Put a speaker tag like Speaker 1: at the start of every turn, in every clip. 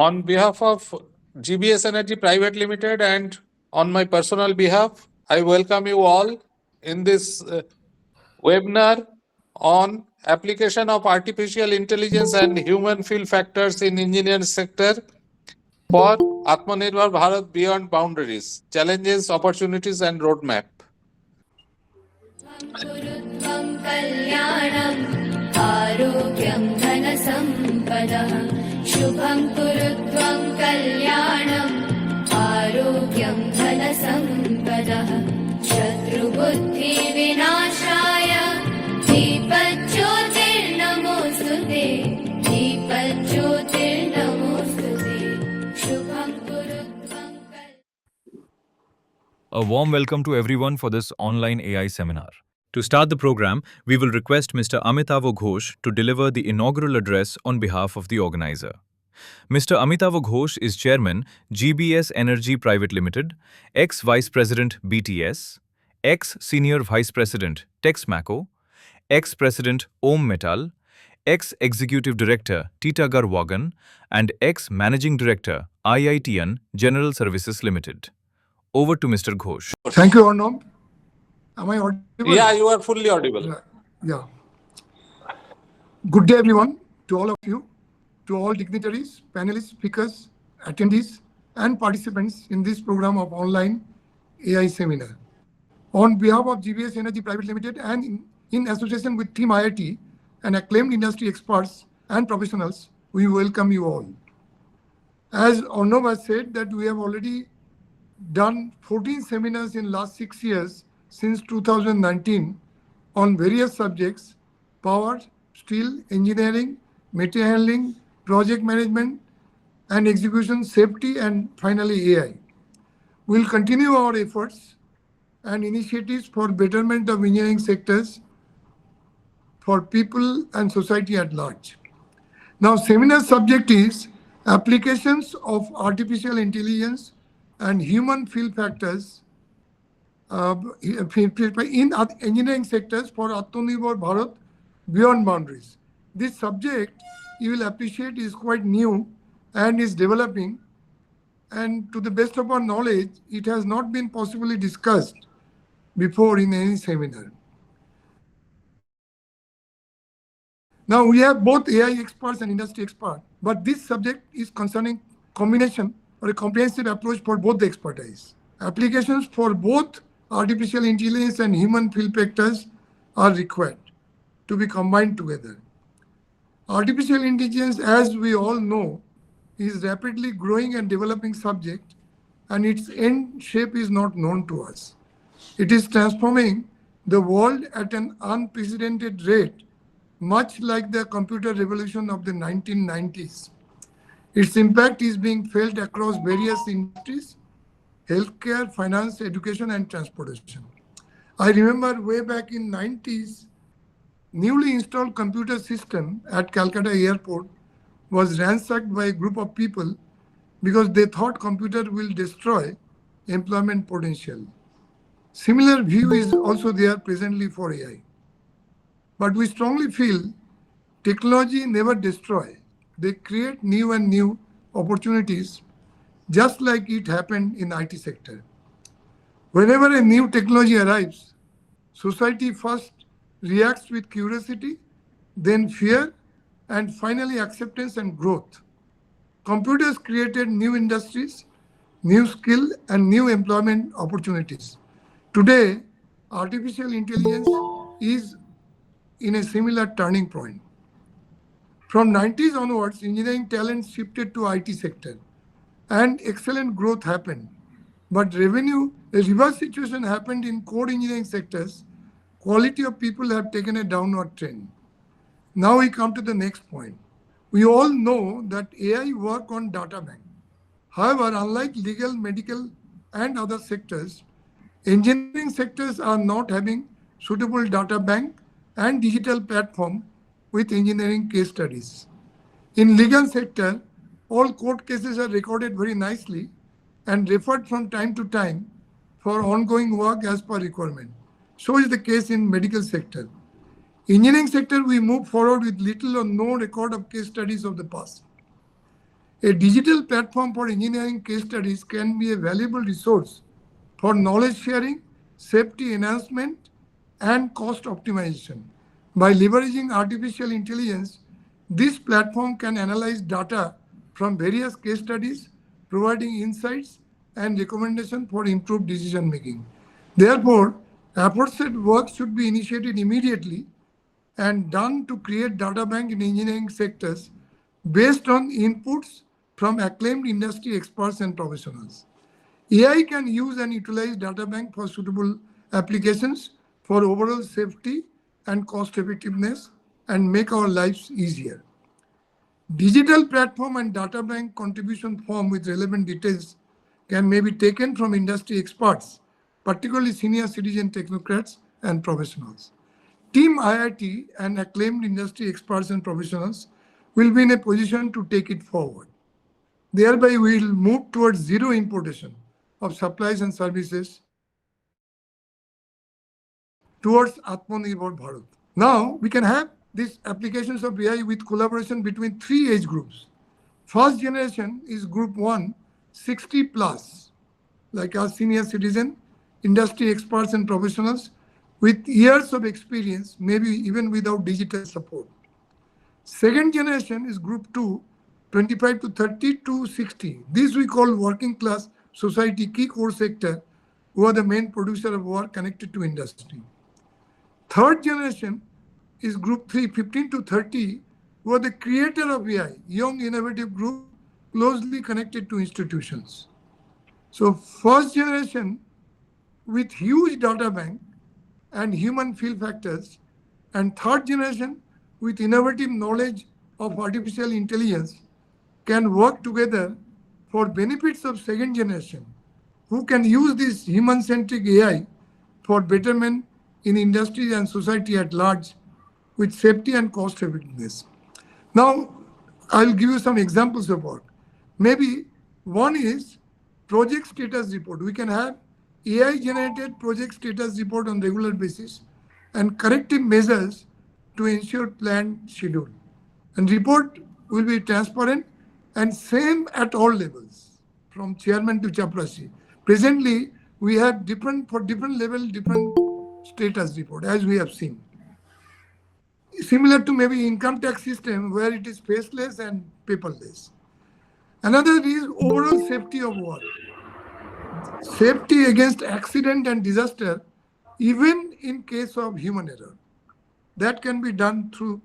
Speaker 1: On behalf of GBS Energy Private Limited and on my personal behalf, I welcome you all in this webinar on application of artificial intelligence and human field factors in engineering sector for Atmanirbhar Bharat beyond boundaries, challenges, opportunities and roadmap.
Speaker 2: कुरुत्वं कल्याणम् आरोग्यं धनसम्पदः शुभं कुरुत्वं कल्याणम् आरोग्यं धनसम्पदः शत्रुबुद्धिविनाशाय दीपज्योतिर्नमोऽस्तुते दीपज्योतिर्नमोऽस्तुते शुभं कुरुत्वं
Speaker 3: A warm welcome to everyone for this online AI seminar. To start the program, we will request Mr. Amitavo Ghosh to deliver the inaugural address on behalf of the organizer. Mr. Amitavo Ghosh is Chairman, GBS Energy Pvt Limited, ex-Vice President BTS, ex-Senior Vice President Texmaco, ex-President Om Metal, ex-Executive Director Titagar Wagon, and ex-Managing Director IITN General Services Limited. Over to Mr. Ghosh.
Speaker 4: Thank you, Arnab. Am I audible?
Speaker 1: Yeah, you are fully audible.
Speaker 4: Yeah. Good day, everyone, to all of you, to all dignitaries, panelists, speakers, attendees, and participants in this program of online AI seminar. On behalf of GBS Energy Pvt Limited and in association with Team IIT and acclaimed industry experts and professionals, we welcome you all. As Arnab has said, that we have already done 14 seminars in last 6 years since 2019 on various subjects: power, steel, engineering, material handling, project management and execution, safety, and finally AI. We'll continue our efforts and initiatives for betterment of engineering sectors for people and society at large. Now, seminar subject is applications of artificial intelligence and human field factors in engineering sectors for Atmanirbhar Bharat beyond boundaries. This subject, you will appreciate, is quite new and is developing, and to the best of our knowledge, it has not been possibly discussed before in any seminar. Now, we have both AI experts and industry experts, but this subject is concerning combination or a comprehensive approach for both the expertise. Applications for both artificial intelligence and human field factors are required to be combined together. Artificial intelligence, as we all know, is rapidly growing and developing subject, and its end shape is not known to us. It is transforming the world at an unprecedented rate, much like the computer revolution of the 1990s. Its impact is being felt across various industries: healthcare, finance, education, and transportation. I remember way back in 90s, newly installed computer system at Calcutta airport was ransacked by a group of people because they thought computer will destroy employment potential. Similar view is also there presently for AI. But we strongly feel technology never destroy. They create new and new opportunities, just like it happened in IT sector. Whenever a new technology arrives, society first reacts with curiosity, then fear, and finally acceptance and growth. Computers created new industries, new skill, and new employment opportunities. Today, artificial intelligence is in a similar turning point. From 90s onwards, engineering talent shifted to IT sector and excellent growth happened. But a reverse situation happened in core engineering sectors. Quality of people have taken a downward trend. Now we come to the next point. We all know that AI work on data bank. However, unlike legal, medical, and other sectors, engineering sectors are not having suitable data bank and digital platform with engineering case studies. In legal sector, all court cases are recorded very nicely and referred from time to time for ongoing work as per requirement. So is the case in medical sector. Engineering sector, we move forward with little or no record of case studies of the past. A digital platform for engineering case studies can be a valuable resource for knowledge sharing, safety enhancement, and cost optimization. By leveraging artificial intelligence, this platform can analyze data from various case studies, providing insights and recommendations for improved decision making. Therefore, aforesaid work should be initiated immediately and done to create data bank in engineering sectors based on inputs from acclaimed industry experts and professionals. AI can use and utilize data bank for suitable applications for overall safety and cost effectiveness and make our lives easier. Digital platform and data bank contribution form with relevant details can may be taken from industry experts, particularly senior citizen technocrats and professionals. Team IIT and acclaimed industry experts and professionals will be in a position to take it forward. Thereby, we will move towards zero importation of supplies and services towards Atmanirbhar Bharat. Now, we can have these applications of AI with collaboration between three age groups. First generation is group 1, 60 plus, like our senior citizen, industry experts and professionals with years of experience, maybe even without digital support. Second generation is group 2, 25 to 30 to 60. This we call working class society key core sector, who are the main producer of work connected to industry. Third generation is group 3, 15 to 30, who are the creator of AI, young innovative group closely connected to institutions. So first generation with huge data bank and human field factors, and third generation with innovative knowledge of artificial intelligence can work together for benefits of second generation, who can use this human-centric AI for betterment in industry and society at large with safety and cost effectiveness. Now, I'll give you some examples of work. Maybe one is project status report. We can have AI generated project status report on regular basis and corrective measures to ensure planned schedule. And report will be transparent and same at all levels, from chairman to chaprasi. Presently, we have for different level, different status report, as we have seen. Similar to maybe income tax system where it is faceless and paperless. Another is overall safety of work. Safety against accident and disaster, even in case of human error. That can be done through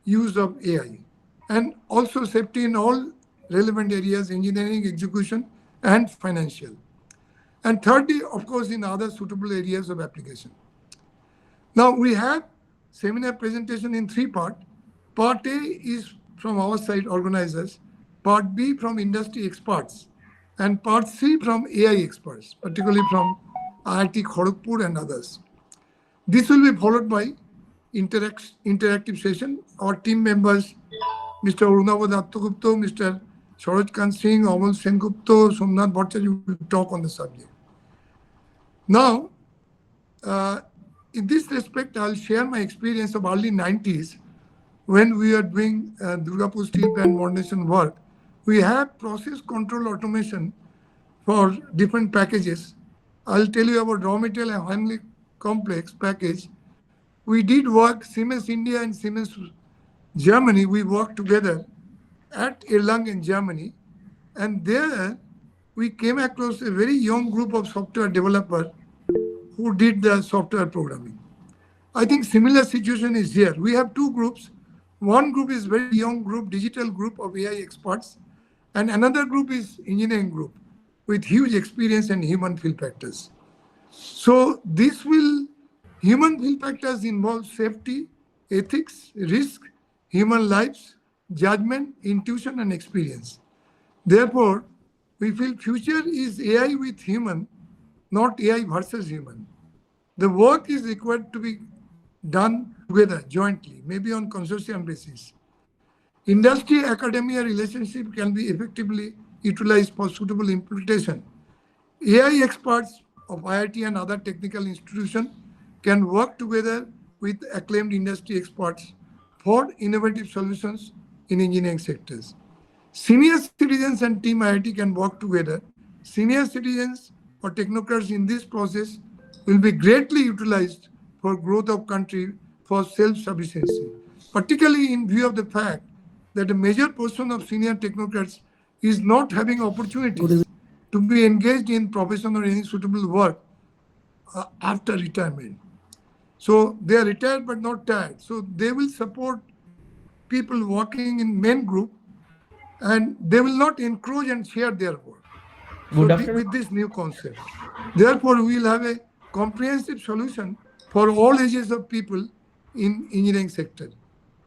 Speaker 4: use of AI. And also safety in all relevant areas, engineering, execution, and financial. And thirdly, of course, in other suitable areas of application. Now we have seminar presentation in three parts. Part A is from our side organizers, part B from industry experts, and part C from AI experts, particularly from IIT Kharagpur and others. This will be followed by interactive session. Our team members, Mr. Arunava Dattagupta, Mr. Saroj Kant Singh, Amal Sengupta, Somnath Bhattacharya will talk on the subject. Now, in this respect, I'll share my experience of early 90s when we are doing Durgapur Steel Plant modernization work. We have process control automation for different packages. I'll tell you about raw material and handling complex package. We did work, Siemens India and Siemens Germany, we worked together at Erlangen, Germany. And there we came across a very young group of software developers who did the software programming. I think similar situation is here. We have two groups. One group is very young group, digital group of AI experts, and another group is engineering group with huge experience and human field factors. So human field factors involve safety, ethics, risk, human lives, judgment, intuition, and experience. Therefore, we feel future is AI with human, not AI versus human. The work is required to be done together, jointly, maybe on consortium basis. Industry academia relationship can be effectively utilized for suitable implementation. AI experts of IIT and other technical institutions can work together with acclaimed industry experts for innovative solutions in engineering sectors. Senior citizens and Team IIT can work together. Senior citizens or technocrats in this process will be greatly utilized for growth of country for self-sufficiency, particularly in view of the fact that a major portion of senior technocrats is not having opportunities to be engaged in professional or any suitable work after retirement. So they are retired but not tired. So they will support people working in main group, and they will not encroach and share their work. So with this new concept, therefore we will have a comprehensive solution for all ages of people in engineering sector.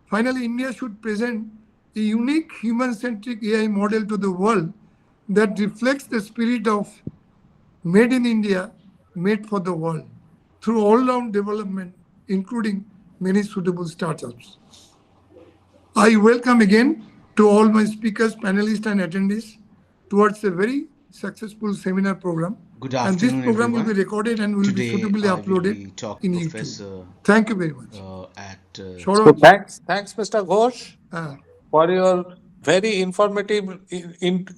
Speaker 4: Finally, India should present a unique human-centric AI model to the world that reflects the spirit of made in India, made for the world, through all-round development, including many suitable startups. I welcome again to all my speakers, panelists, and attendees towards a very successful seminar program.
Speaker 5: Good
Speaker 4: And this
Speaker 5: afternoon,
Speaker 4: program will
Speaker 5: everyone.
Speaker 4: be recorded and will be
Speaker 5: Today
Speaker 4: suitably
Speaker 5: I will
Speaker 4: uploaded
Speaker 5: be talking
Speaker 4: in
Speaker 5: to
Speaker 4: YouTube.
Speaker 5: Professor
Speaker 4: Thank you very much.
Speaker 5: at
Speaker 1: So
Speaker 4: Saurabh,
Speaker 1: thanks, Mr. Ghosh,
Speaker 4: uh,
Speaker 1: for your very informative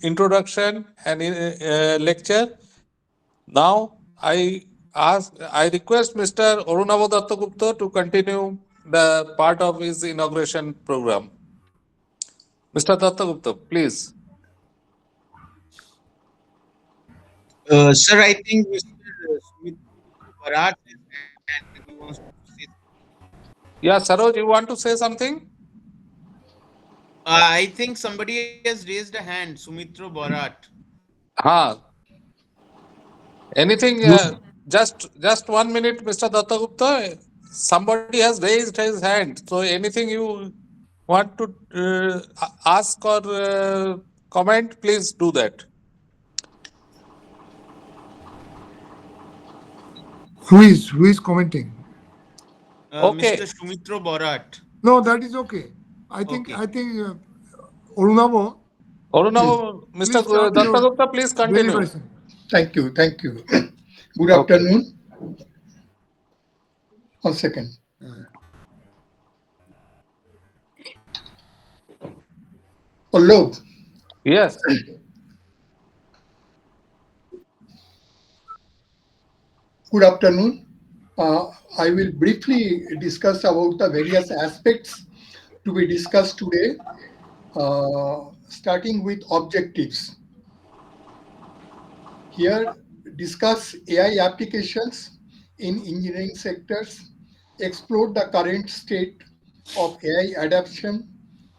Speaker 1: introduction and lecture. Now I request Mr. Arunabh Dattagupta to continue the part of his inauguration program. Mr. Dattagupta, please.
Speaker 6: Sir, I think Mr. Sumit Bharat is and he wants to say.
Speaker 1: Yeah, Saroj, you want to say something?
Speaker 6: I think somebody has raised a hand, Sumitro Bharat.
Speaker 1: Ha. Anything? Just 1 minute, Mr. Dattagupta. Somebody has raised his hand. So anything you want to ask or comment, please do that.
Speaker 4: who is commenting?
Speaker 6: Mr.
Speaker 1: Okay.
Speaker 6: Sumitro Bharat.
Speaker 4: No, that is okay.
Speaker 6: Okay.
Speaker 4: I think Arunabh,
Speaker 1: Arunabh, Mr.
Speaker 4: please start your
Speaker 1: Dattagupta, please continue.
Speaker 4: deliberation.
Speaker 7: Thank you. Thank you. Good
Speaker 1: Okay.
Speaker 7: afternoon. 1 second. Alok,
Speaker 1: Yes.
Speaker 7: good afternoon. I will briefly discuss about the various aspects to be discussed today, starting with objectives. Here, discuss AI applications in engineering sectors, explore the current state of AI adoption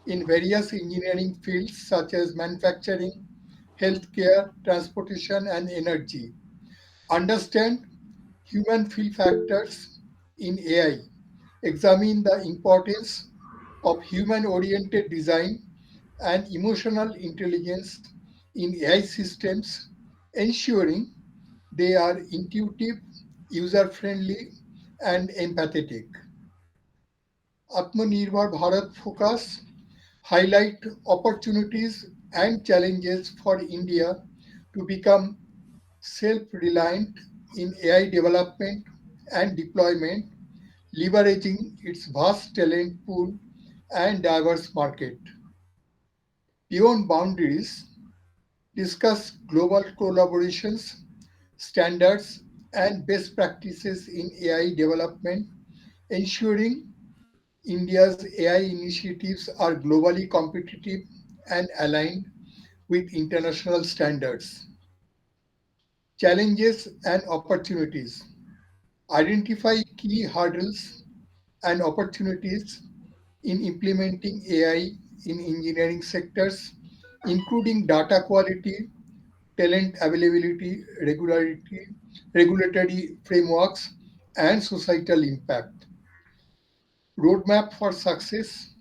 Speaker 7: in various engineering fields such as manufacturing, healthcare, transportation, and energy. Understand human field factors in AI. Examine the importance of human-oriented design and emotional intelligence in AI systems, ensuring they are intuitive, user-friendly, and empathetic. Atmanirbhar Bharat focus highlight opportunities and challenges for India to become self-reliant in AI development and deployment, leveraging its vast talent pool and diverse market. Beyond boundaries, discuss global collaborations, standards, and best practices in AI development, ensuring India's AI initiatives are globally competitive and aligned with international standards. Challenges and opportunities. Identify key hurdles and opportunities in implementing AI in engineering sectors, including data quality, talent availability, regulatory frameworks, and societal impact. Roadmap for success.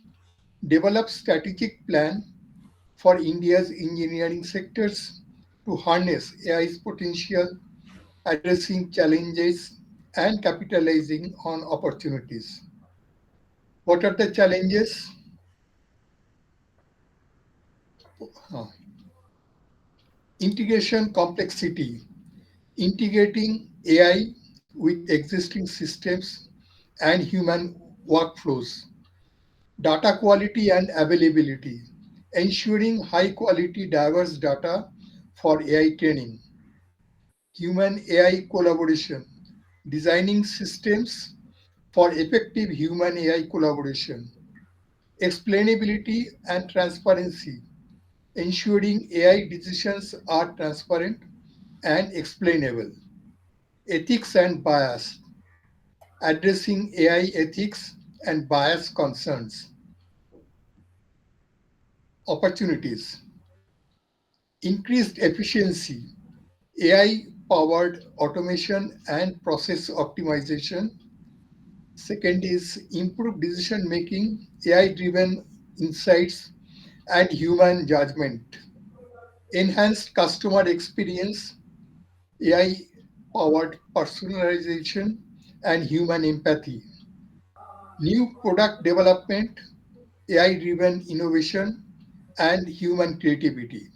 Speaker 7: Develop strategic plan for India's engineering sectors to harness AI's potential, addressing challenges and capitalizing on opportunities. What are the challenges? Uh, Integration complexity, integrating AI with existing systems and human workflows. Data quality and availability, ensuring high quality diverse data for AI training, human AI collaboration, designing systems for effective human AI collaboration, explainability and transparency, ensuring AI decisions are transparent and explainable, ethics and bias, addressing AI ethics and bias concerns, opportunities, increased efficiency, AI powered automation and process optimization. Second is improved decision making, AI driven insights, and human judgment. Enhanced customer experience, AI powered personalization, and human empathy. New product development, AI driven innovation, and human creativity.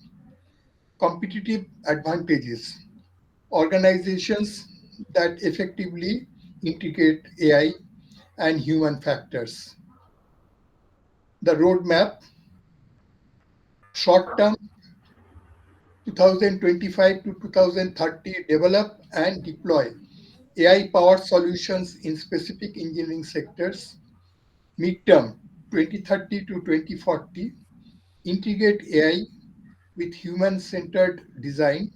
Speaker 7: Competitive advantages, organizations that effectively integrate AI and human factors. The roadmap, short term 2025 to 2030, develop and deploy AI powered solutions in specific engineering sectors. Midterm 2030 to 2040, integrate AI with human centered design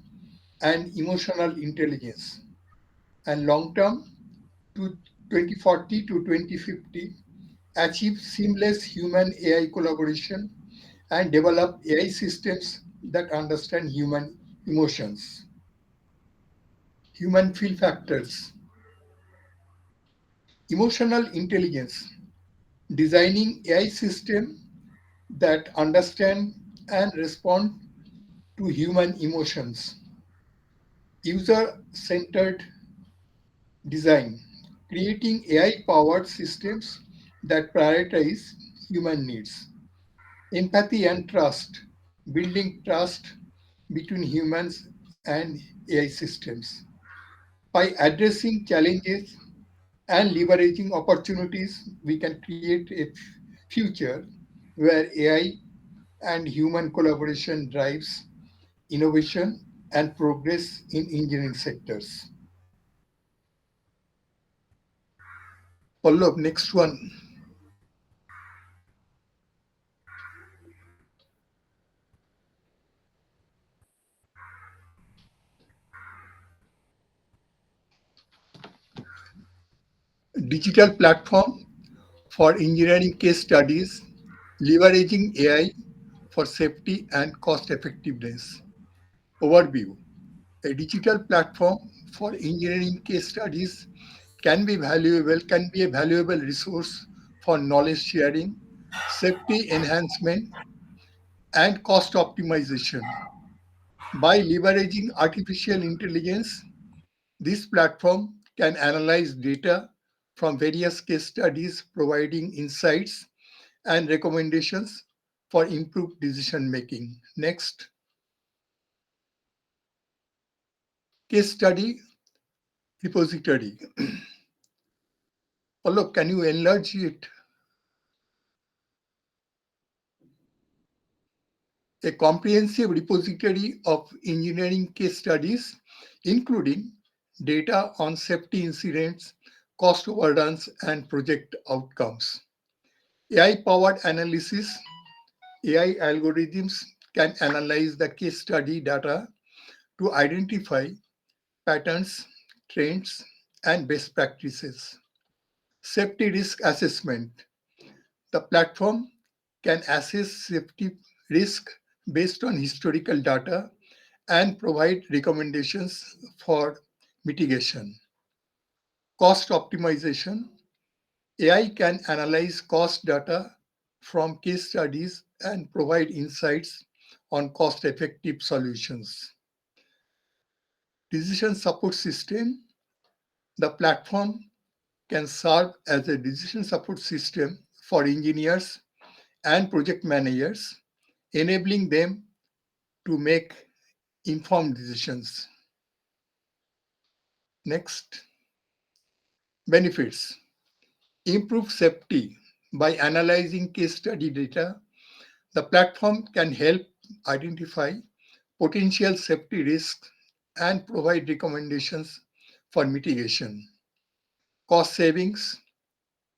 Speaker 7: and emotional intelligence. And long term to 2040 to 2050, achieve seamless human AI collaboration and develop AI systems that understand human emotions. Human feel factors, emotional intelligence, designing AI system that understand and respond to human emotions. User centered design, creating AI powered systems that prioritize human needs. Empathy and trust, building trust between humans and AI systems. By addressing challenges and leveraging opportunities, we can create a future where AI and human collaboration drives innovation and progress in engineering sectors. Pallab, next one. Digital platform for engineering case studies, leveraging AI for safety and cost effectiveness. Overview. A digital platform for engineering case studies can be a valuable resource for knowledge sharing, safety enhancement, and cost optimization. By leveraging artificial intelligence, this platform can analyze data from various case studies, providing insights and recommendations for improved decision making. Next, case study repository. Pallab, can you enlarge it? A comprehensive repository of engineering case studies, including data on safety incidents, cost overruns, and project outcomes. AI powered analysis, AI algorithms can analyze the case study data to identify patterns, trends, and best practices. Safety risk assessment. The platform can assess safety risk based on historical data and provide recommendations for mitigation. Cost optimization. AI can analyze cost data from case studies and provide insights on cost effective solutions. Decision support system. The platform can serve as a decision support system for engineers and project managers, enabling them to make informed decisions. Next, benefits. Improve safety by analyzing case study data. The platform can help identify potential safety risks and provide recommendations for mitigation. Cost savings.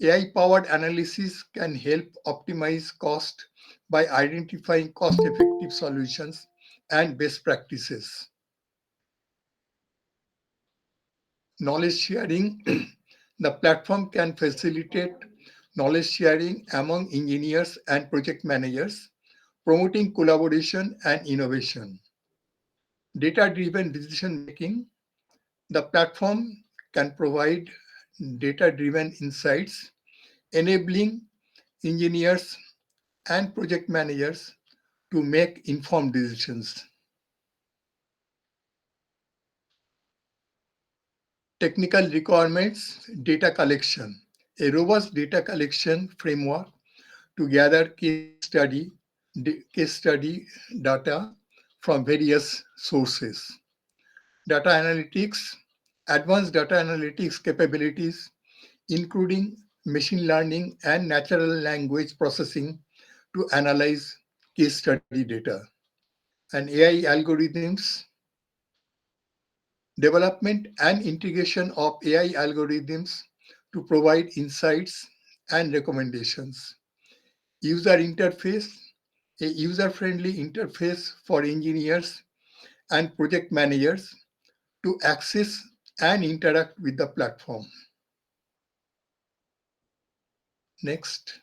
Speaker 7: AI powered analysis can help optimize cost by identifying cost effective solutions and best practices. Knowledge sharing. The platform can facilitate knowledge sharing among engineers and project managers, promoting collaboration and innovation. Data driven decision making. The platform can provide data driven insights, enabling engineers and project managers to make informed decisions. Technical requirements, data collection. A robust data collection framework to gather case study data from various sources. Data analytics, advanced data analytics capabilities, including machine learning and natural language processing to analyze case study data. And AI algorithms, development and integration of AI algorithms to provide insights and recommendations. User interface, a user-friendly interface for engineers and project managers to access and interact with the platform. Next.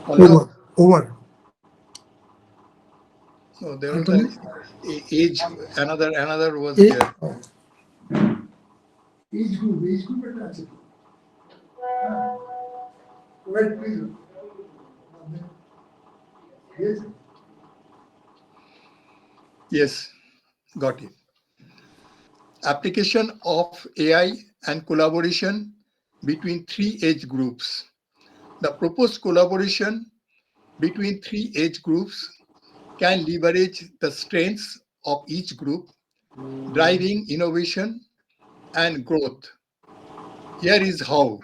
Speaker 7: Hello.
Speaker 4: Over.
Speaker 7: No, there was
Speaker 4: Anthony?
Speaker 7: a age. Another was
Speaker 4: Age,
Speaker 7: there.
Speaker 4: age group একটা আছে তো। Wait, please. Yes.
Speaker 7: Yes, got it. Application of AI and collaboration between three age groups. The proposed collaboration between three age groups can leverage the strengths of each group, driving innovation and growth. Here is how.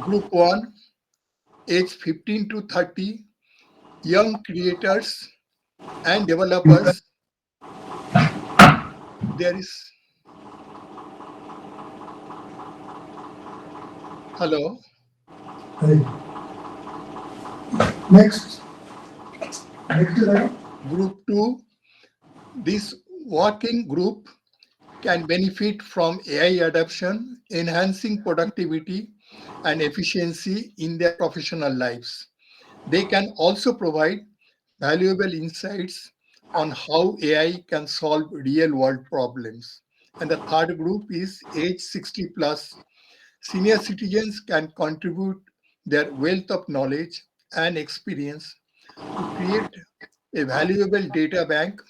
Speaker 7: Group 1, age 15 to 30, young creators and developers. There is. Hello.
Speaker 4: Hey. Next. Next slide.
Speaker 7: Group 2, this working group can benefit from AI adoption, enhancing productivity and efficiency in their professional lives. They can also provide valuable insights on how AI can solve real world problems. And the third group is age 60 plus. Senior citizens can contribute their wealth of knowledge and experience to create a valuable data bank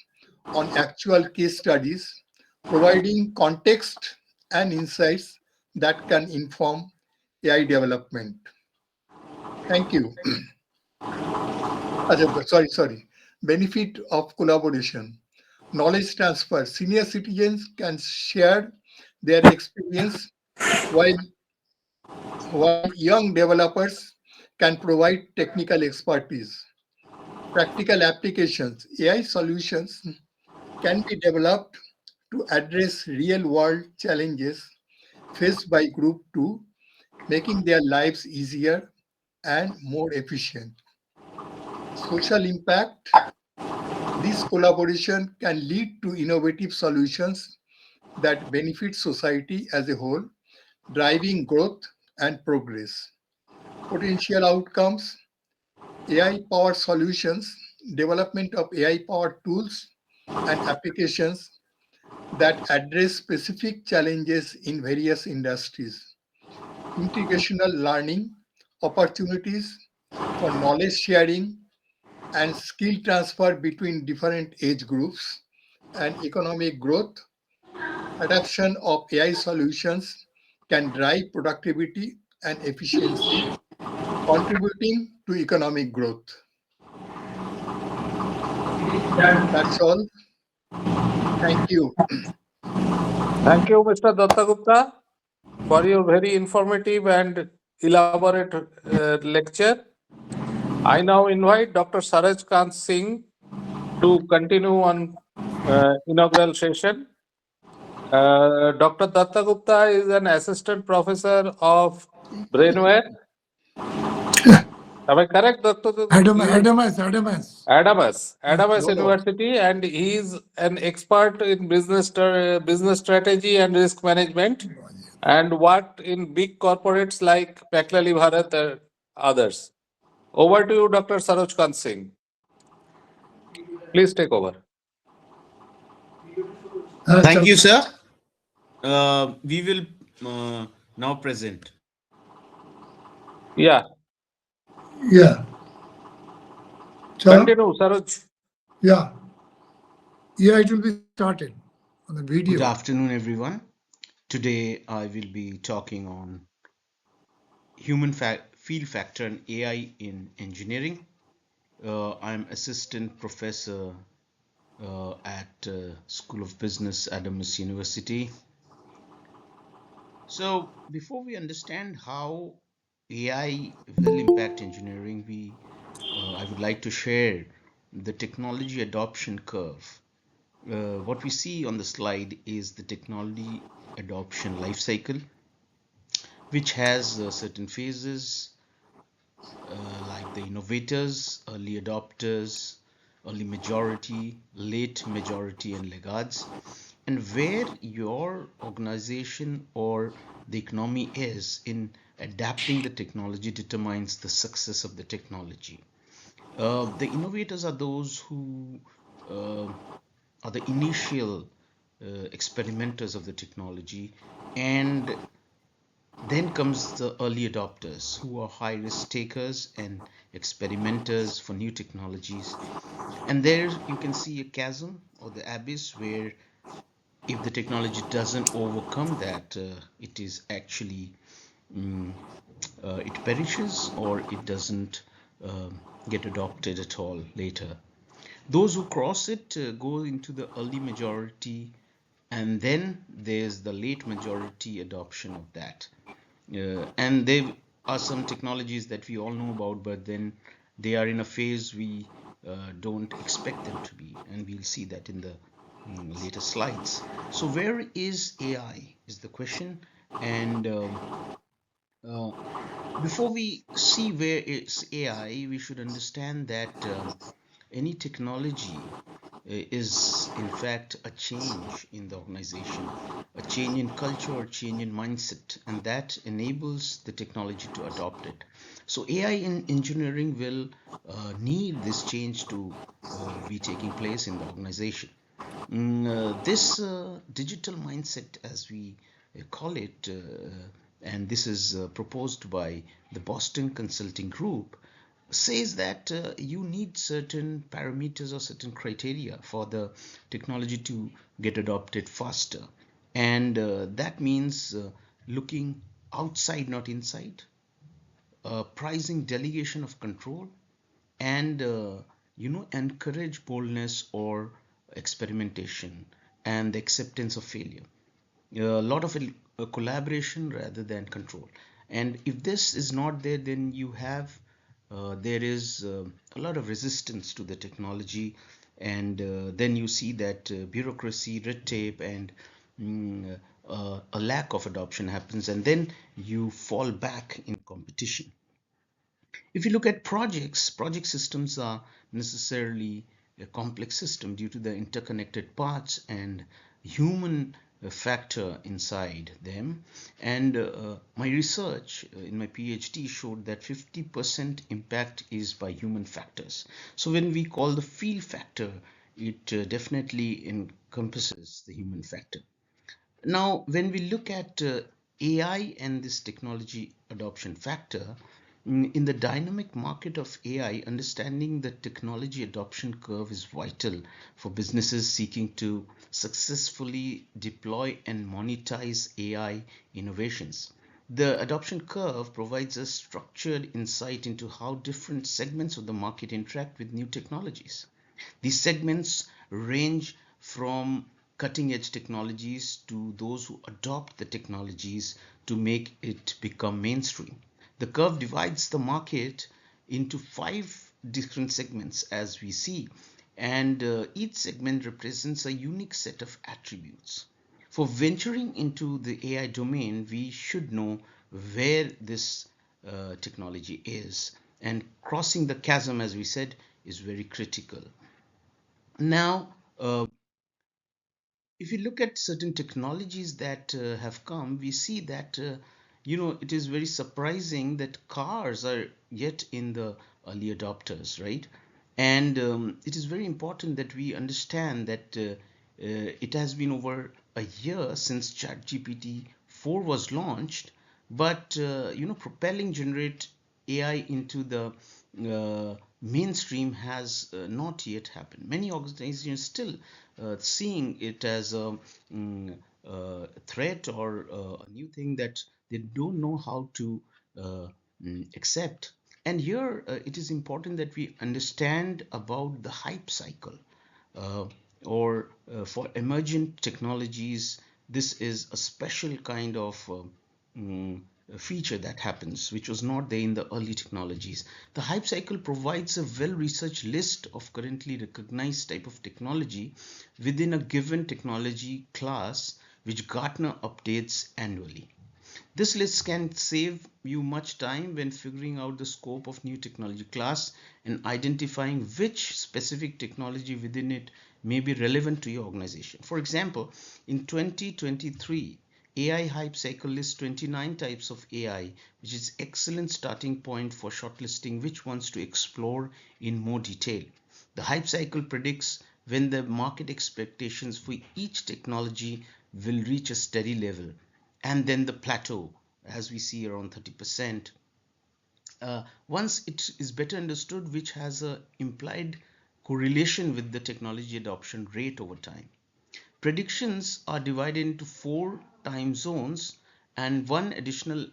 Speaker 7: on actual case studies, providing context and insights that can inform AI development. Thank you. Sorry. Benefit of collaboration. Knowledge transfer. Senior citizens can share their experience while, while young developers can provide technical expertise. Practical applications. AI solutions can be developed to address real world challenges faced by Group 2, making their lives easier and more efficient. Social impact. This collaboration can lead to innovative solutions that benefit society as a whole, driving growth and progress. Potential outcomes. AI powered solutions, development of AI powered tools and applications that address specific challenges in various industries. Integrational learning, opportunities for knowledge sharing and skill transfer between different age groups, and economic growth. Adoption of AI solutions can drive productivity and efficiency, contributing to economic growth. That's all. Thank you.
Speaker 1: Thank you, Mr. Dattagupta, for your very informative and elaborate lecture. I now invite Dr. Saraj Kant Singh to continue on inaugural session. Dr. Dattagupta is an assistant professor of brainware. Am I correct, Dr. Adamas
Speaker 7: No, no.
Speaker 1: University, and he is an expert in business strategy and risk management, and worked in big corporates like Acclaimed Bharat and others. Over to you, Dr. Saroj Kant Singh. Please take over.
Speaker 6: Thank you, sir. We will now present.
Speaker 1: Yeah,
Speaker 4: Yeah. So,
Speaker 1: continue, Saroj.
Speaker 4: yeah. Yeah, it will be started on the video.
Speaker 6: Good afternoon, everyone. Today I will be talking on field factor and AI in engineering. I'm assistant professor at School of Business, Adams University. So before we understand how AI will impact engineering, I would like to share the technology adoption curve. What we see on the slide is the technology adoption life cycle, which has certain phases like the innovators, early adopters, early majority, late majority, and laggards. And where your organization or the economy is in adapting the technology determines the success of the technology. The innovators are those who are the initial experimenters of the technology, and then comes the early adopters who are high risk takers and experimenters for new technologies. And there you can see a chasm or the abyss where if the technology doesn't overcome that, it is actually it perishes or it doesn't get adopted at all later. Those who cross it go into the early majority, and then there's the late majority adoption of that. And there are some technologies that we all know about, but then they are in a phase we don't expect them to be, and we'll see that in the later slides. So where is AI is the question, and uh, before we see where is AI, we should understand that any technology is in fact a change in the organization, a change in culture or change in mindset, and that enables the technology to adopt it. So AI in engineering will need this change to be taking place in the organization. This digital mindset, as we call it, and this is proposed by the Boston Consulting Group, says that you need certain parameters or certain criteria for the technology to get adopted faster. And that means looking outside, not inside, pricing delegation of control, and encourage boldness or experimentation and the acceptance of failure. A lot of collaboration rather than control. And if this is not there, then you have there is a lot of resistance to the technology, and then you see that bureaucracy, red tape, and a lack of adoption happens, and then you fall back in competition. If you look at projects, project systems are necessarily a complex system due to the interconnected parts and human factor inside them. And my research in my PhD showed that 50% impact is by human factors. So when we call the feel factor, it definitely encompasses the human factor. Now, when we look at AI and this technology adoption factor, in the dynamic market of AI, understanding the technology adoption curve is vital for businesses seeking to successfully deploy and monetize AI innovations. The adoption curve provides a structured insight into how different segments of the market interact with new technologies. These segments range from cutting edge technologies to those who adopt the technologies to make it become mainstream. The curve divides the market into 5 different segments, as we see, and each segment represents a unique set of attributes. For venturing into the AI domain, we should know where this technology is, and crossing the chasm, as we said, is very critical. Now, if you look at certain technologies that have come, we see that it is very surprising that cars are yet in the early adopters, right? And it is very important that we understand that it has been over a year since ChatGPT 4 was launched, but propelling generate AI into the mainstream has not yet happened. Many organizations still seeing it as a threat or a new thing that they don't know how to accept. And here it is important that we understand about the hype cycle, uh, or for emergent technologies. This is a special kind of feature that happens, which was not there in the early technologies. The hype cycle provides a well-researched list of currently recognized type of technology within a given technology class, which Gartner updates annually. This list can save you much time when figuring out the scope of new technology class and identifying which specific technology within it may be relevant to your organization. For example, in 2023, AI Hype Cycle lists 29 types of AI, which is excellent starting point for shortlisting which ones to explore in more detail. The Hype Cycle predicts when the market expectations for each technology will reach a steady level, and then the plateau, as we see, around 30%. Once it is better understood, which has a implied correlation with the technology adoption rate over time. Predictions are divided into 4 time zones, and one additional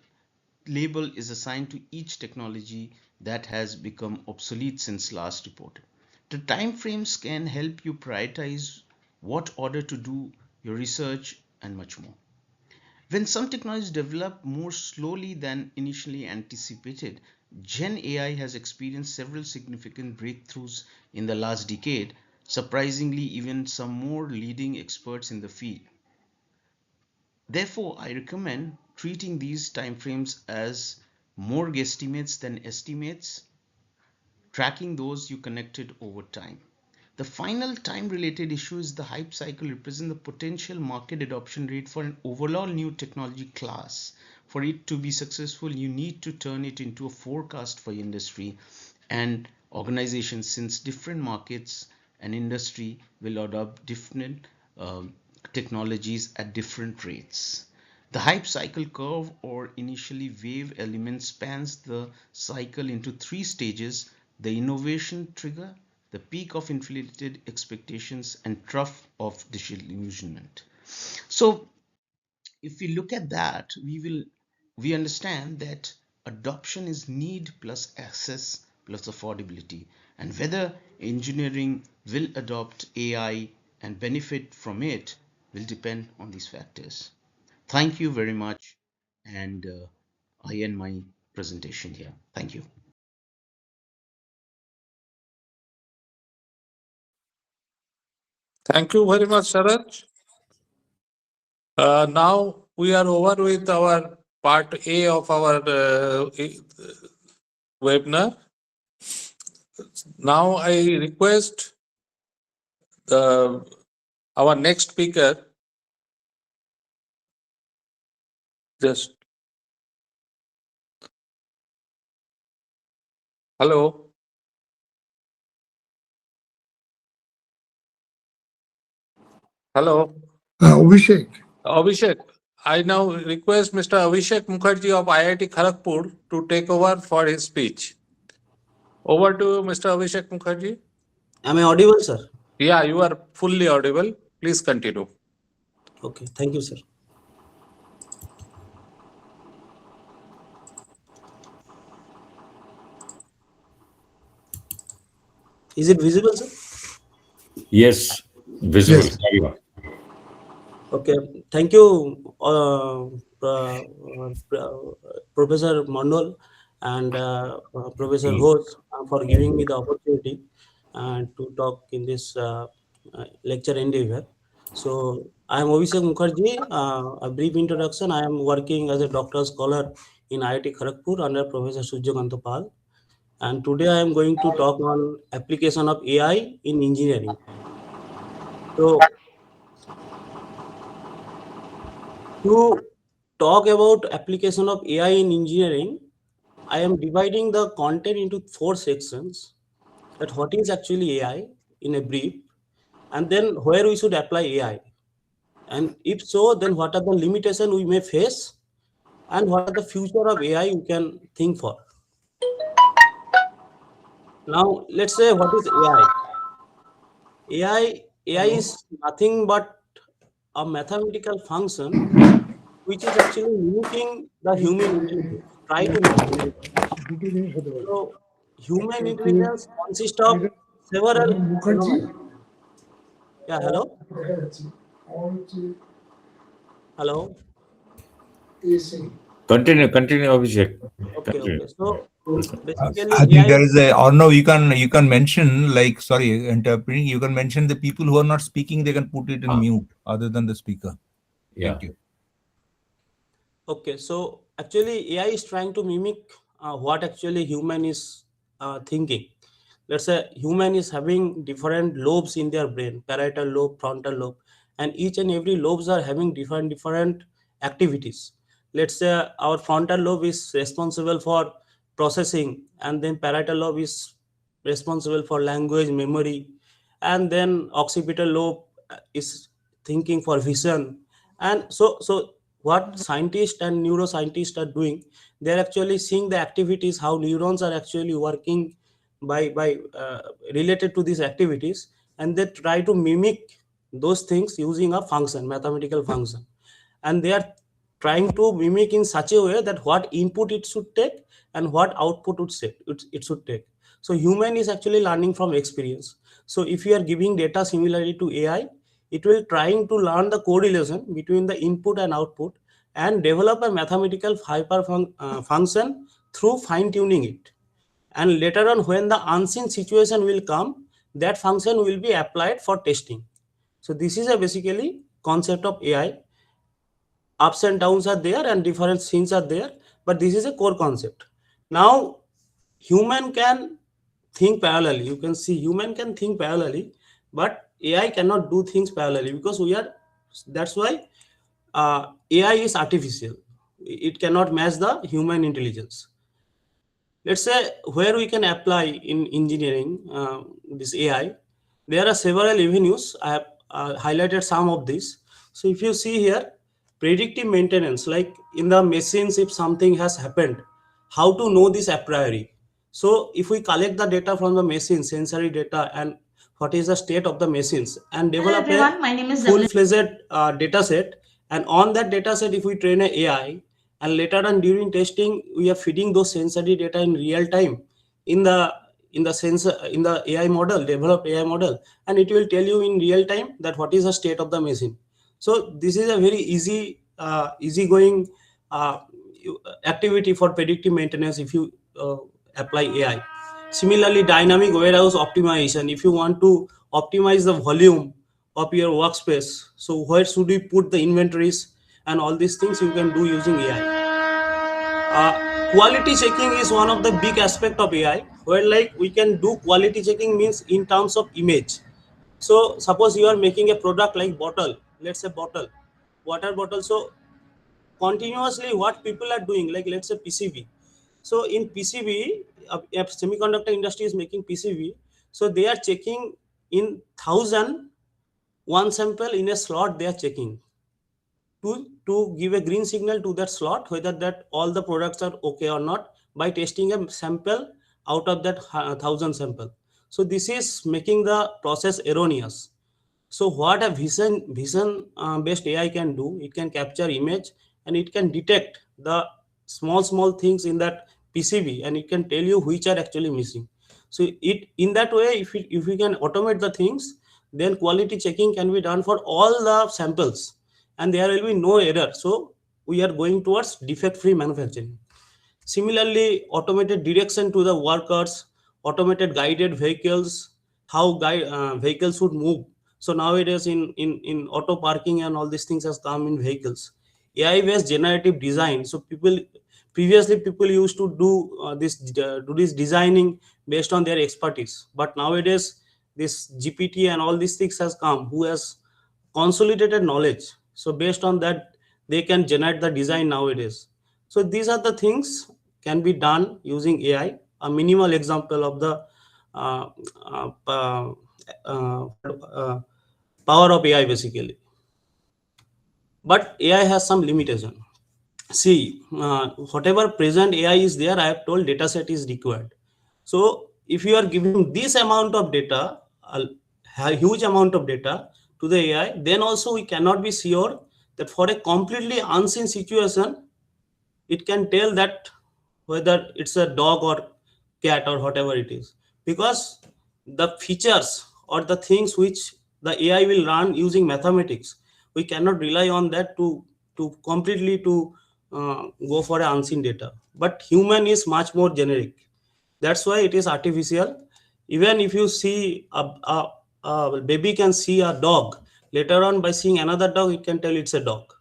Speaker 6: label is assigned to each technology that has become obsolete since last reported. The time frames can help you prioritize what order to do your research and much more. When some technologies develop more slowly than initially anticipated, Gen AI has experienced several significant breakthroughs in the last decade, surprisingly even some more leading experts in the field. Therefore, I recommend treating these timeframes as more guesstimates than estimates, tracking those you connected over time. The final time-related issue is the hype cycle represents the potential market adoption rate for an overall new technology class. For it to be successful, you need to turn it into a forecast for industry and organizations, since different markets and industry will adopt different technologies at different rates. The hype cycle curve, or initially wave element, spans the cycle into 3 stages: the innovation trigger, the peak of inflated expectations, and trough of disillusionment. So if we look at that, we understand that adoption is need plus access plus affordability, and whether engineering will adopt AI and benefit from it will depend on these factors. Thank you very much, and I end my presentation here. Thank you.
Speaker 1: Thank you very much, Saraj. Now we are over with our part A of our webinar. Now I request our next speaker, just hello. Hello.
Speaker 4: Abhishek.
Speaker 1: Abhishek. I now request Mr. Abhishek Mukherjee of IIT Kharagpur to take over for his speech. Over to you, Mr. Abhishek Mukherjee.
Speaker 5: Am I audible, sir?
Speaker 1: Yeah, you are fully audible. Please continue.
Speaker 5: Okay, thank you, sir. Is it visible, sir?
Speaker 8: Yes, visible.
Speaker 4: Yes.
Speaker 8: Carry on.
Speaker 5: Okay, thank you, Professor Mandol and Professor Ghosh for giving me the opportunity to talk in this lecture endeavor. So, I am Abhishek Mukherjee. A brief introduction. I am working as a doctoral scholar in IIT Kharagpur under Professor Suryakanta Pal. And today I am going to talk on application of AI in engineering. So, to talk about application of AI in engineering, I am dividing the content into 4 sections. That what is actually AI in a brief, and then where we should apply AI, and if so, then what are the limitations we may face, and what are the future of AI we can think for. Now, let's say what is AI. AI is nothing but a mathematical function which is actually mimicking the human intelligence. Try to mimic. So, human intelligence consists of several phenomena.
Speaker 4: Mukherjee.
Speaker 5: Yeah, hello? Hello?
Speaker 8: Continue, Abhishek.
Speaker 5: Okay,
Speaker 8: Continue.
Speaker 5: okay. So, basically,
Speaker 9: I think
Speaker 5: AI,
Speaker 9: there is a, or no, you can mention, like, sorry, interpreting, you can mention the people who are not speaking, they can put it in mute other than the speaker.
Speaker 8: Yeah.
Speaker 9: Thank you.
Speaker 5: okay. So, actually, AI is trying to mimic what actually human is thinking. Let's say human is having different lobes in their brain, parietal lobe, frontal lobe, and each and every lobes are having different activities. Let's say our frontal lobe is responsible for processing, and then parietal lobe is responsible for language, memory, and then occipital lobe is thinking for vision. And so what scientists and neuroscientists are doing, they're actually seeing the activities, how neurons are actually working by related to these activities, and they try to mimic those things using a function, mathematical function, and they are trying to mimic in such a way that what input it should take and what output it should take. So human is actually learning from experience. So if you are giving data similarly to AI, it will trying to learn the correlation between the input and output and develop a mathematical function through fine tuning it. And later on, when the unseen situation will come, that function will be applied for testing. So this is a basically concept of AI. Ups and downs are there and different scenes are there, but this is a core concept. Now, human can think parallelly. You can see human can think parallelly, but AI cannot do things parallelly because that's why AI is artificial. It cannot match the human intelligence. Let's say where we can apply in engineering this AI, there are several avenues. I have highlighted some of these. So if you see here, predictive maintenance, like in the machines, if something has happened, how to know this a priori. So if we collect the data from the machine, sensory data, and what is the state of the machines, and develop
Speaker 10: everyone,
Speaker 5: a
Speaker 10: my name is
Speaker 5: full-fledged data set, and on that data set, if we train a AI, and later on during testing, we are feeding those sensory data in real time in the sensor in the AI model, developed AI model, and it will tell you in real time that what is the state of the machine. So this is a very easy going activity for predictive maintenance if you apply AI. Similarly, dynamic warehouse optimization. If you want to optimize the volume of your workspace, so where should we put the inventories and all these things you can do using AI. Quality checking is one of the big aspect of AI, where like we can do quality checking means in terms of image. So suppose you are making a product like bottle, let's say bottle, water bottle. So continuously what people are doing, like let's say PCB. So in PCB, if semiconductor industry is making PCB, so they are checking in 1,000 one sample in a slot. They are checking to give a green signal to that slot whether that all the products are okay or not by testing a sample out of that 1,000 sample. So this is making the process erroneous. So what a vision based AI can do, it can capture image and it can detect the small things in that PCB and it can tell you which are actually missing. So it in that way, if we can automate the things, then quality checking can be done for all the samples and there will be no error. So we are going towards defect-free manufacturing. Similarly, automated direction to the workers, automated guided vehicles, how vehicles should move. So nowadays in auto parking and all these things has come in vehicles. AI based generative design. So previously people used to do this designing based on their expertise, but nowadays this GPT and all these things has come who has consolidated knowledge. So based on that they can generate the design nowadays. So these are the things can be done using AI. A minimal example of the uh, uh, uh, uh, power of AI basically. But AI has some limitation. See, whatever present AI is there, I have told data set is required. So if you are giving this amount of data, a huge amount of data to the AI, then also we cannot be sure that for a completely unseen situation, it can tell that whether it's a dog or cat or whatever it is, because the features or the things which the AI will run using mathematics, we cannot rely on that to completely to go for an unseen data. But human is much more generic, that's why it is artificial. Even if you see a baby can see a dog, later on by seeing another dog it can tell it's a dog.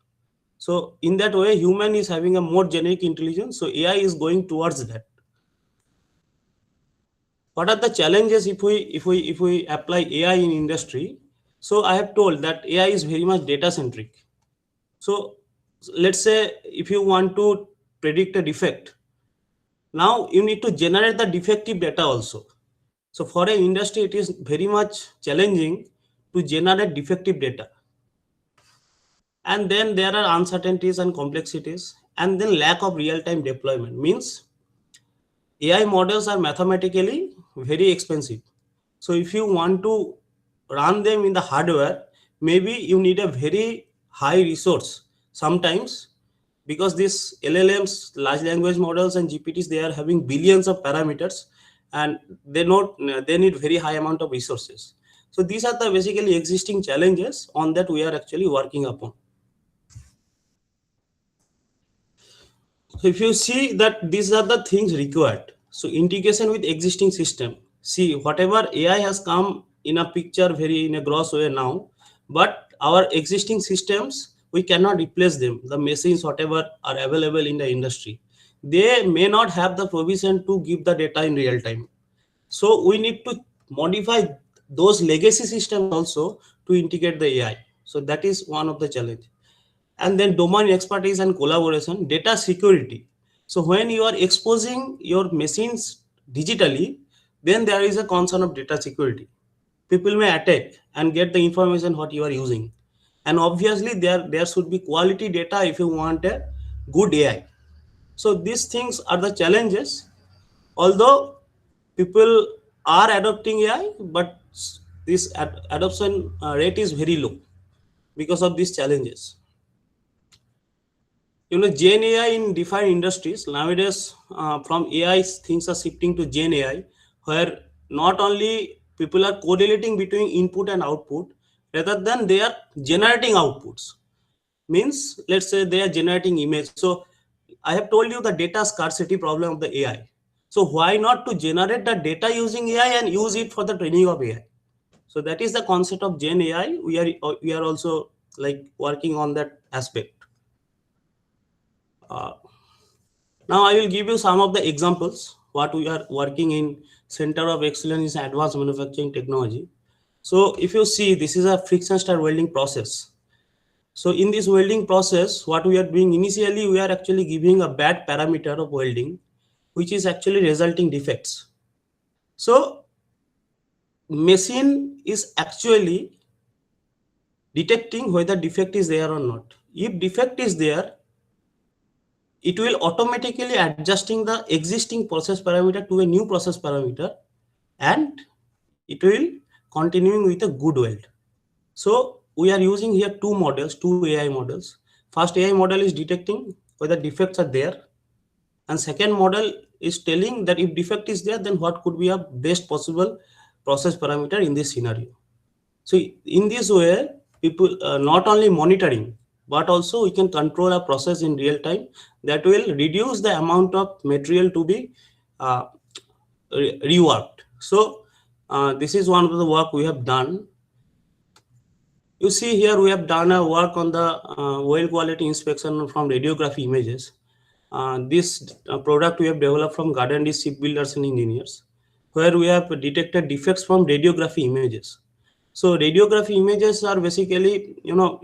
Speaker 5: So in that way, human is having a more generic intelligence. So AI is going towards that. What are the challenges if we apply AI in industry? So I have told that AI is very much data centric. So let's say if you want to predict a defect, now you need to generate the defective data also. So for an industry, it is very much challenging to generate defective data. And then there are uncertainties and complexities, and then lack of real-time deployment means AI models are mathematically very expensive. So if you want to run them in the hardware, maybe you need a very high resource sometimes, because these LLMs, large language models and GPTs, they are having billions of parameters and they need very high amount of resources. So these are the basically existing challenges on that we are actually working upon. So if you see that these are the things required. So integration with existing system. See, whatever AI has come in a picture very in a gross way now, but our existing systems, we cannot replace them. The machines, whatever are available in the industry, they may not have the provision to give the data in real time. So we need to modify those legacy systems also to integrate the AI. So that is one of the challenge. And then domain expertise and collaboration, data security. So when you are exposing your machines digitally, then there is a concern of data security. People may attack and get the information what you are using. And obviously there should be quality data if you want a good AI. So these things are the challenges. Although people are adopting AI, but this adoption rate is very low because of these challenges. Gen AI in defined industries nowadays, from AI things are shifting to Gen AI, where not only people are correlating between input and output, rather than they are generating outputs. Means let's say they are generating image. So I have told you the data scarcity problem of the AI. So why not to generate the data using AI and use it for the training of AI? So that is the concept of Gen AI. We are also like working on that aspect. Now I will give you some of the examples what we are working in Center of Excellence in Advanced Manufacturing Technology. So if you see, this is a friction stir welding process. So in this welding process, what we are doing initially, we are actually giving a bad parameter of welding, which is actually resulting defects. So machine is actually detecting whether defect is there or not. If defect is there, it will automatically adjusting the existing process parameter to a new process parameter, and it will continuing with a good weld. So we are using here two AI models. First AI model is detecting whether defects are there, and second model is telling that if defect is there, then what could be a best possible process parameter in this scenario. So in this way, people not only monitoring, but also we can control a process in real time that will reduce the amount of material to be uh, reworked. So this is one of the work we have done. You see here we have done a work on the oil quality inspection from radiography images. This product we have developed from garden shipbuilders and engineers, where we have detected defects from radiography images. So radiography images are basically, so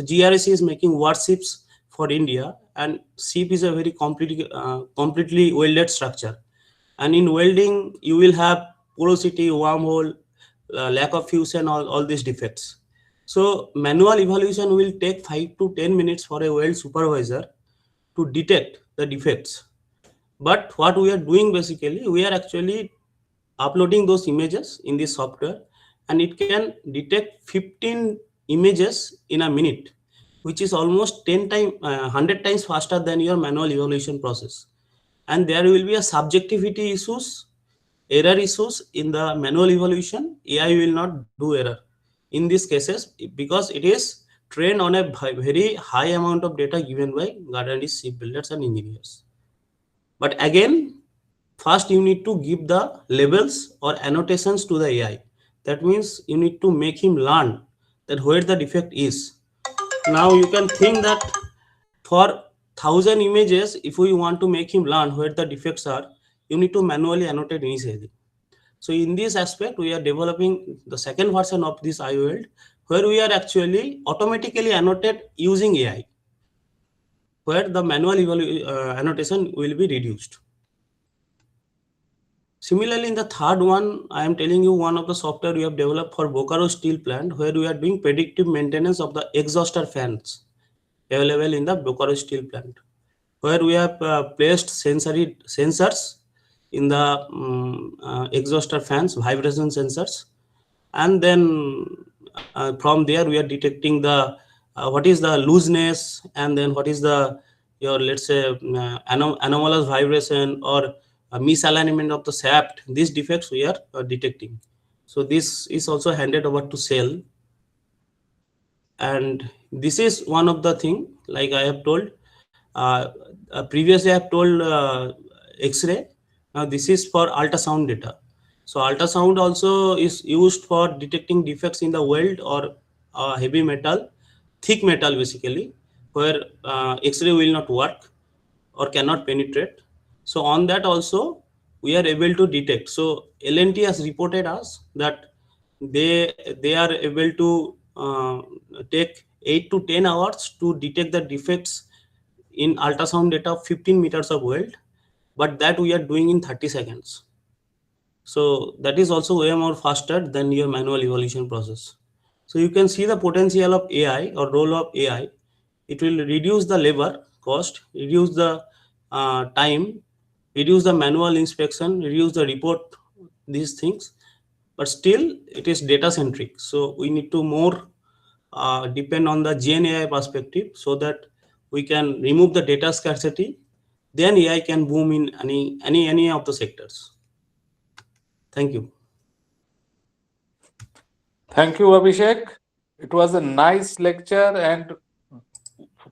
Speaker 5: GRC is making warships for India, and ship is a very completely welded structure. And in welding, you will have porosity, wormhole, lack of fusion, all these defects. So manual evaluation will take 5 to 10 minutes for a weld supervisor to detect the defects. But what we are doing basically, we are actually uploading those images in this software, and it can detect 15 images in a minute, which is almost 100 times faster than your manual evaluation process. And there will be a subjectivity issues, error issues in the manual evaluation. AI will not do error in these cases because it is trained on a very high amount of data given by garden shipbuilders and engineers. But again, first you need to give the labels or annotations to the AI. That means you need to make him learn that where the defect is. Now you can think that for 1,000 images, if we want to make him learn where the defects are, you need to manually annotate initially. So in this aspect, we are developing the second version of this IOLD, where we are actually automatically annotate using AI, where the manual annotation will be reduced. Similarly, in the third one, I am telling you one of the software we have developed for Bokaro Steel Plant, where we are doing predictive maintenance of the exhauster fans available in the Bokaro Steel Plant, where we have placed sensors in the exhauster fans, vibration sensors, and then from there we are detecting the what is the looseness, and then what is the your, let's say, anomalous vibration or misalignment of the shaft. These defects we are detecting. So this is also handed over to cell, and this is one of the thing, like I have told previously. I have told X-ray. Now this is for ultrasound data. So ultrasound also is used for detecting defects in the weld or heavy metal, thick metal basically, where X-ray will not work or cannot penetrate. So on that also we are able to detect. So L&T has reported us that they are able to take 8 to 10 hours to detect the defects in ultrasound data of 15 meters of weld, but that we are doing in 30 seconds. So that is also way more faster than your manual evaluation process. So you can see the potential of AI or role of AI. It will reduce the labor cost, reduce the time, reduce the manual inspection, reduce the report, these things. But still, it is data centric. So we need to more depend on the Gen AI perspective, so that we can remove the data scarcity. Then AI can boom in any of the sectors. Thank you.
Speaker 1: Thank you, Abhishek. It was a nice lecture, and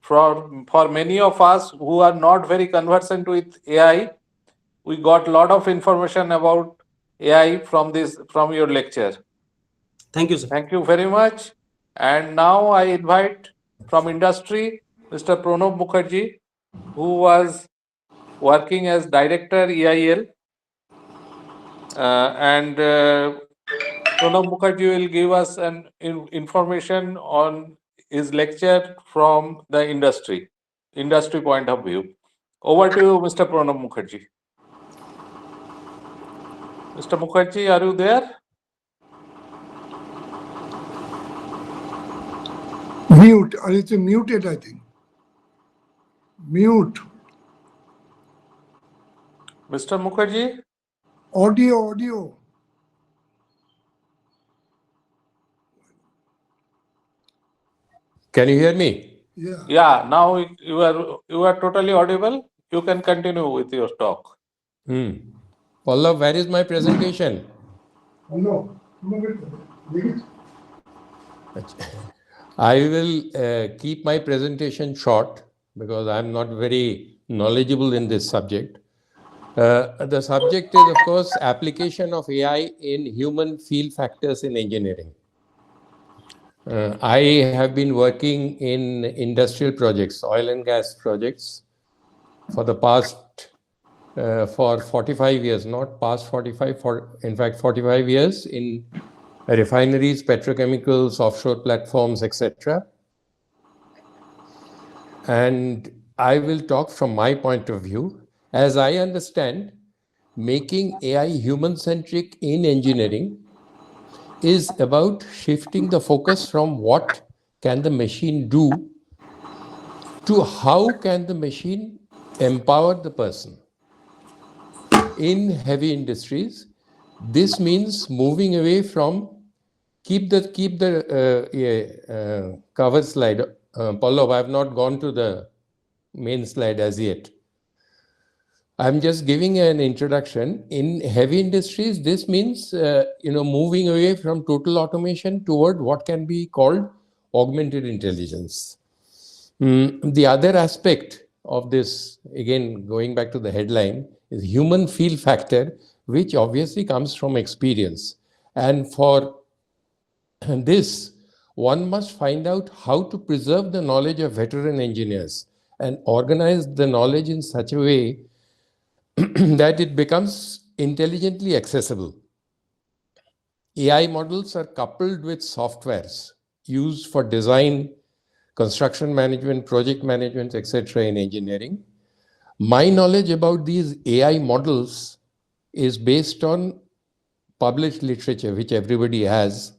Speaker 1: for many of us who are not very conversant with AI, we got a lot of information about AI from your lecture.
Speaker 5: Thank you, sir.
Speaker 1: Thank you very much. And now I invite from industry Mr. Pranab Mukherjee, who was working as director EIL, and Pranab Mukherjee will give us an information on his lecture from the industry point of view. Over to you, Mr. Pranab Mukherjee. Mr. Mukherjee, are you there?
Speaker 4: Mute. Or it's muted, I think. Mute.
Speaker 1: Mr. Mukherjee?
Speaker 4: Audio.
Speaker 10: Can you hear me?
Speaker 4: Yeah.
Speaker 1: Yeah, now you are totally audible. You can continue with your talk.
Speaker 10: Pallav, where is my presentation?
Speaker 4: No.
Speaker 10: I will keep my presentation short because I'm not very knowledgeable in this subject. The subject is, of course, application of AI in human field factors in engineering. I have been working in industrial projects, oil and gas projects, for the past for 45 years, not past 45, in fact 45 years in refineries, petrochemicals, offshore platforms, etc. And I will talk from my point of view. As I understand, making AI human-centric in engineering is about shifting the focus from what can the machine do to how can the machine empower the person. In heavy industries, this means moving away from keep the cover slide. Pallav, I have not gone to the main slide as yet. I'm just giving an introduction. In heavy industries, this means moving away from total automation toward what can be called augmented intelligence. The other aspect of this, again going back to the headline, is human feel factor, which obviously comes from experience. And for this, one must find out how to preserve the knowledge of veteran engineers and organize the knowledge in such a way that it becomes intelligently accessible. AI models are coupled with softwares used for design, construction management, project management, etc. in engineering. My knowledge about these AI models is based on published literature, which everybody has.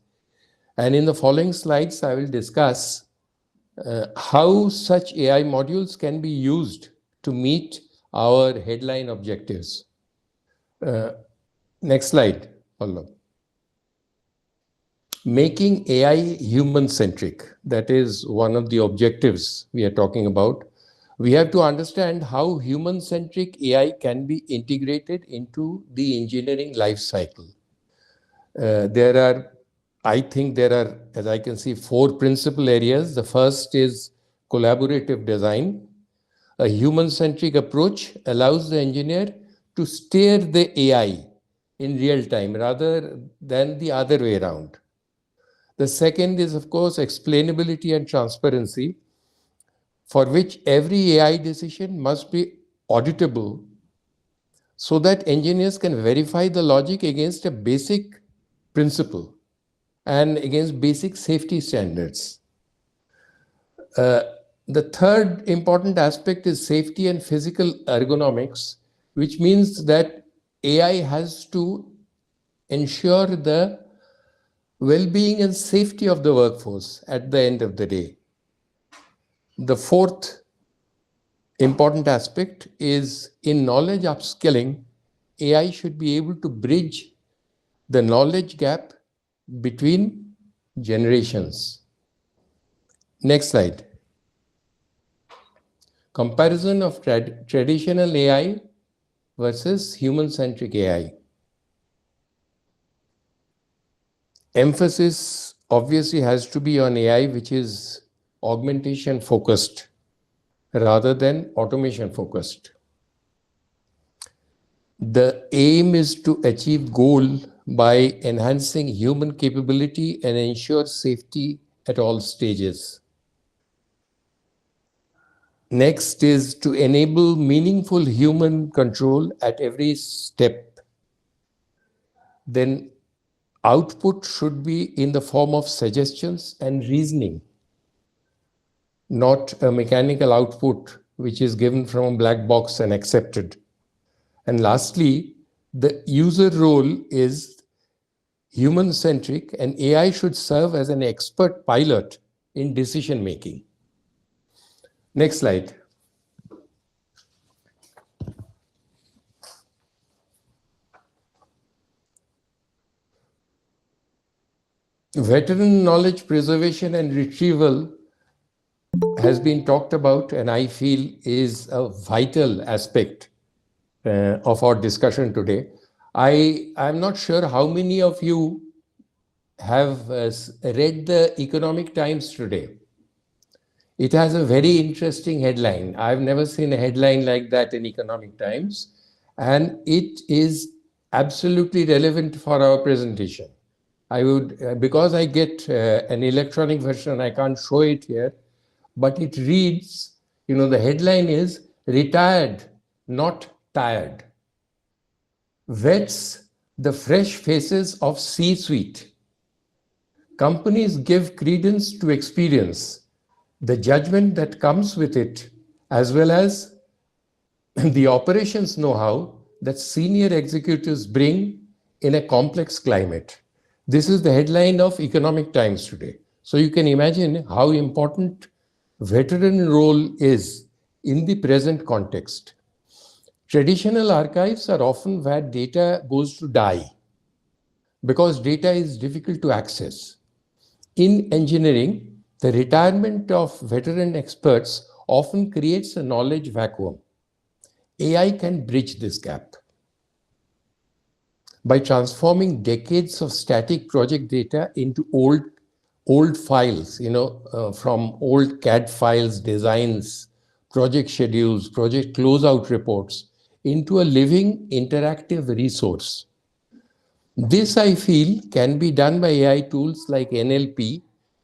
Speaker 10: And in the following slides, I will discuss how such AI modules can be used to meet our headline objectives. Next slide, Pallav. Making AI human-centric, that is one of the objectives we are talking about. We have to understand how human-centric AI can be integrated into the engineering life cycle. I think there are, as I can see, 4 principal areas. The first is collaborative design. A human-centric approach allows the engineer to steer the AI in real time rather than the other way around. The second is, of course, explainability and transparency, for which every AI decision must be auditable so that engineers can verify the logic against a basic principle and against basic safety standards. The third important aspect is safety and physical ergonomics, which means that AI has to ensure the well-being and safety of the workforce at the end of the day. The fourth important aspect is in knowledge upskilling, AI should be able to bridge the knowledge gap between generations. Next slide. Comparison of traditional AI versus human-centric AI. Emphasis obviously has to be on AI, which is augmentation focused rather than automation focused. The aim is to achieve goal by enhancing human capability and ensure safety at all stages. Next is to enable meaningful human control at every step. Then output should be in the form of suggestions and reasoning, not a mechanical output which is given from a black box and accepted. And lastly, the user role is human-centric, and AI should serve as an expert pilot in decision making. Next slide. Veteran knowledge preservation and retrieval has been talked about, and I feel is a vital aspect of our discussion today. I'm not sure how many of you have read the Economic Times today, it has a very interesting headline. I've never seen a headline like that in Economic Times, and it is absolutely relevant for our presentation. I would, because I get an electronic version, I can't show it here, but it reads, the headline is "Retired, Not Tired. Vets the fresh faces of C-suite. Companies give credence to experience, the judgment that comes with it, as well as the operations know-how that senior executives bring in a complex climate." This is the headline of Economic Times today. So you can imagine how important veteran role is in the present context. Traditional archives are often where data goes to die because data is difficult to access. In engineering, the retirement of veteran experts often creates a knowledge vacuum. AI can bridge this gap by transforming decades of static project data into old files, from old CAD files, designs, project schedules, project closeout reports, into a living interactive resource. This, I feel, can be done by AI tools like NLP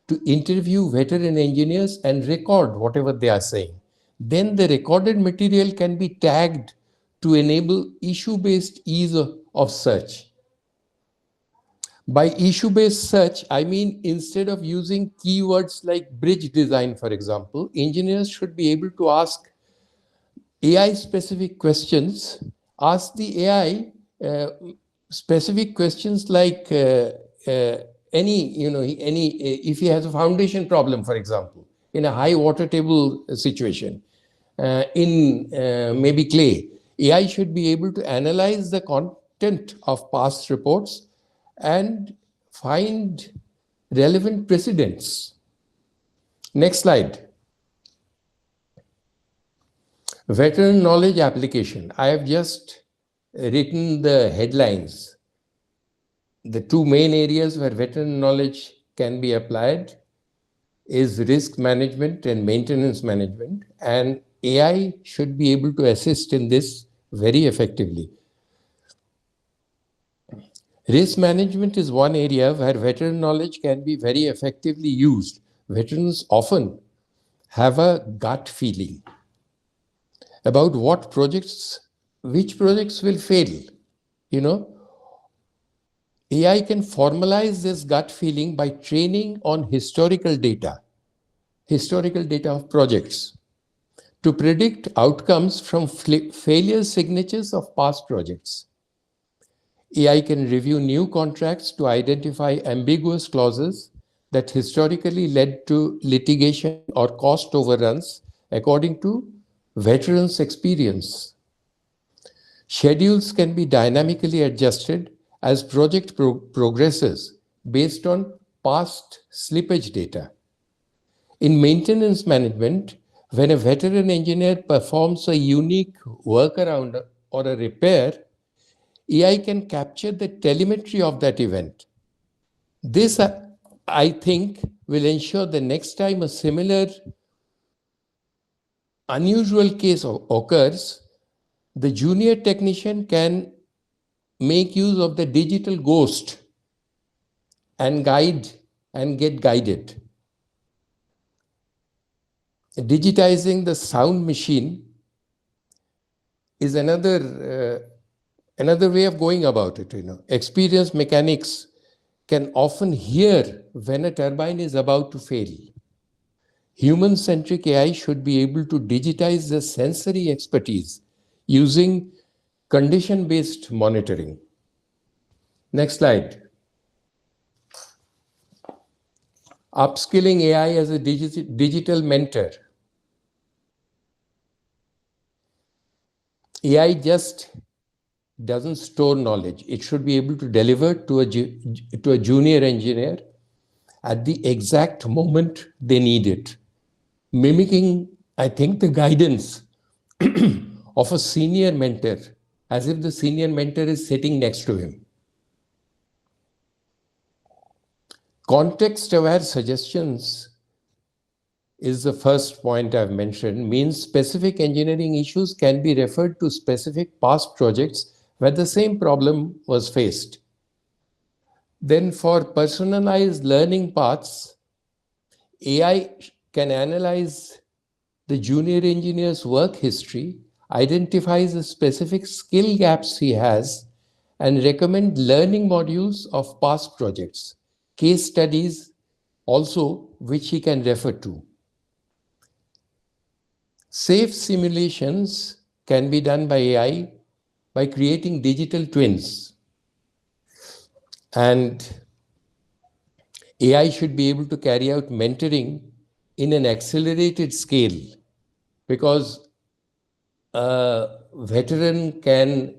Speaker 10: to interview veteran engineers and record whatever they are saying. Then the recorded material can be tagged to enable issue-based ease of search. By issue-based search, I mean instead of using keywords like bridge design, for example, engineers should be able to ask AI-specific questions, ask the AI specific questions like if he has a foundation problem, for example, in a high water table situation, in maybe clay, AI should be able to analyze the content of past reports and find relevant precedents. Next slide. Veteran knowledge application. I have just written the headlines. The two main areas where veteran knowledge can be applied is risk management and maintenance management, and AI should be able to assist in this very effectively. Risk management is one area where veteran knowledge can be very effectively used. Veterans often have a gut feeling about which projects will fail. AI can formalize this gut feeling by training on historical data of projects to predict outcomes from failure signatures of past projects. AI can review new contracts to identify ambiguous clauses that historically led to litigation or cost overruns according to veterans' experience. Schedules can be dynamically adjusted as project progresses based on past slippage data. In maintenance management, when a veteran engineer performs a unique workaround or a repair, AI can capture the telemetry of that event. This, I think, will ensure the next time a similar unusual case occurs, the junior technician can make use of the digital ghost and get guided. Digitizing the sound machine is another way of going about it. Experienced mechanics can often hear when a turbine is about to fail. Human-centric AI should be able to digitize the sensory expertise using condition-based monitoring. Next slide. Upskilling AI as a digital mentor. AI just doesn't store knowledge. It should be able to deliver to a junior engineer at the exact moment they need it, mimicking, I think, the guidance of a senior mentor, as if the senior mentor is sitting next to him. Context-aware suggestions is the first point I've mentioned, means specific engineering issues can be referred to specific past projects where the same problem was faced. Then for personalized learning paths, AI can analyze the junior engineer's work history, identifies the specific skill gaps he has, and recommend learning modules of past projects, case studies also which he can refer to. Safe simulations can be done by AI by creating digital twins. And AI should be able to carry out mentoring in an accelerated scale, because a veteran can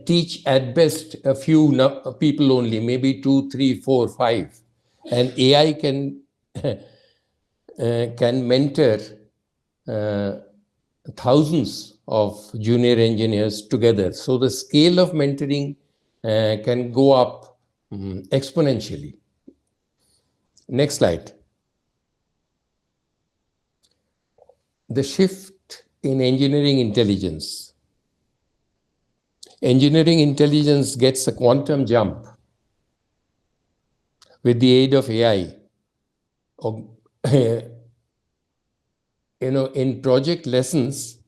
Speaker 10: teach at best a few people only, maybe 2, 3, 4, 5. And AI can mentor thousands of junior engineers together. So the scale of mentoring can go up exponentially. Next slide. The shift in engineering intelligence. Engineering intelligence gets a quantum jump with the aid of AI. In project lessons,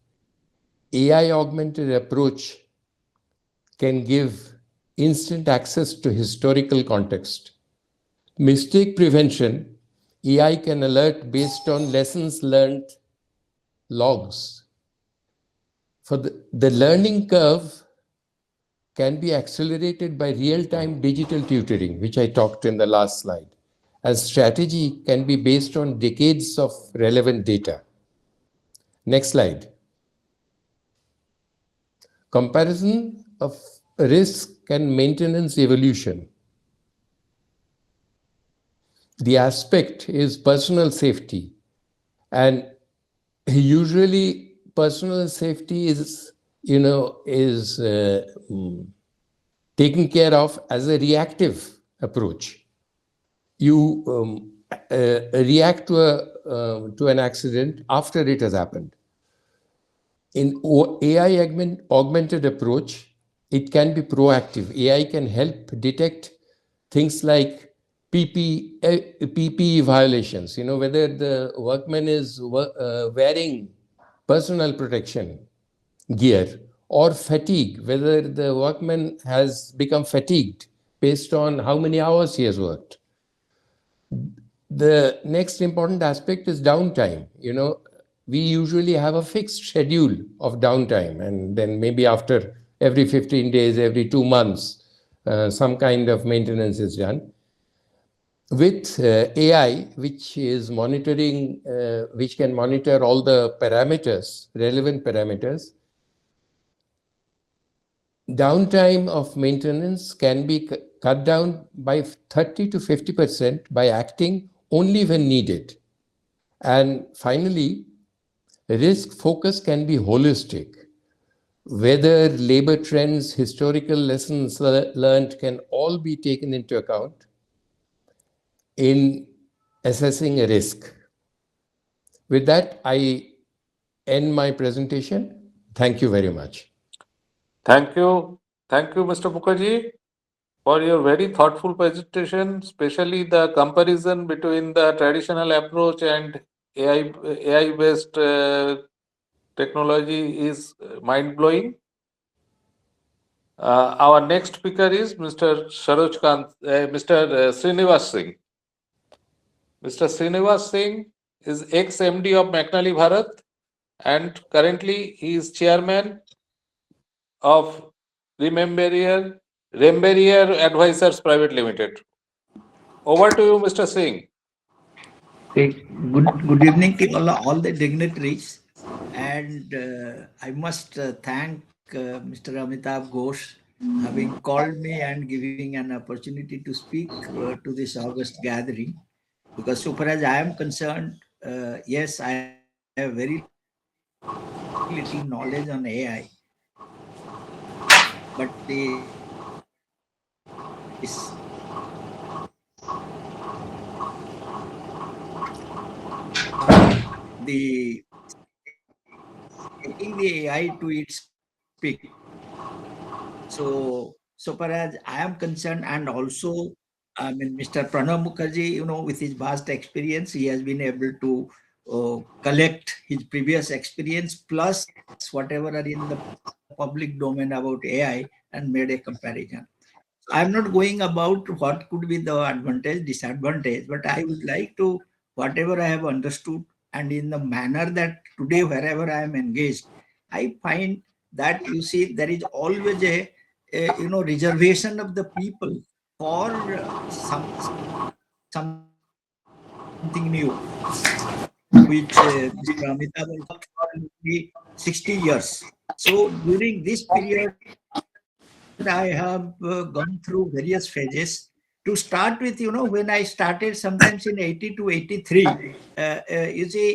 Speaker 10: AI augmented approach can give instant access to historical context. Mistake prevention, AI can alert based on lessons learned logs. For the learning curve can be accelerated by real-time digital tutoring, which I talked in the last slide. As strategy can be based on decades of relevant data. Next slide. Comparison of risk and maintenance evolution. The aspect is personal safety, and usually personal safety is taken care of as a reactive approach. You react to an accident after it has happened. In AI augmented approach, it can be proactive. AI can help detect things like PPE violations, whether the workman is wearing personal protection gear, or fatigue, whether the workman has become fatigued based on how many hours he has worked. The next important aspect is downtime. We usually have a fixed schedule of downtime, and then maybe after every 15 days, every 2 months, some kind of maintenance is done. With AI, which is monitoring, which can monitor all the parameters, relevant parameters, downtime of maintenance can be cut down by 30 to 50% by acting only when needed. And finally, risk focus can be holistic. Whether labor trends, historical lessons learned can all be taken into account in assessing a risk. With that, I end my presentation. Thank you very much.
Speaker 1: Thank you. Thank you, Mr. Mukherjee, for your very thoughtful presentation, especially the comparison between the traditional approach and AI-based technology is mind-blowing. Our next speaker is Mr. Mr. Srinivas Singh. Mr. Srinivas Singh is ex-MD of McNally Bharat, and currently he is chairman of Remberier Advisors Private Limited. Over to you, Mr. Singh.
Speaker 11: Okay. Good evening to all the dignitaries, and I must thank Mr. Amitabh Ghosh having called me and giving an opportunity to speak to this August gathering. Because so far as I am concerned, yes, I have very little knowledge on AI, but this the taking the AI to its peak. So far as I am concerned, and also, I mean, Mr. Pranav Mukherjee, with his vast experience, he has been able to collect his previous experience plus whatever are in the public domain about AI and made a comparison. I'm not going about what could be the advantage, disadvantage, but I would like to, whatever I have understood, and in the manner that today, wherever I am engaged, I find that you see there is always a reservation of the people for something new, which Mr. Amitabh has worked for nearly 60 years. So during this period, I have gone through various phases. To start with, when I started sometimes in 80 to 83, you see,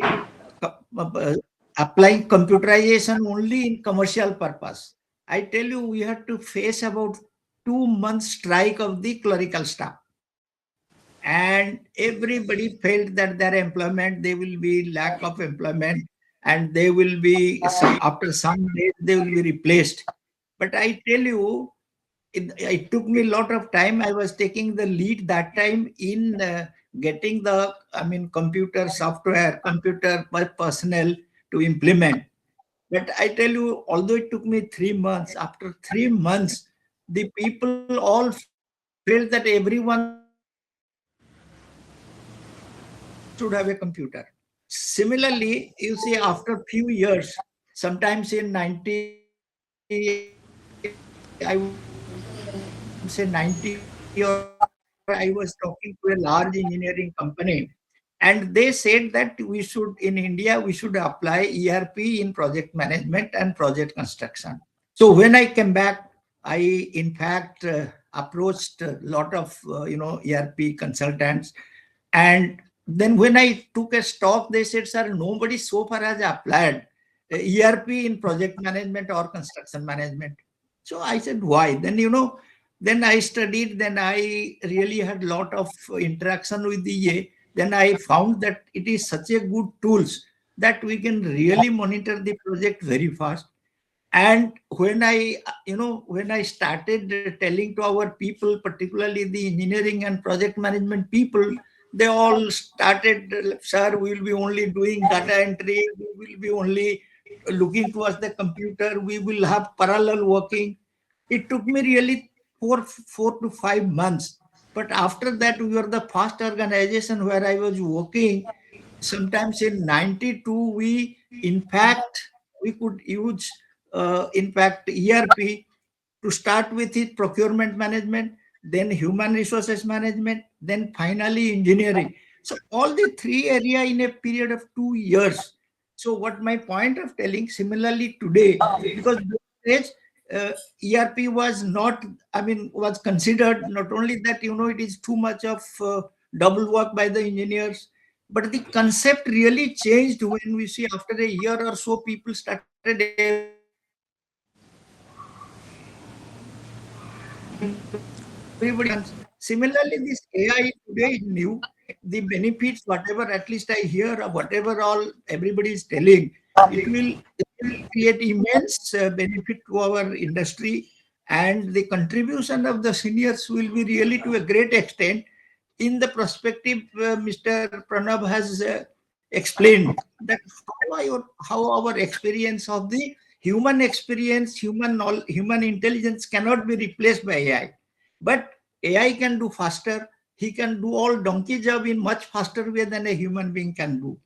Speaker 11: applying computerization only in commercial purpose. I tell you, we had to face about 2 months strike of the clerical staff. And everybody felt that their employment, there will be lack of employment, and they will be, after some days, they will be replaced. But I tell you, it took me a lot of time. I was taking the lead that time in getting the, computer software, computer personnel to implement. But I tell you, although it took me 3 months, after 3 months, the people all felt that everyone should have a computer. Similarly, you see, after few years, sometimes in 90, I would say 90 or I was talking to a large engineering company, and they said that we should in India we should apply ERP in project management and project construction. So when I came back, I in fact approached a lot of ERP consultants, and then when I took a stock, they said, sir, nobody so far has applied ERP in project management or construction management. So I said, why? Then I studied, then I really had a lot of interaction with the EA. Then I found that it is such a good tools that we can really monitor the project very fast. And when I started telling to our people, particularly the engineering and project management people, they all started, sir, we will be only doing data entry, we will be only looking towards the computer, we will have parallel working. It took me really 4 to 5 months. But after that, we were the first organization where I was working. Sometimes in 92, we could use, in fact, ERP to start with it, procurement management, then human resources management, then finally engineering. So all the three area in a period of 2 years. So what my point of telling, similarly today, because those days, ERP was not, was considered not only that, it is too much of double work by the engineers, but the concept really changed when we see after a year or so, people started everybody Similarly, this AI today is new. The benefits, whatever at least I hear, or whatever all everybody is telling, it will create immense benefit to our industry, and the contribution of the seniors will be really to a great extent. In the perspective, Mr. Pranav has explained that how our experience of the human experience, human intelligence cannot be replaced by AI. But AI can do faster. He can do all donkey job in much faster way than a human being can do.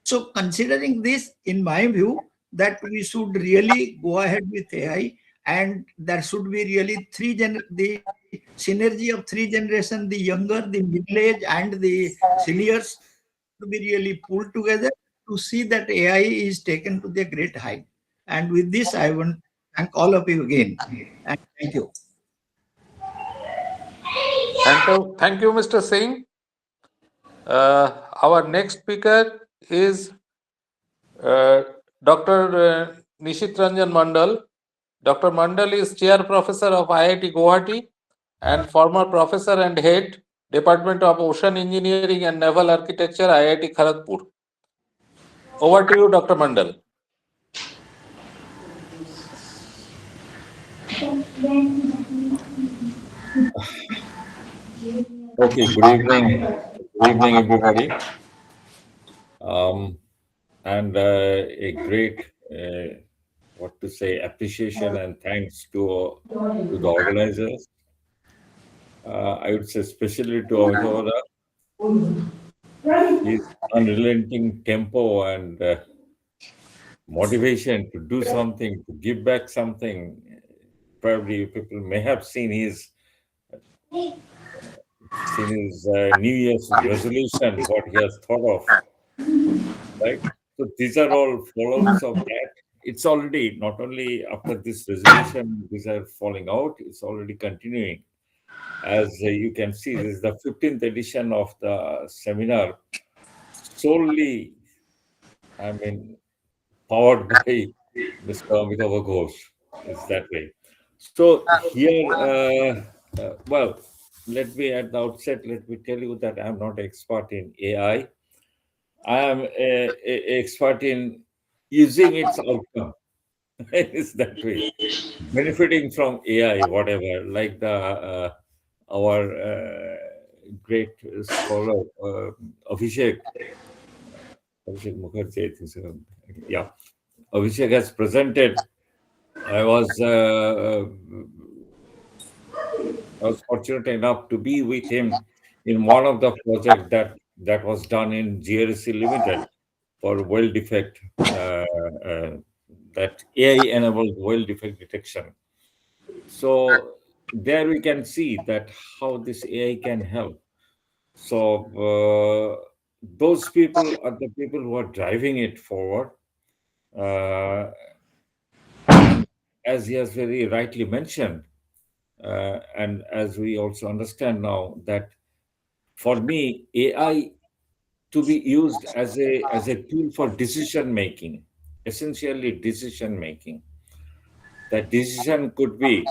Speaker 11: So considering this, in my view, that we should really go ahead with AI, and there should be really the synergy of three generations, the younger, the middle age, and the seniors to be really pulled together to see that AI is taken to the great height. And with this, I want to thank all of you again. And thank you.
Speaker 1: Thank you, Mr. Singh. Our next speaker is Dr. Nishit Ranjan Mandal. Dr. Mandal is Chair Professor of IIT Guwahati and former Professor and Head, Department of Ocean Engineering and Naval Architecture, IIT Kharagpur. Over to you, Dr. Mandal.
Speaker 8: Okay, good evening. Good evening, everybody. And a great, what to say, appreciation and thanks to the organizers. I would say especially to Amitabh, his unrelenting tempo and motivation to do something, to give back something. Probably people may have seen his New Year's resolution, what he has thought of, right? So these are all follow-ups of that. It's already not only after this resolution, these are falling out, it's already continuing. As you can see, this is the 15th edition of the seminar, solely, I mean, powered by Mr. Amitabh Ghosh. It's that way. So here, well, let me at the outset, let me tell you that I'm not expert in AI. I am a expert in using its outcome. It's that way. Benefiting from AI, whatever, like the our great scholar Abhishek Mukherjee, I think so. Yeah, Abhishek has presented. I was uh, I was fortunate enough to be with him in one of the projects that was done in GRC Limited for well defect, uh, that AI-enabled well defect detection. So there we can see that how this AI can help. So those people are the people who are driving it forward. Uh, and as he has very rightly mentioned, and as we also understand now, that for me, AI to be used as a tool for decision making, essentially decision making. That decision could be,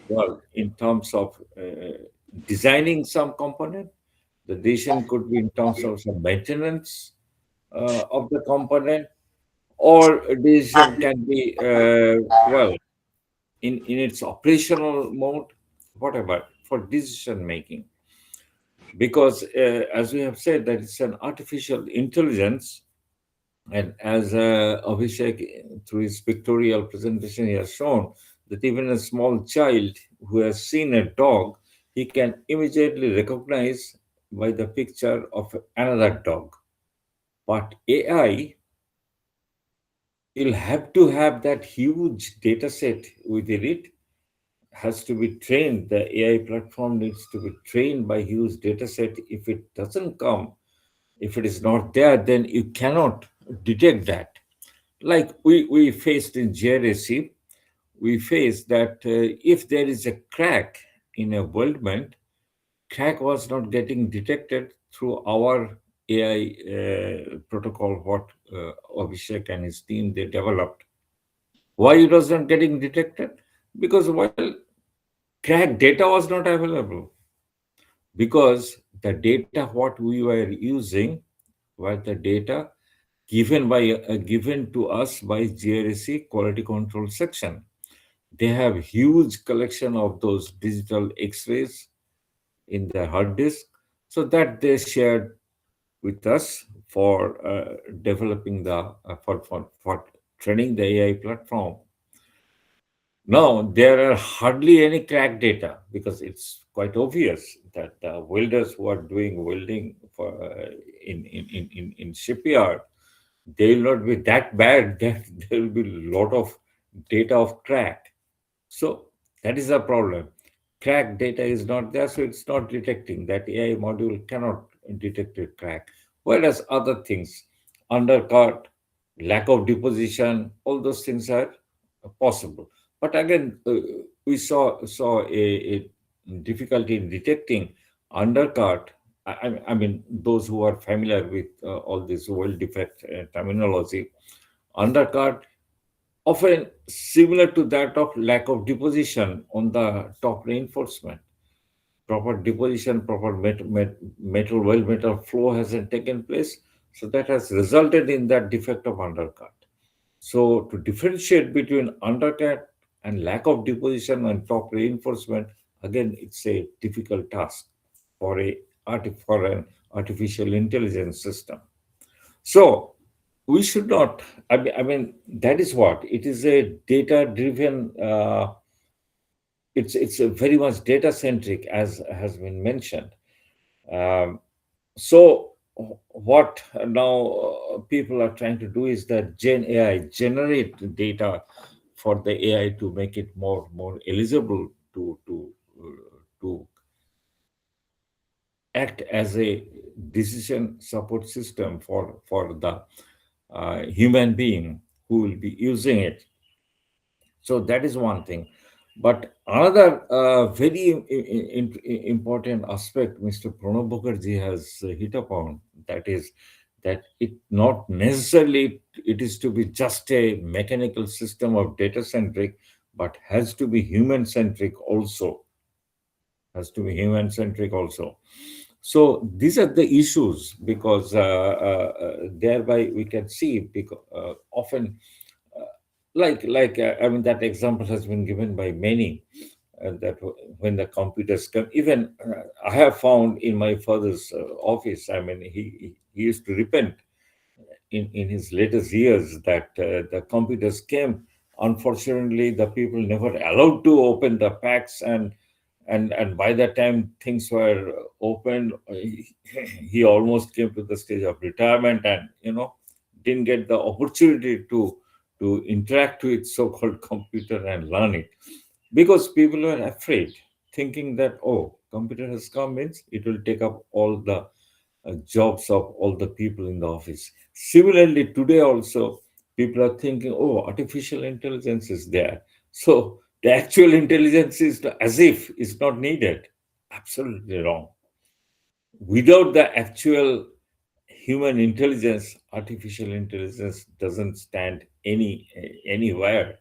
Speaker 8: well, in terms of designing some component. The decision could be in terms of some maintenance of the component, or a decision can be, well, in its operational mode, whatever, for decision making. Because as we have said, that it's an artificial intelligence, and as Abhishek, through his pictorial presentation, he has shown that even a small child who has seen a dog, he can immediately recognize by the picture of another dog. But AI will have to have that huge data set within it, has to be trained. The AI platform needs to be trained by huge data set. If it doesn't come, if it is not there, then you cannot detect that. Like we faced in GRAC, we faced that if there is a crack in a weldment, crack was not getting detected through our AI protocol, what Abhishek and his team they developed. Why it was not getting detected? Because, well, crack data was not available. Because the data what we were using were the data given to us by GRC quality control section. They have huge collection of those digital X-rays in their hard disk, so that they shared with us for developing the for training the AI platform. Now there are hardly any crack data because it's quite obvious that the welders who are doing welding for in shipyard, they will not be that bad that there will be a lot of data of crack. So that is the problem. Crack data is not there, so it's not detecting. That AI module cannot detect a crack. Whereas other things, undercut, lack of deposition, all those things are possible. But again, we saw a difficulty in detecting undercut. I mean, those who are familiar with all this weld defect terminology, undercut often similar to that of lack of deposition on the top reinforcement. Proper deposition, proper metal weld metal flow hasn't taken place. So that has resulted in that defect of undercut. So to differentiate between undercut and lack of deposition and top reinforcement, again, it's a difficult task for for an artificial intelligence system. So we should not. I mean, that is what it is, a data-driven. It's a very much data-centric, as has been mentioned. Um, so what now people are trying to do is that Gen AI generate data for the AI to make it more eligible to act as a decision support system for the human being who will be using it. So that is one thing. But another very important aspect Mr. Pranab Mukherjee has hit upon, that is that it not necessarily it is to be just a mechanical system of data centric, but has to be human centric also. Has to be human centric also. So these are the issues, because thereby we can see, because often I mean, that example has been given by many, that when the computers come, even I have found in my father's office, I mean, he used to repent in his latest years that the computers came. Unfortunately, the people never allowed to open the packs, and by the time things were opened, he almost came to the stage of retirement, and didn't get the opportunity to interact with so-called computer and learn it, because people were afraid, thinking that, oh, computer has come means it will take up all the jobs of all the people in the office. Similarly, today also, people are thinking, oh, artificial intelligence is there. So the actual intelligence is as if it's not needed. Absolutely wrong. Without the actual human intelligence, artificial intelligence doesn't stand anywhere,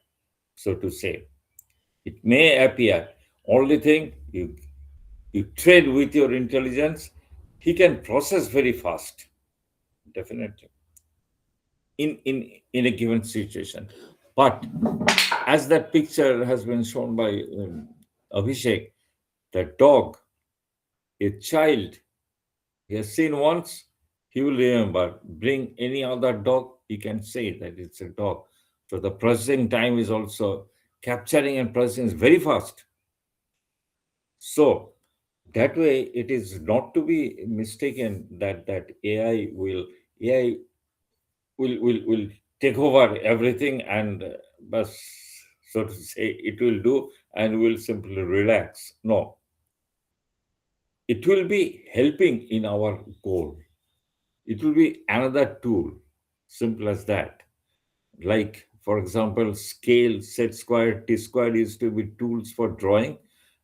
Speaker 8: so to say. It may appear. Only thing, you trade with your intelligence, he can process very fast, definitely, in a given situation. But as that picture has been shown by Abhishek, the dog, a child, he has seen once, he will remember. Bring any other dog, he can say that it's a dog. So the processing time is also, capturing and processing is very fast. So that way, it is not to be mistaken that AI will take over everything, and but, so to say, it will do, and will simply relax. No, it will be helping in our goal. It will be another tool, simple as that. Like, for example, scale, set square, T square used to be tools for drawing.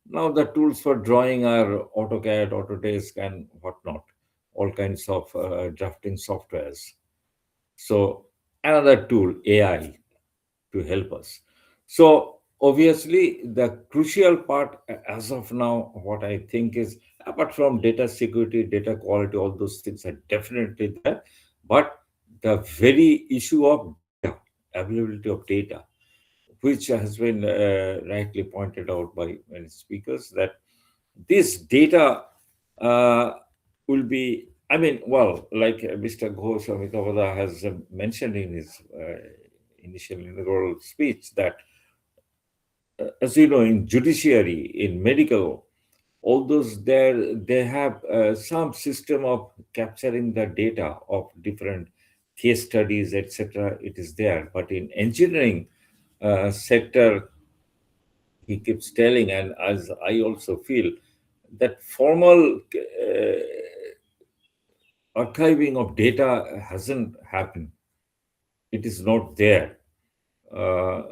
Speaker 8: Now the tools for drawing are AutoCAD, Autodesk, and whatnot, all kinds of drafting softwares. So another tool, AI, to help us. So obviously, the crucial part as of now, what I think is, apart from data security, data quality, all those things are definitely there, but the very issue of data, availability of data, which has been rightly pointed out by many speakers, that this data uh, will be, I mean, well, like Mr. Ghosh Amitabha has mentioned in his initial inaugural speech, that as you know, in judiciary, in medical, all those there, they have some system of capturing the data of different case studies, etc. It is there, but in engineering sector, he keeps telling, and as I also feel, that formal archiving of data hasn't happened. It is not there.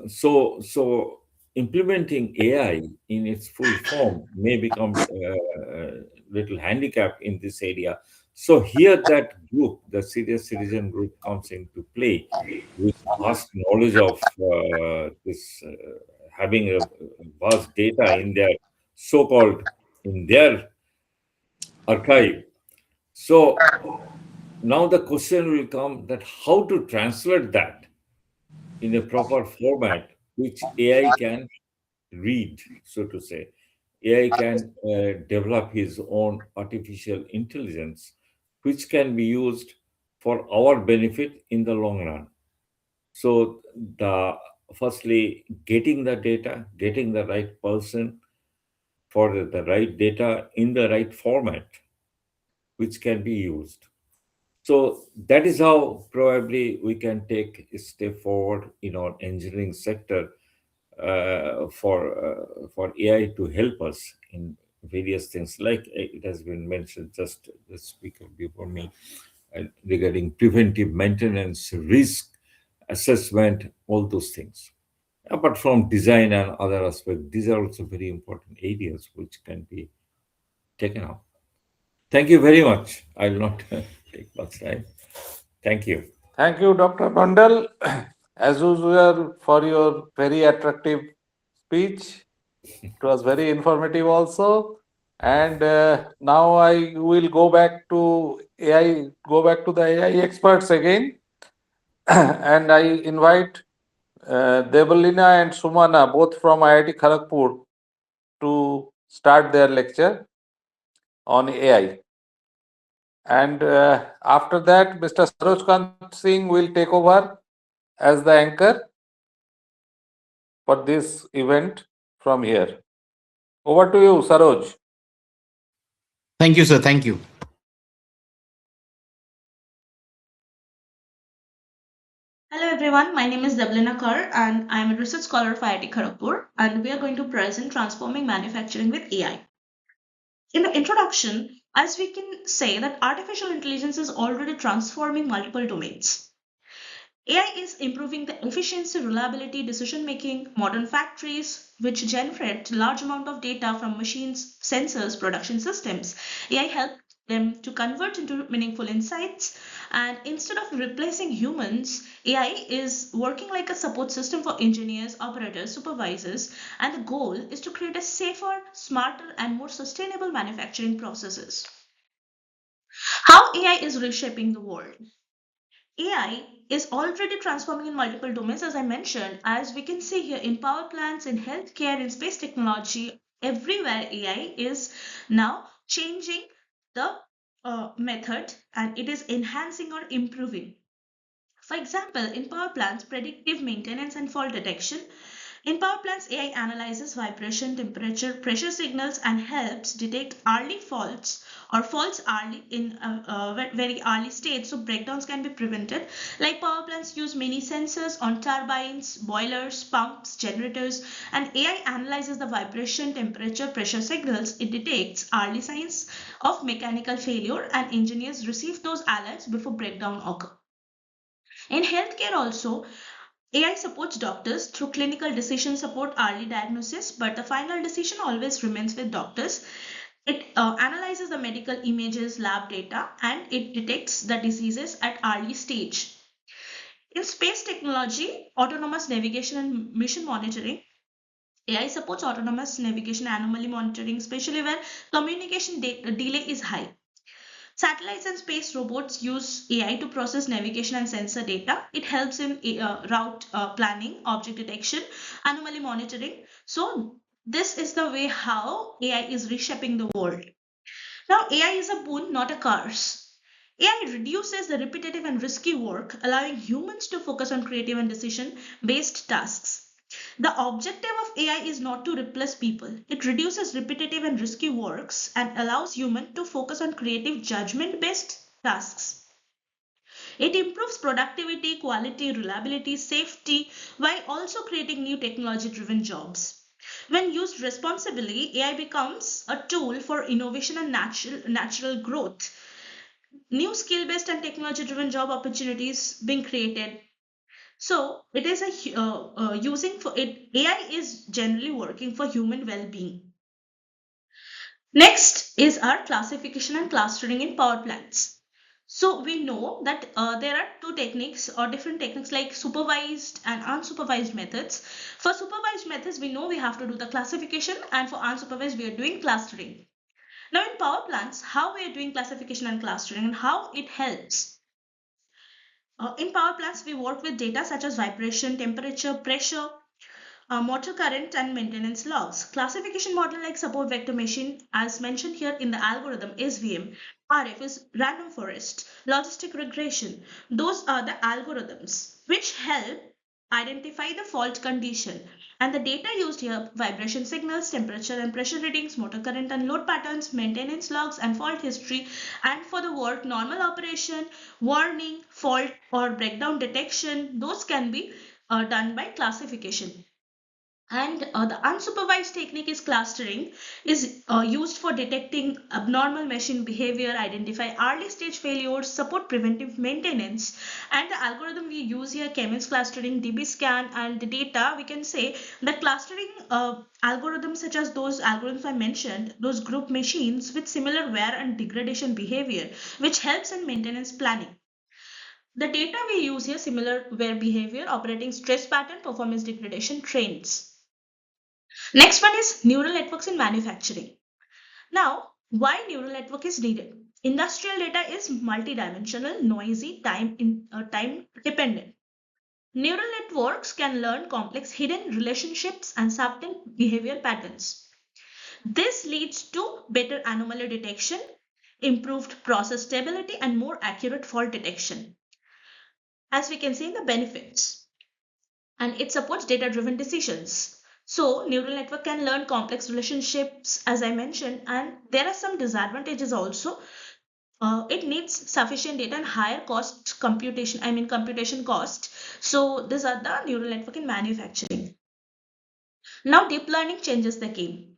Speaker 8: So implementing AI in its full form may become a little handicap in this area. So here, that group, the serious citizen group, comes into play with vast knowledge of this, having a vast data in their so-called, in their archive. So Now the question will come that how to translate that in a proper format which AI can read, so to say. AI can develop his own artificial intelligence, which can be used for our benefit in the long run. So, the firstly, getting the data, getting the right person for the right data in the right format, which can be used. So that is how probably we can take a step forward in our engineering sector for AI to help us in various things, like it has been mentioned just the speaker before me regarding preventive maintenance, risk assessment, all those things. Apart from design and other aspects, these are also very important areas which can be taken up. Thank you very much. I will not take much time. Thank you.
Speaker 1: Thank you, Dr. Bandal, as usual, for your very attractive speech. It was very informative also. And now I will go back to the AI experts again. And I invite Devalina and Sumana, both from IIT Kharagpur, to start their lecture on AI. And after that, Mr. Saroj Kant Singh will take over as the anchor for this event from here. Over to you, Saroj.
Speaker 6: Thank you, sir. Thank you.
Speaker 12: Hello everyone, my name is Deblina Kaur and I am a research scholar of IIT Kharagpur and we are going to present transforming manufacturing with AI. In the introduction, as we can say that artificial intelligence is already transforming multiple domains. AI is improving the efficiency, reliability, decision making, modern factories, which generate large amount of data from machines, sensors, production systems. AI helps them to convert into meaningful insights. And instead of replacing humans, AI is working like a support system for engineers, operators, supervisors. And the goal is to create a safer, smarter, and more sustainable manufacturing processes. How AI is reshaping the world? AI is already transforming in multiple domains, as I mentioned, as we can see here in power plants, in healthcare, in space technology, everywhere AI is now changing the method and it is enhancing or improving. For example, in power plants, predictive maintenance and fault detection. In power plants, AI analyzes vibration, temperature, pressure signals and helps detect early faults or faults early in very early stage so breakdowns can be prevented. Like power plants use many sensors on turbines, boilers, pumps, generators, and AI analyzes the vibration, temperature, pressure signals. It detects early signs of mechanical failure and engineers receive those alerts before breakdown occur. In healthcare also, AI supports doctors through clinical decision support, early diagnosis, but the final decision always remains with doctors. It analyzes the medical images, lab data, and it detects the diseases at early stage. In space technology, autonomous navigation and mission monitoring, AI supports autonomous navigation anomaly monitoring, especially where communication delay is high. Satellites and space robots use AI to process navigation and sensor data. It helps in route planning, object detection, anomaly monitoring. So this is the way how AI is reshaping the world. Now AI is a boon, not a curse. AI reduces the repetitive and risky work, allowing humans to focus on creative and decision-based tasks. The objective of AI is not to replace people. It reduces repetitive and risky works and allows humans to focus on creative judgment-based tasks. It improves productivity, quality, reliability, safety, while also creating new technology-driven jobs. When used responsibly, AI becomes a tool for innovation and natural growth. New skill-based and technology-driven job opportunities being created. So it is using for it. AI is generally working for human well-being. Next is our classification and clustering in power plants. So we know that there are two techniques or different techniques like supervised and unsupervised methods. For supervised methods, we know we have to do the classification, and for unsupervised, we are doing clustering. Now in power plants, how we are doing classification and clustering and how it helps. In power plants, we work with data such as vibration, temperature, pressure, motor current and maintenance logs. Classification model like support vector machine, as mentioned here in the algorithm SVM, RF is random forest, logistic regression. Those are the algorithms which help identify the fault condition. And the data used here, vibration signals, temperature and pressure readings, motor current and load patterns, maintenance logs and fault history. And for the work, normal operation, warning, fault or breakdown detection, those can be done by classification. And the unsupervised technique is clustering, is used for detecting abnormal machine behavior, identify early stage failures, support preventive maintenance. And the algorithm we use here, K-means clustering, DB scan, and the data, we can say that clustering algorithms such as those algorithms I mentioned, those group machines with similar wear and degradation behavior, which helps in maintenance planning. The data we use here, similar wear behavior, operating stress pattern, performance degradation trends. Next one is neural networks in manufacturing. Now, why neural network is needed? Industrial data is multidimensional, noisy, time dependent. Neural networks can learn complex hidden relationships and subtle behavior patterns. This leads to better anomaly detection, improved process stability, and more accurate fault detection. As we can see in the benefits, and it supports data-driven decisions. So neural network can learn complex relationships, as I mentioned, and there are some disadvantages also. It needs sufficient data and higher cost computation cost. So these are the neural network in manufacturing. Now deep learning changes the game.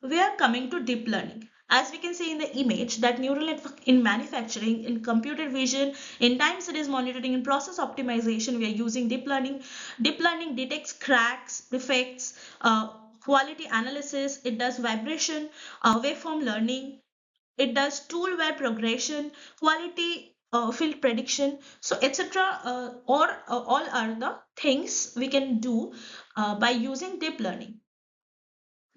Speaker 12: We are coming to deep learning. As we can see in the image, that neural network in manufacturing, in computer vision, in time series monitoring, in process optimization, we are using deep learning. Deep learning detects cracks, defects, quality analysis. It does vibration, waveform learning. It does toolware progression, quality field prediction, so etc. All are the things we can do by using deep learning.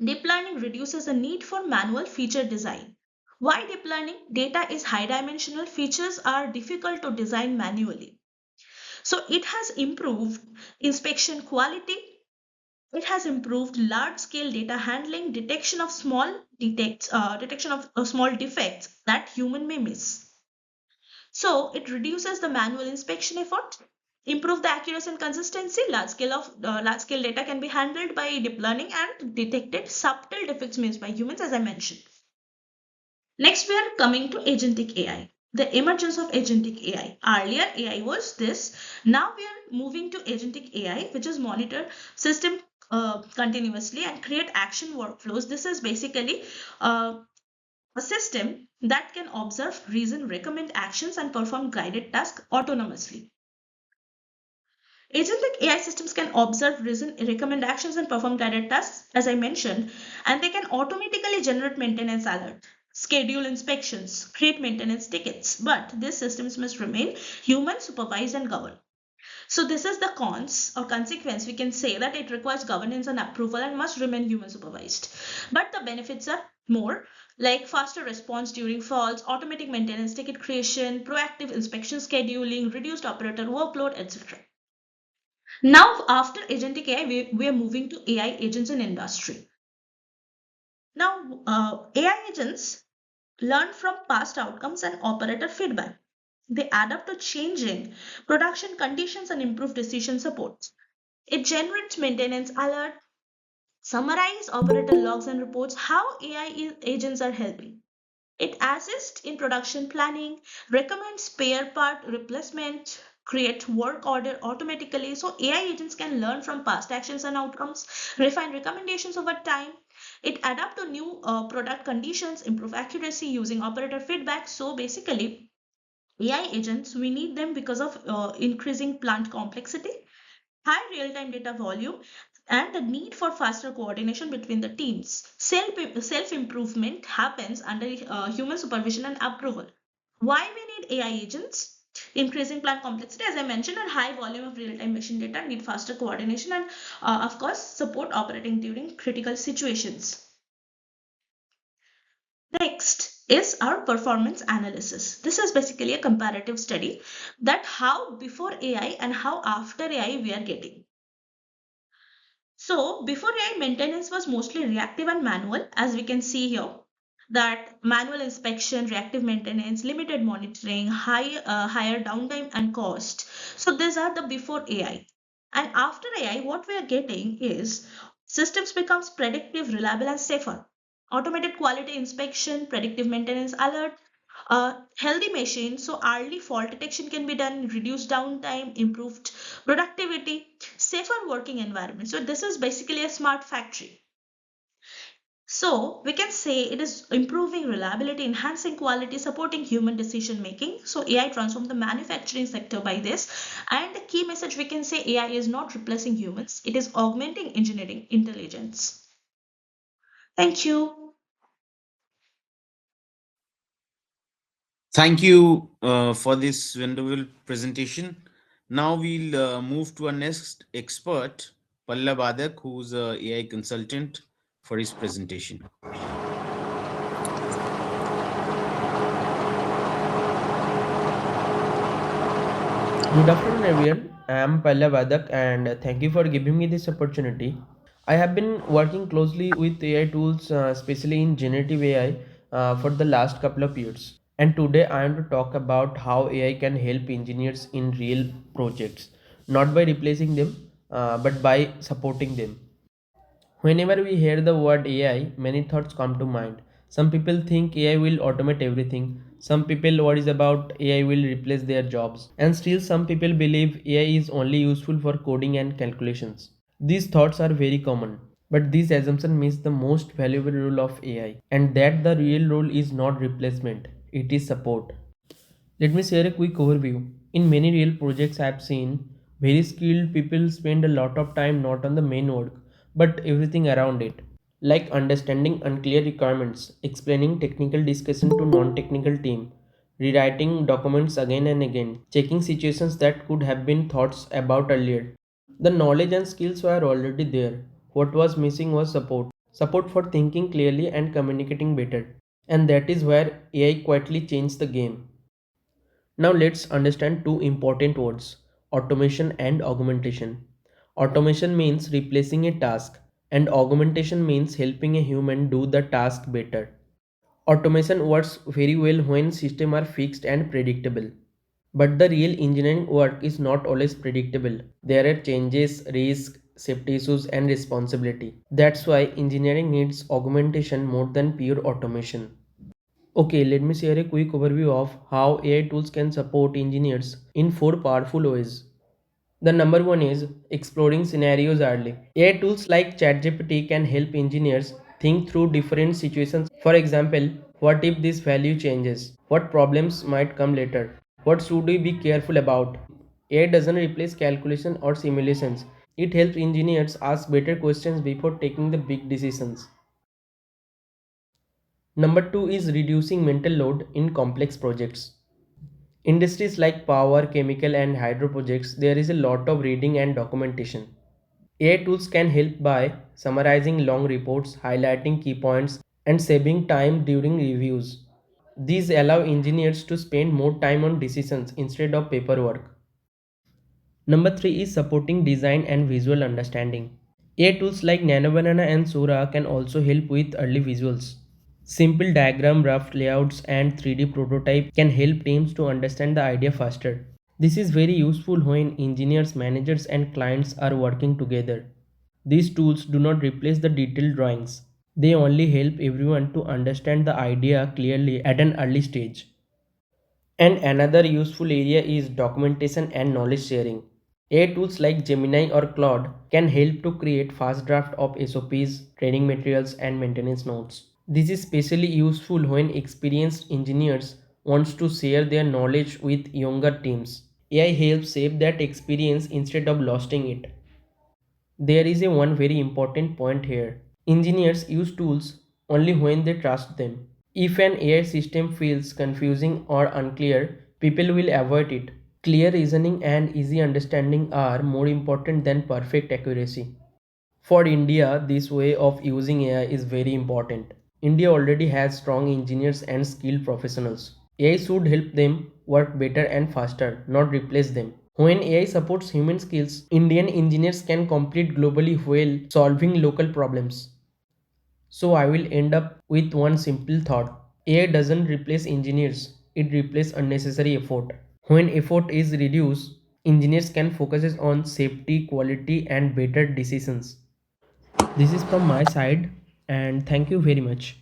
Speaker 12: Deep learning reduces the need for manual feature design. Why deep learning? Data is high dimensional, features are difficult to design manually. So it has improved inspection quality, it has improved large scale data handling, detection of small defects that human may miss. So it reduces the manual inspection effort, improve the accuracy and consistency. Large scale data can be handled by deep learning and detected subtle defects missed by humans, as I mentioned. Next, we are coming to agentic AI. The emergence of agentic AI. Earlier, AI was this. Now we are moving to agentic AI, which is monitor system continuously and create action workflows. This is basically a system that can observe, reason, recommend actions, and perform guided tasks autonomously. Agentic AI systems can observe, reason, recommend actions, and perform guided tasks, as I mentioned, and they can automatically generate maintenance alerts, schedule inspections, create maintenance tickets. But these systems must remain human supervised and governed. So this is the cons or consequence. We can say that it requires governance and approval and must remain human supervised. But the benefits are more, like faster response during faults, automatic maintenance ticket creation, proactive inspection scheduling, reduced operator workload, etc. Now, after agentic AI, we are moving to AI agents in industry. Now, AI agents learn from past outcomes and operator feedback. They adapt to changing production conditions and improve decision support. It generates maintenance alert, summarize operator logs and reports how AI agents are helping. It assists in production planning, recommends spare part replacement, create work order automatically. So AI agents can learn from past actions and outcomes, refine recommendations over time. It adapt to new product conditions, improve accuracy using operator feedback. So basically, AI agents, we need them because of increasing plant complexity, high real-time data volume, and the need for faster coordination between the teams. Self-improvement happens under human supervision and approval. Why we need AI agents? Increasing plant complexity, as I mentioned, and high volume of real-time machine data need faster coordination and, of course, support operating during critical situations. Next, is our performance analysis. This is basically a comparative study that how before AI and how after AI we are getting. So before AI, maintenance was mostly reactive and manual, as we can see here. That manual inspection, reactive maintenance, limited monitoring, higher downtime and cost. So these are the before AI. And after AI, what we are getting is systems becomes predictive, reliable and safer. Automated quality inspection, predictive maintenance alert, healthy machine, so early fault detection can be done, reduced downtime, improved productivity, safer working environment. So this is basically a smart factory. So we can say it is improving reliability, enhancing quality, supporting human decision making. So AI transformed the manufacturing sector by this. And the key message we can say, AI is not replacing humans, it is augmenting engineering intelligence. Thank you.
Speaker 6: Thank you for this wonderful presentation. Now we'll move to our next expert, Palla Badak, who's a AI consultant, for his presentation.
Speaker 13: Good afternoon, everyone. I am Palla Vadak, and thank you for giving me this opportunity. I have been working closely with AI tools, especially in generative AI, for the last couple of years. And today I am to talk about how AI can help engineers in real projects, not by replacing them, but by supporting them. Whenever we hear the word AI, many thoughts come to mind. Some people think AI will automate everything. Some people worry about AI will replace their jobs. And still some people believe AI is only useful for coding and calculations. These thoughts are very common. But this assumption miss the most valuable role of AI, and that the real role is not replacement, it is support. Let me share a quick overview. In many real projects I have seen, very skilled people spend a lot of time not on the main work, but everything around it. Like understanding unclear requirements, explaining technical discussion to non-technical team, rewriting documents again and again, checking situations that could have been thoughts about earlier. The knowledge and skills were already there. What was missing was support. Support for thinking clearly and communicating better. And that is where AI quietly changed the game. Now let's understand two important words, automation and augmentation. Automation means replacing a task, and augmentation means helping a human do the task better. Automation works very well when systems are fixed and predictable. But the real engineering work is not always predictable. There are changes, risks, safety issues, and responsibility. That's why engineering needs augmentation more than pure automation. Okay, let me share a quick overview of how AI tools can support engineers in four powerful ways. The number one is exploring scenarios early. AI tools like ChatGPT can help engineers think through different situations. For example, what if this value changes? What problems might come later? What should we be careful about? AI doesn't replace calculation or simulations. It helps engineers ask better questions before taking the big decisions. Number two is reducing mental load in complex projects. Industries like power, chemical, and hydro projects, there is a lot of reading and documentation. AI tools can help by summarizing long reports, highlighting key points, and saving time during reviews. These allow engineers to spend more time on decisions instead of paperwork. Number three is supporting design and visual understanding. AI tools like NanoBanana and Sora can also help with early visuals. Simple diagram, rough layouts, and 3D prototype can help teams to understand the idea faster. This is very useful when engineers, managers, and clients are working together. These tools do not replace the detailed drawings. They only help everyone to understand the idea clearly at an early stage. And another useful area is documentation and knowledge sharing. AI tools like Gemini or Claude can help to create fast draft of SOPs, training materials, and maintenance notes. This is especially useful when experienced engineers wants to share their knowledge with younger teams. AI helps save that experience instead of losing it. There is a one very important point here. Engineers use tools only when they trust them. If an AI system feels confusing or unclear, people will avoid it. Clear reasoning and easy understanding are more important than perfect accuracy. For India, this way of using AI is very important. India already has strong engineers and skilled professionals. AI should help them work better and faster, not replace them. When AI supports human skills, Indian engineers can compete globally while solving local problems. So I will end up with one simple thought. AI doesn't replace engineers, it replaces unnecessary effort. When effort is reduced, engineers can focus on safety, quality and better decisions. This is from my side and thank you very much.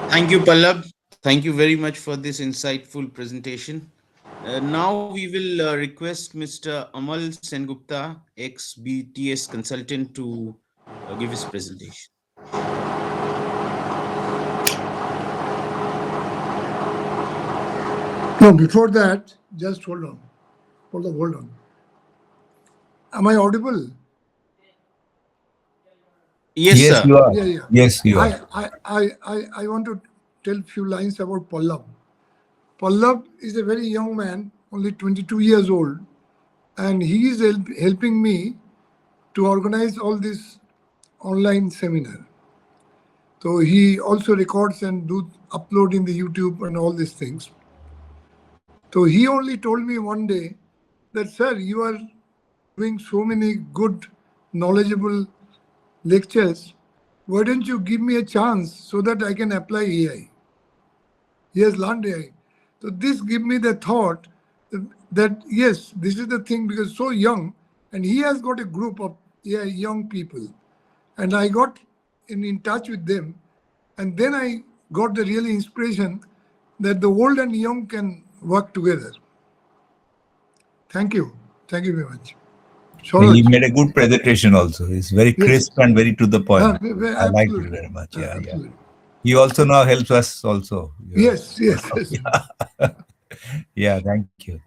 Speaker 6: Thank you, Pallab. Thank you very much for this insightful presentation. Now we will request Mr. Amal Sengupta, ex-BTS consultant, to give his presentation.
Speaker 4: No, before that, just hold on. Hold on. Am I audible?
Speaker 6: Yes,
Speaker 9: Yes,
Speaker 6: sir.
Speaker 9: you are.
Speaker 4: Yeah.
Speaker 9: Yes, you are.
Speaker 4: I want to tell few lines about Pallab. Pallab is a very young man, only 22 years old, and he is helping me to organize all this online seminar. So he also records and do upload in the YouTube and all these things. So he only told me one day that, sir, you are doing so many good, knowledgeable lectures. Why don't you give me a chance so that I can apply AI? He has learned AI. So this gave me the thought that yes, this is the thing, because so young, and he has got a group of AI young people. And I got in touch with them. And then I got the real inspiration that the old and young can work together. Thank you. Thank you very much.
Speaker 9: He
Speaker 4: Sharaj.
Speaker 9: made a good presentation also. It's very crisp and very to the point. I liked it
Speaker 4: Absolutely.
Speaker 9: very much. Yeah.
Speaker 4: Absolutely.
Speaker 9: He also now helps us also.
Speaker 4: Yes.
Speaker 9: Yeah, thank you.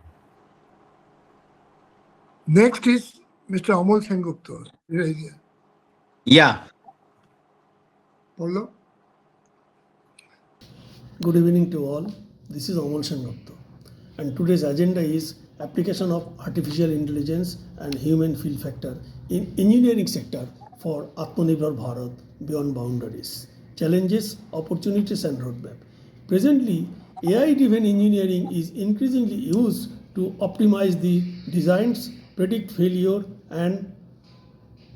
Speaker 4: Next is Mr. Amol Sengupta.
Speaker 6: Yeah.
Speaker 4: Paulo?
Speaker 14: Good evening to all. This is Amal Sengupta, and today's agenda is application of artificial intelligence and human fill factor in engineering sector for Atmanirbhar Bharat beyond boundaries. Challenges, opportunities, and roadmap. Presently, AI-driven engineering is increasingly used to optimize the designs, predict failure, and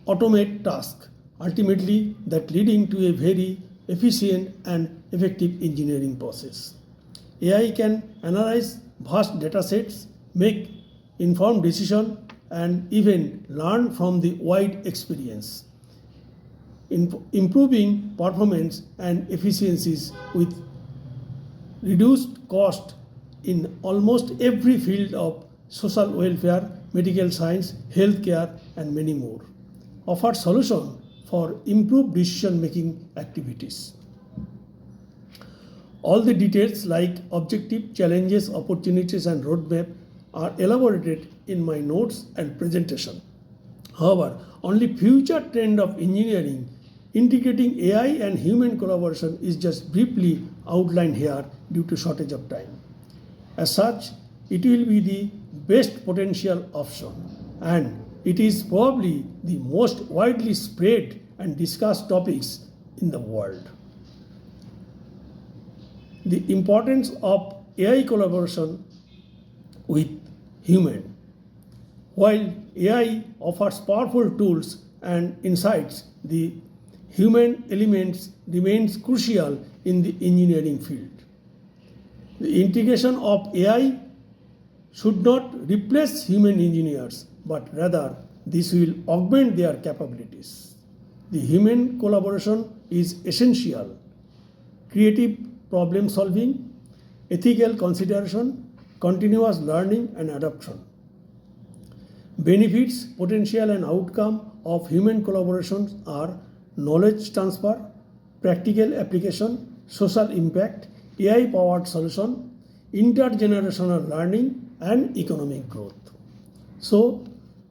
Speaker 14: automate tasks, ultimately that leading to a very efficient and effective engineering process. AI can analyze vast data sets, make informed decisions, and even learn from the wide experience, improving performance and efficiencies with reduced cost in almost every field of social welfare, medical science, healthcare, and many more. Offer solution for improved decision-making activities. All the details like objective, challenges, opportunities, and roadmap are elaborated in my notes and presentation. However, only future trend of engineering integrating AI and human collaboration is just briefly outlined here due to shortage of time. As such, it will be the best potential option, and it is probably the most widely spread and discussed topics in the world. The importance of AI collaboration with human. While AI offers powerful tools and insights, the human elements remains crucial in the engineering field. The integration of AI should not replace human engineers, but rather this will augment their capabilities. The human collaboration is essential. Creative problem solving, ethical consideration, continuous learning and adoption. Benefits, potential and outcome of human collaboration are knowledge transfer, practical application, social impact, AI-powered solution, intergenerational learning and economic growth. So,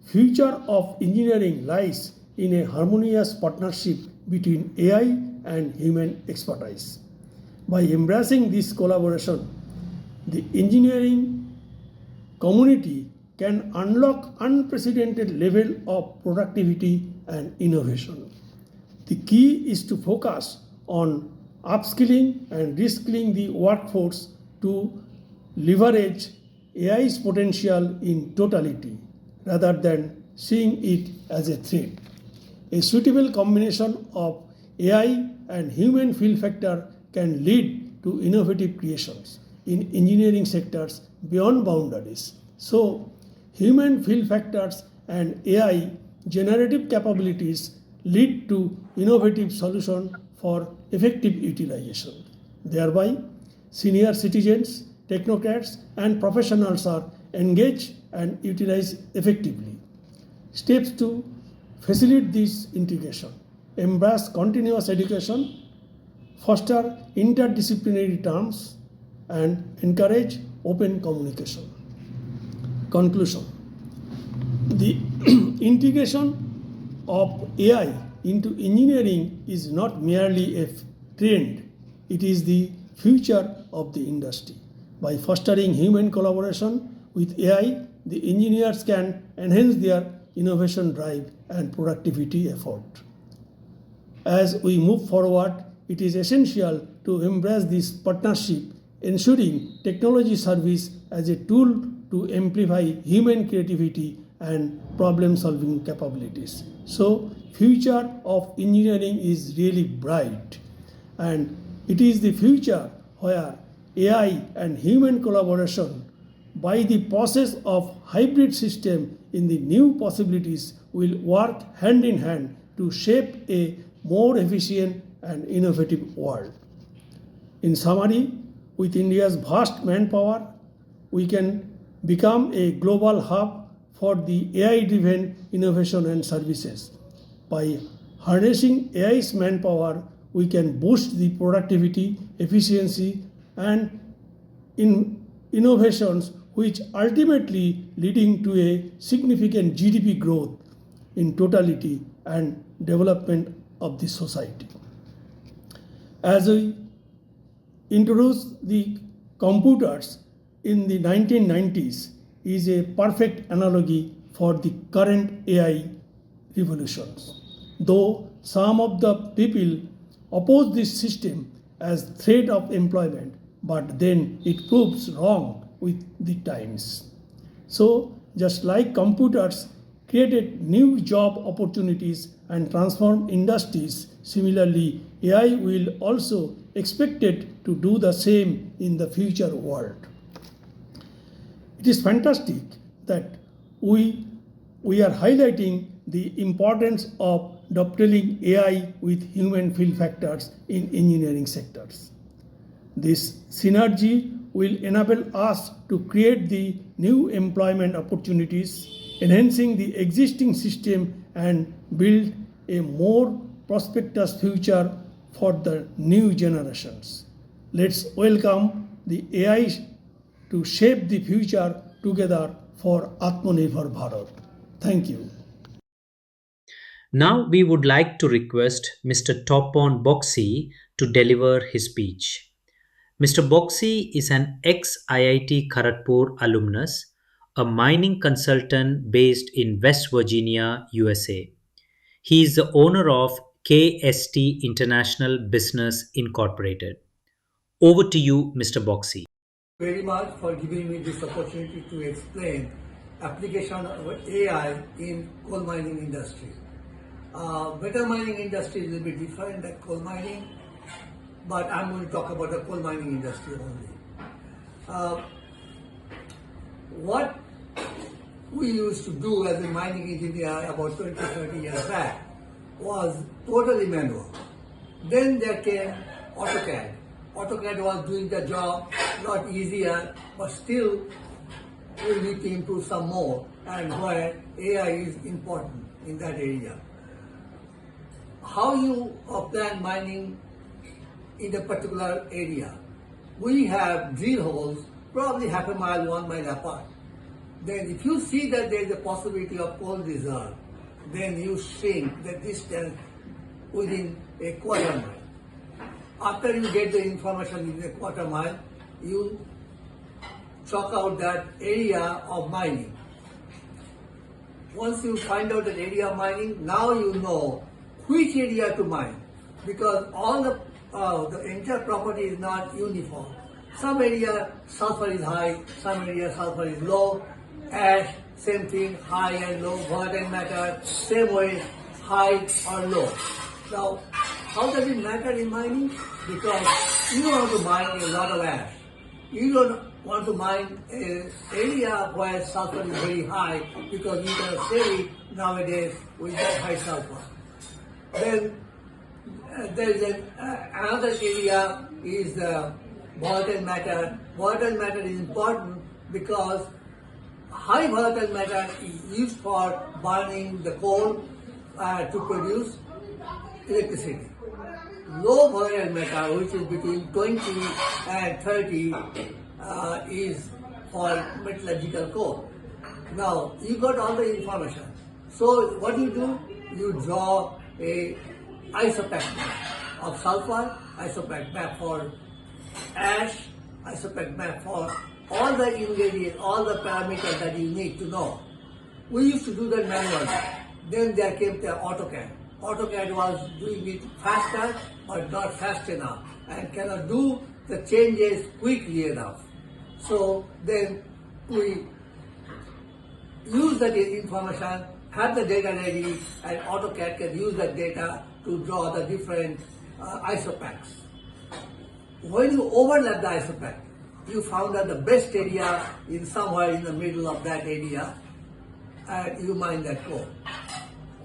Speaker 14: future of engineering lies in a harmonious partnership between AI and human expertise. By embracing this collaboration, the engineering community can unlock unprecedented level of productivity and innovation. The key is to focus on upskilling and reskilling the workforce to leverage AI's potential in totality rather than seeing it as a threat. A suitable combination of AI and human fill factor can lead to innovative creations in engineering sectors beyond boundaries. So, human fill factors and AI generative capabilities lead to innovative solutions for effective utilization. Thereby, senior citizens, technocrats, and professionals are engaged and utilized effectively. Steps to facilitate this integration: embrace continuous education, foster interdisciplinary terms, and encourage open communication. Conclusion: the integration of AI into engineering is not merely a trend, it is the future of the industry. By fostering human collaboration with AI, the engineers can enhance their innovation drive and productivity effort. As we move forward, it is essential to embrace this partnership, ensuring technology serves as a tool to amplify human creativity and problem-solving capabilities. So, future of engineering is really bright, and it is the future where AI and human collaboration by the process of hybrid system in the new possibilities will work hand in hand to shape a more efficient and innovative world. In summary, with India's vast manpower, we can become a global hub for the AI-driven innovation and services. By harnessing AI's manpower, we can boost the productivity, efficiency, and innovations, which ultimately leading to a significant GDP growth in totality and development of the society. As we introduce the computers in the 1990s is a perfect analogy for the current AI revolutions. Though some of the people oppose this system as threat of employment, but then it proves wrong with the times. So, just like computers created new job opportunities and transformed industries, similarly, AI will also expected to do the same in the future world. It is fantastic that we are highlighting the importance of dovetailing AI with human fill factors in engineering sectors. This synergy will enable us to create the new employment opportunities, enhancing the existing system and build a more prosperous future for the new generations. Let's welcome the AI to shape the future together for Atmanirbhar Bharat. Thank you.
Speaker 15: Now we would like to request Mr. Topon Boxy to deliver his speech. Mr. Boxy is an ex-IIT Kharagpur alumnus, a mining consultant based in West Virginia, USA. He is the owner of KST International Business Incorporated. Over to you, Mr. Boxy.
Speaker 16: Very much for giving me this opportunity to explain application of AI in coal mining industry. Metal mining industry will be different than coal mining, but I'm going to talk about the coal mining industry only. What we used to do as a mining engineer about 20-30 years back was totally manual. Then there came AutoCAD. AutoCAD was doing the job a lot easier, but still we need to improve some more, and where AI is important in that area. How you plan mining in a particular area? We have drill holes probably half a mile, 1 mile apart. Then if you see that there is a possibility of coal reserve, then you shrink the distance within a quarter mile. After you get the information within a quarter mile, you chalk out that area of mining. Once you find out that area of mining, now you know which area to mine, because all the entire property is not uniform. Some area sulfur is high, some area sulfur is low, ash, same thing, high and low, volatile matter, same way, high or low. Now, how does it matter in mining? Because you want to mine a lot of ash. You don't want to mine an area where sulfur is very high because you can sell it nowadays with that high sulfur. Then there is another area is the volatile matter. Volatile matter is important because high volatile matter is used for burning the coal to produce electricity. Low volatile matter, which is between 20 and 30, is for metallurgical coal. Now, you got all the information. So, what do? You draw a isopac map of sulfur, isopac map for ash, isopac map for all the ingredients, all the parameters that you need to know. We used to do that manually. Then there came the AutoCAD. AutoCAD was doing it faster, but not fast enough, and cannot do the changes quickly enough. So then we use that information, have the data ready, and AutoCAD can use that data to draw the different isopacs. When you overlap the isopac, you found that the best area is somewhere in the middle of that area, and you mine that coal.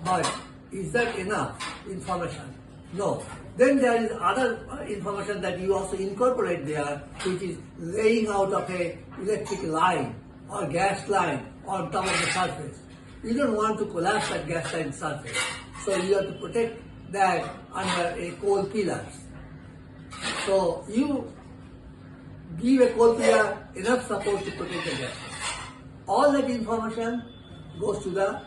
Speaker 16: But is that enough information? No. Then there is other information that you also incorporate there, which is laying out of a electric line or gas line on top of the surface. You don't want to collapse that gas line surface, so you have to protect that under a coal pillars. So you give a coal pillar enough support to protect the gas line. All that information goes to the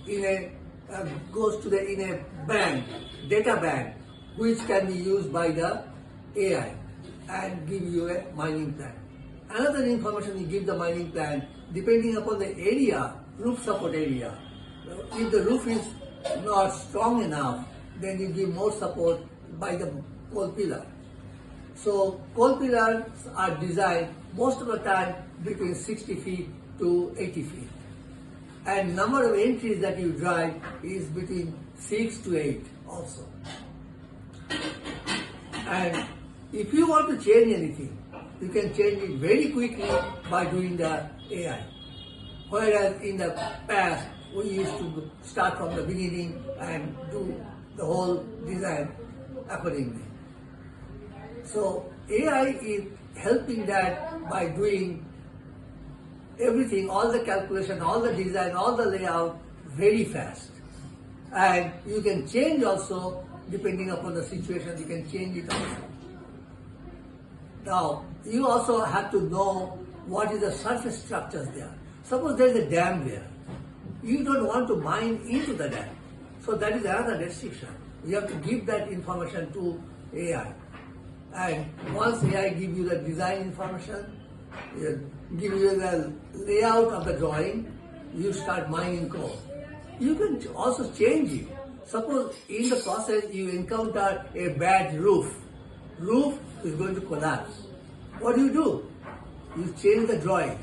Speaker 16: in a bank, data bank, which can be used by the AI and give you a mining plan. Another information you give the mining plan, depending upon the area, roof support area. If the roof is not strong enough, then you give more support by the coal pillar. So coal pillars are designed most of the time between 60 feet to 80 feet. And number of entries that you drive is between 6 to 8 also. And if you want to change anything, you can change it very quickly by doing the AI. Whereas in the past, we used to start from the beginning and do the whole design accordingly. So AI is helping that by doing everything, all the calculation, all the design, all the layout very fast. And you can change also, depending upon the situation, you can change it also. Now, you also have to know what is the surface structures there. Suppose there is a dam there. You don't want to mine into the dam. So that is another restriction. You have to give that information to AI. And once AI gives you the design information, give you the layout of the drawing, you start mining coal. You can also change it. Suppose in the process you encounter a bad roof. Roof is going to collapse. What do? You change the drawing.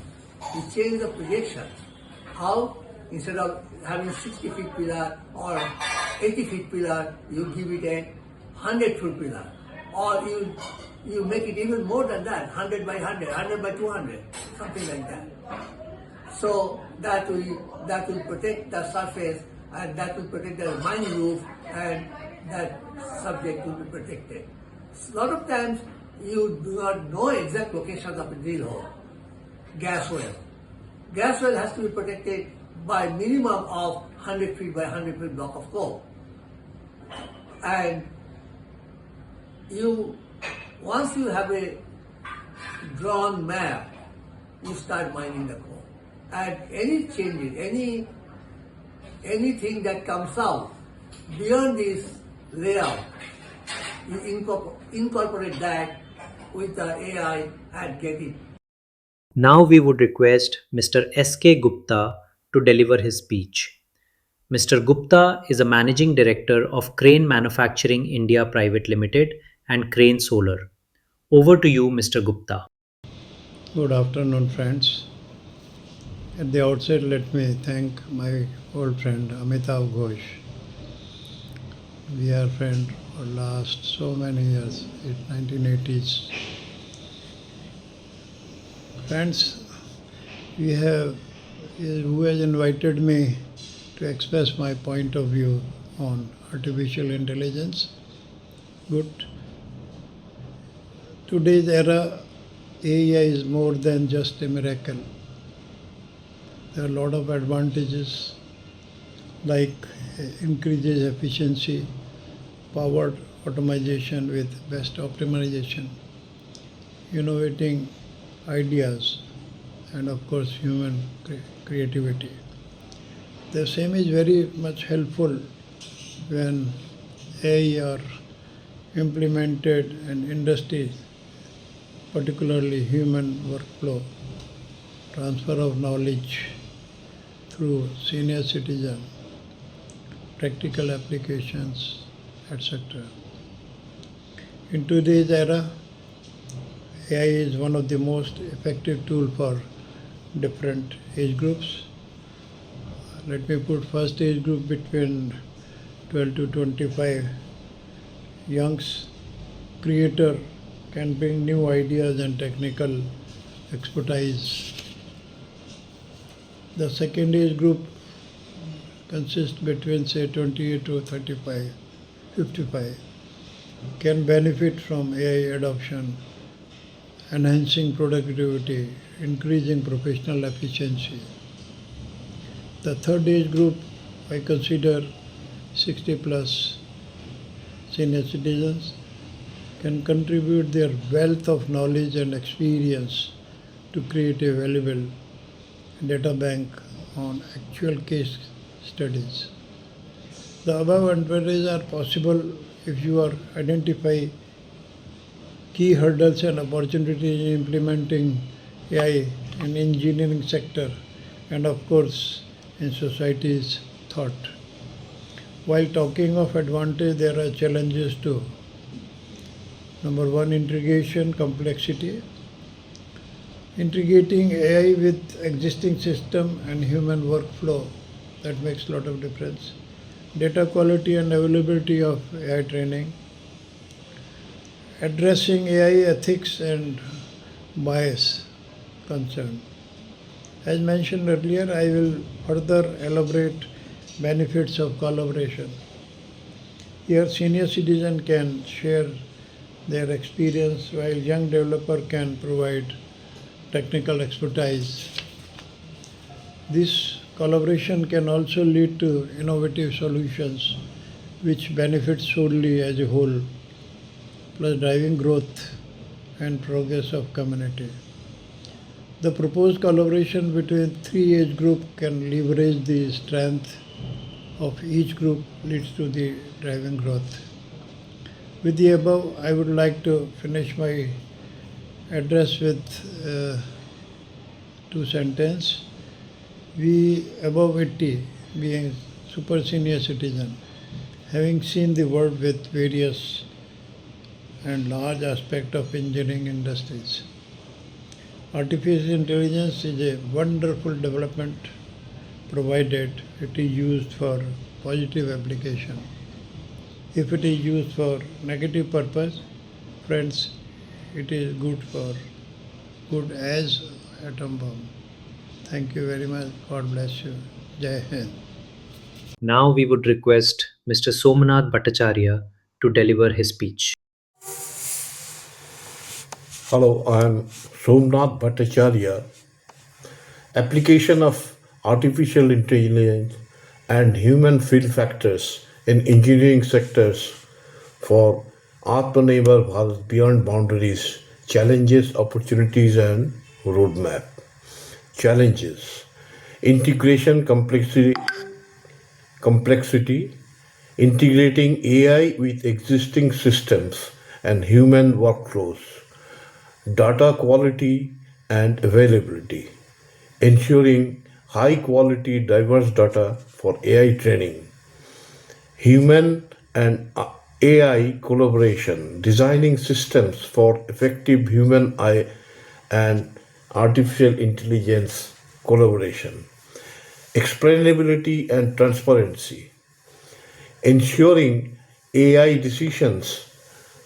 Speaker 16: You change the projection. How? Instead of having 60 feet pillar or 80 feet pillar, you give it a 100 foot pillar. Or you make it even more than that, 100 by 100, 100 by 200, something like that. So that will protect the surface, and that will protect the mining roof, and that subject will be protected. A lot of times you do not know exact locations of a drill hole. Gas well. Gas well has to be protected by minimum of 100 feet by 100 feet block of coal. And once you have a drawn map, you start mining the coal. And any changes, anything that comes out beyond this layout, you incorporate that with the AI and get it.
Speaker 15: Now we would request Mr. S.K. Gupta to deliver his speech. Mr. Gupta is a managing director of Crane Manufacturing India Private Limited and Crane Solar. Over to you, Mr. Gupta.
Speaker 17: Good afternoon, friends. At the outset, let me thank my old friend Amitav Ghosh. We are friends for last so many years, in 1980s. Friends, who has invited me to express my point of view on artificial intelligence. Good. Today's era, AI is more than just a miracle. There are a lot of advantages like increases efficiency, powered automation with best optimization, innovating ideas, and of course human creativity. The same is very much helpful when AI are implemented in industries, particularly human workflow, transfer of knowledge through senior citizen, practical applications, etc. In today's era, AI is one of the most effective tools for different age groups. Let me put first age group between 12 to 25. Young's creator can bring new ideas and technical expertise. The second age group consists between say 28 to 35, 55, can benefit from AI adoption, enhancing productivity, increasing professional efficiency. The third age group I consider 60 plus senior citizens can contribute their wealth of knowledge and experience to create a valuable data bank on actual case studies. The above advantages are possible if you are identify key hurdles and opportunities in implementing AI in engineering sector and of course in society's thought. While talking of advantage, there are challenges too. Number one, integration complexity. Integrating AI with existing system and human workflow, that makes a lot of difference. Data quality and availability of AI training. Addressing AI ethics and bias concern. As mentioned earlier, I will further elaborate benefits of collaboration. Here, senior citizen can share their experience while young developer can provide technical expertise. This collaboration can also lead to innovative solutions which benefit solely as a whole, plus driving growth and progress of community. The proposed collaboration between three age groups can leverage the strength of each group leads to the driving growth. With the above, I would like to finish my address with two sentences. We above 80, being super senior citizen, having seen the world with various and large aspects of engineering industries. Artificial intelligence is a wonderful development provided it is used for positive application. If it is used for negative purpose, friends, it is good as atom bomb. Thank you very much. God bless you. Jai Hind.
Speaker 15: Now we would request Mr. Somanath Bhattacharya to deliver his speech.
Speaker 18: Hello, I am Somnath Bhattacharya. Application of artificial intelligence and human field factors in engineering sectors for Atmanirbhar Bharat beyond boundaries, challenges, opportunities and roadmap. Challenges: integration complexity, integrating AI with existing systems and human workflows. Data quality and availability, ensuring high quality diverse data for AI training, human and AI collaboration, designing systems for effective human eye and artificial intelligence collaboration, explainability and transparency, ensuring AI decisions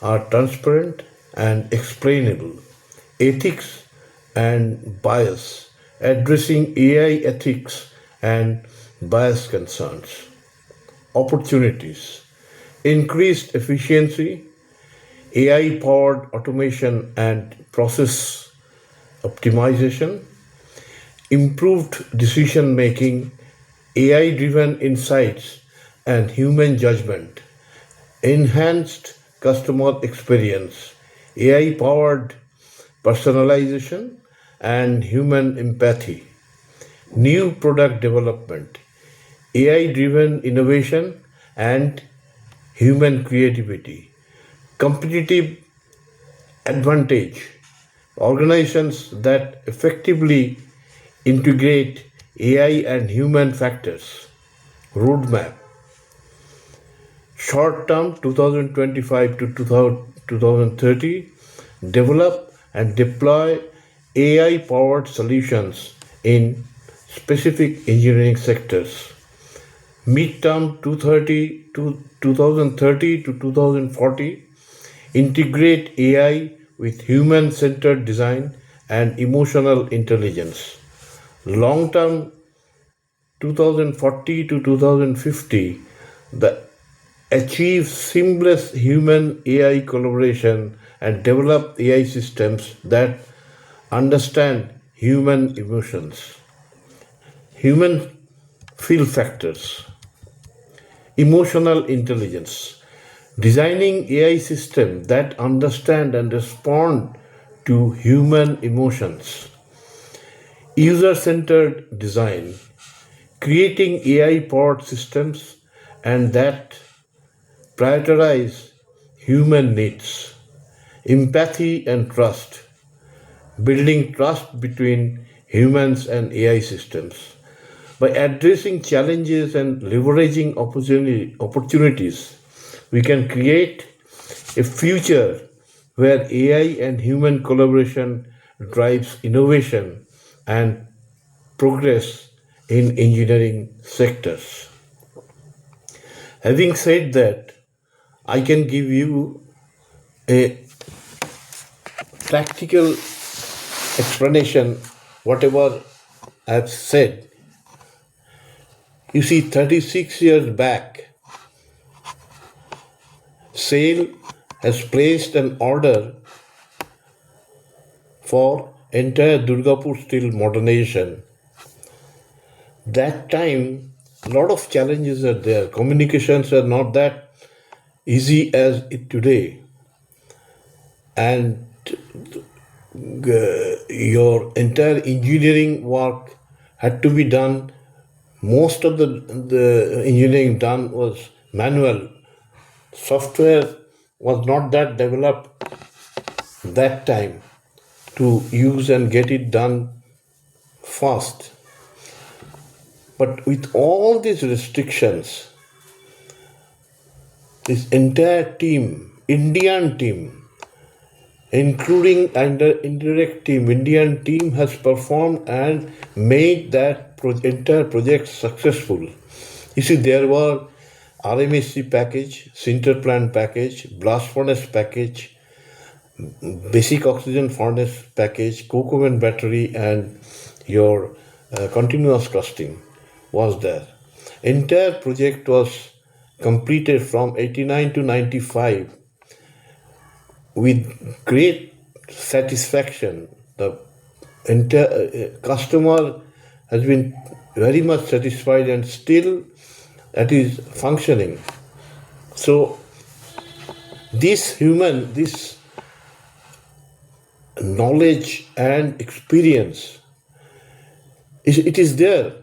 Speaker 18: are transparent and explainable, ethics and bias, addressing AI ethics and bias concerns, opportunities, increased efficiency, AI powered automation and process optimization, improved decision making, AI driven insights, and human judgment, enhanced customer experience, AI powered personalization, and human empathy, new product development, AI driven innovation, and human creativity, competitive advantage, organizations that effectively integrate AI and human factors, roadmap, short term 2025 to 2030, develop and deploy AI powered solutions in specific engineering sectors. Mid-term 2030 to 2040, integrate AI with human-centered design and emotional intelligence. Long-term 2040 to 2050, the achieve seamless human AI collaboration and develop AI systems that understand human emotions, human feel factors, emotional intelligence, designing AI systems that understand and respond to human emotions, user-centered design, creating AI-powered systems and that prioritize human needs, empathy and trust, building trust between humans and AI systems. By addressing challenges and leveraging opportunities, we can create a future where AI and human collaboration drives innovation and progress in engineering sectors. Having said that, I can give you a practical explanation whatever I've said. You see, 36 years back, SAIL has placed an order for entire Durgapur steel modernization. That time, a lot of challenges are there. Communications are not that easy as it today. And your entire engineering work had to be done. Most of the engineering done was manual. Software was not that developed that time to use and get it done fast. But with all these restrictions, this entire team, Indian team, including indirect team, Indian team has performed and made that entire project successful. You see, there were RMSC package, sinter plant package, blast furnace package, basic oxygen furnace package, coke oven battery, and your continuous casting was there. Entire project was completed from 89 to 95 with great satisfaction. The entire customer has been very much satisfied and still that is functioning. So this knowledge and experience, it is there.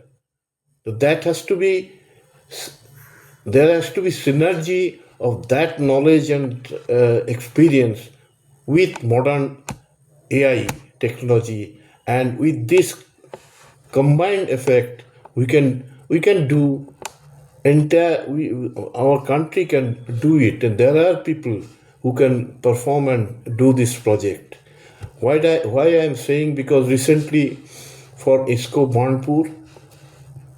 Speaker 18: There has to be synergy of that knowledge and experience with modern AI technology, and with this combined effect, we can do our country can do it, and there are people who can perform and do this project. Why I am saying, because recently for ISCO Burnpur,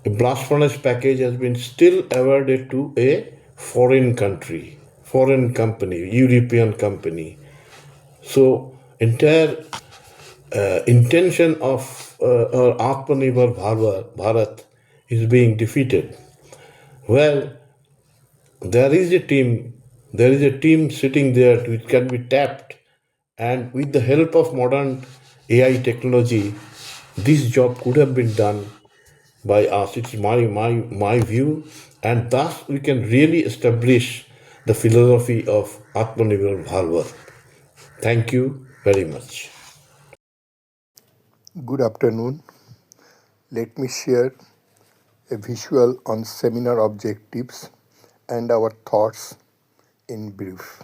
Speaker 18: a blast furnace package has been still awarded to a foreign country, foreign company, European company. So entire intention of Atmanirbhar Bharat is being defeated. Well, there is a team sitting there which can be tapped, and with the help of modern AI technology, this job could have been done by us. It's my view, and thus we can really establish the philosophy of Atmanirbhar Bharat. Thank you very much.
Speaker 7: Good afternoon. Let me share a visual on seminar objectives and our thoughts in brief.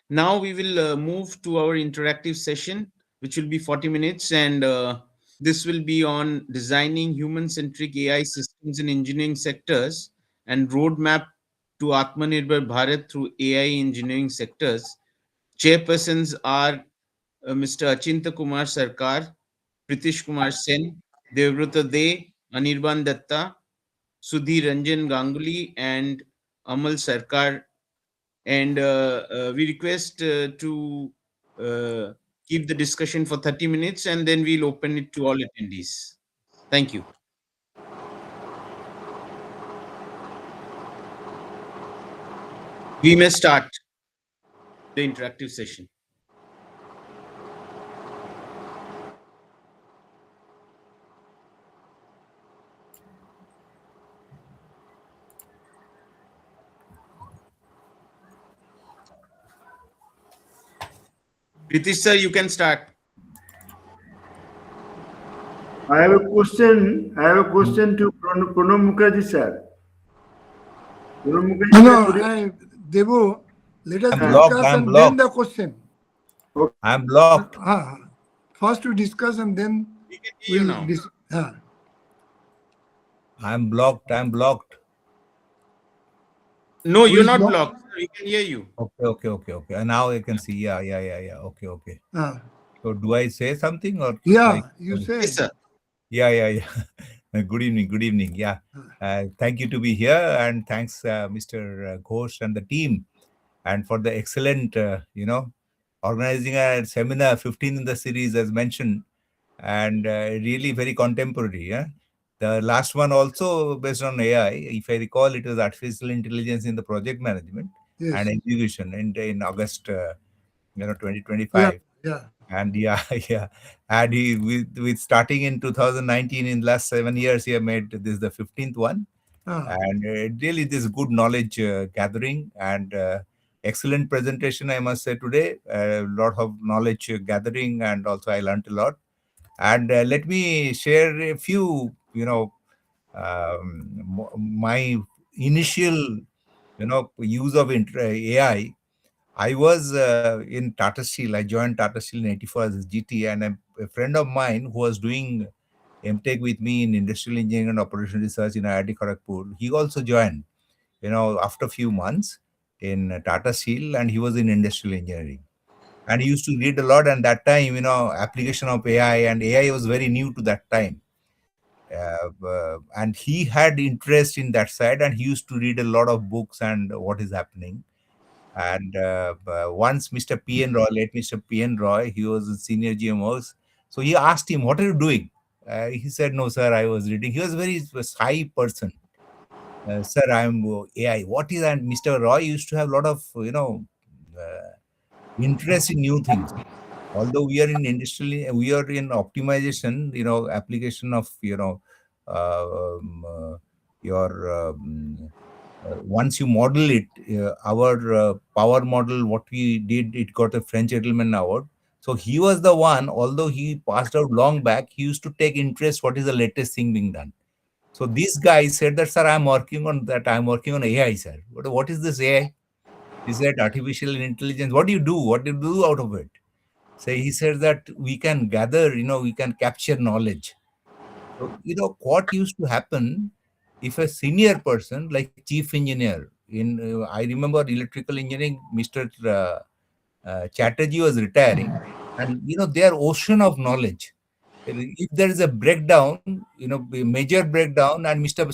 Speaker 6: Now we will move to our interactive session, which will be 40 minutes, and this will be on designing human-centric AI systems in engineering sectors and roadmap to Atmanirbhar Bharat through AI engineering sectors. Chairpersons are Mr. Achinta Kumar Sarkar, Pritish Kumar Sen, Devrata De, Anirban Datta, Sudhir Ranjan Ganguly, and Amal Sarkar. And we request to keep the discussion for 30 minutes, and then we'll open it to all attendees. Thank you. We may start the interactive session. Pritish sir, you can start.
Speaker 19: I have a question. To Pranab Mukherjee sir. Pranab Mukherjee
Speaker 4: No, Devu, let us discuss and then the question.
Speaker 9: I'm blocked.
Speaker 4: First we discuss and then
Speaker 6: we can hear you now.
Speaker 9: I'm blocked.
Speaker 6: No, you're not blocked. We can hear you.
Speaker 9: Okay. Now I can see. Yeah. Okay. So do I say something or?
Speaker 4: Yeah, you say.
Speaker 6: Yes, sir.
Speaker 9: Yeah. Good evening. Yeah. Thank you to be here, and thanks, Mr. Ghosh and the team, and for the excellent, organizing a seminar, 15 in the series as mentioned, and really very contemporary. Yeah. The last one also based on AI. If I recall, it was artificial intelligence in the project management and execution in August, 2025.
Speaker 4: Yeah.
Speaker 9: And yeah. And with starting in 2019, in last 7 years, he have made this the 15th one. And really this good knowledge gathering and excellent presentation, I must say today. A lot of knowledge gathering, and also I learned a lot. And let me share a few, my initial, use of AI. I was in Tata Steel. I joined Tata Steel in 84 as a GT, and a friend of mine who was doing MTech with me in industrial engineering and operational research in IIT Kharagpur. He also joined, after a few months in Tata Steel, and he was in industrial engineering. And he used to read a lot, and that time, application of AI, and AI was very new to that time. And he had interest in that side, and he used to read a lot of books and what is happening. And once Mr. P.N. Roy, late Mr. P.N. Roy, he was a senior GMOs. So he asked him, "What are you doing?" He said, "No, sir, I was reading." He was a very shy person. "Sir, I'm AI. What is that?" Mr. Roy used to have a lot of, interest in new things. Although we are in industrial, we are in optimization, application of, your once you model it, our power model, what we did, it got a French gentleman award. So he was the one, although he passed out long back, he used to take interest what is the latest thing being done. So this guy said that, "Sir, I'm working on that. I'm working on AI, sir." What is this AI? He said, "Artificial intelligence." "What do you do? What do you do out of it?" So he said that we can gather, we can capture knowledge. So, what used to happen if a senior person like chief engineer I remember electrical engineering, Mr. Chatterjee was retiring, and, they are ocean of knowledge. If there is a breakdown, a major breakdown, and Mr.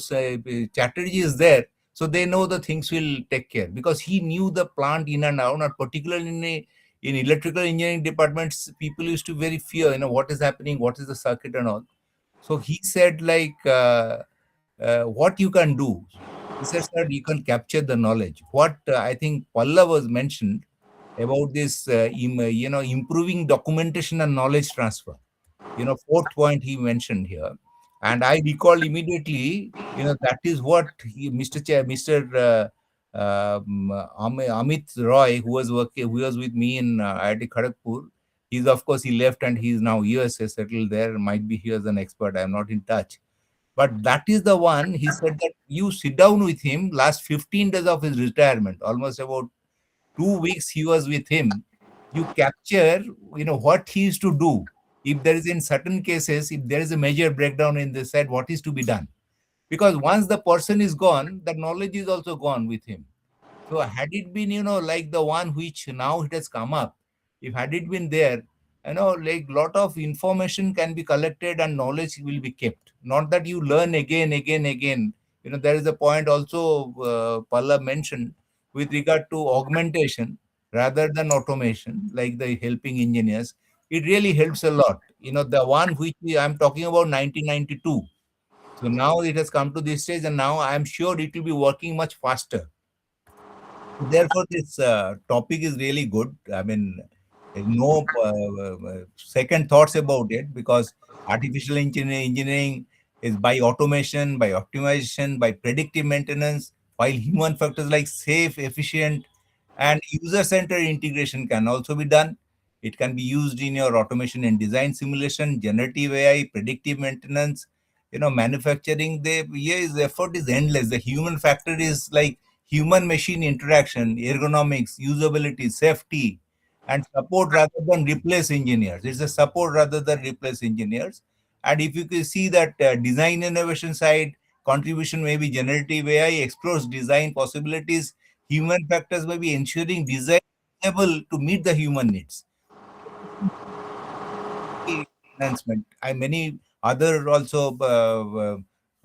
Speaker 9: Chatterjee is there, so they know the things will take care, because he knew the plant in and out, and particularly in electrical engineering departments, people used to very fear, what is happening, what is the circuit and all. So he said, like, what you can do? He said, "Sir, you can capture the knowledge." What I think Palla was mentioned about this, improving documentation and knowledge transfer. Fourth point he mentioned here, and I recall immediately. That is what Mr. Amit Roy, who was with me in IIT Kharagpur. He's, of course, he left and he's now USA settled there. Might be here as an expert. I'm not in touch. But that is the one, he said that you sit down with him last 15 days of his retirement, almost about 2 weeks he was with him. You capture, what he is to do. If there is, in certain cases, if there is a major breakdown in the side, what is to be done? Because once the person is gone, the knowledge is also gone with him. So had it been, like the one which now it has come up, if had it been there, like lot of information can be collected and knowledge will be kept. Not that you learn again. There is a point also Palla mentioned with regard to augmentation rather than automation, like the helping engineers. It really helps a lot. The one which I'm talking about 1992. So now it has come to this stage, and now I'm sure it will be working much faster. Therefore, this topic is really good. I mean, there's no second thoughts about it, because artificial engineering is by automation, by optimization, by predictive maintenance, while human factors like safe, efficient, and user-centered integration can also be done. It can be used in your automation and design simulation, generative AI, predictive maintenance, manufacturing. The effort is endless. The human factor is like human machine interaction, ergonomics, usability, safety, and support rather than replace engineers. It's a support rather than replace engineers. And if you can see that design innovation side, contribution may be generative AI, explores design possibilities, human factors may be ensuring design is able to meet the human needs. Enhancement. Many other also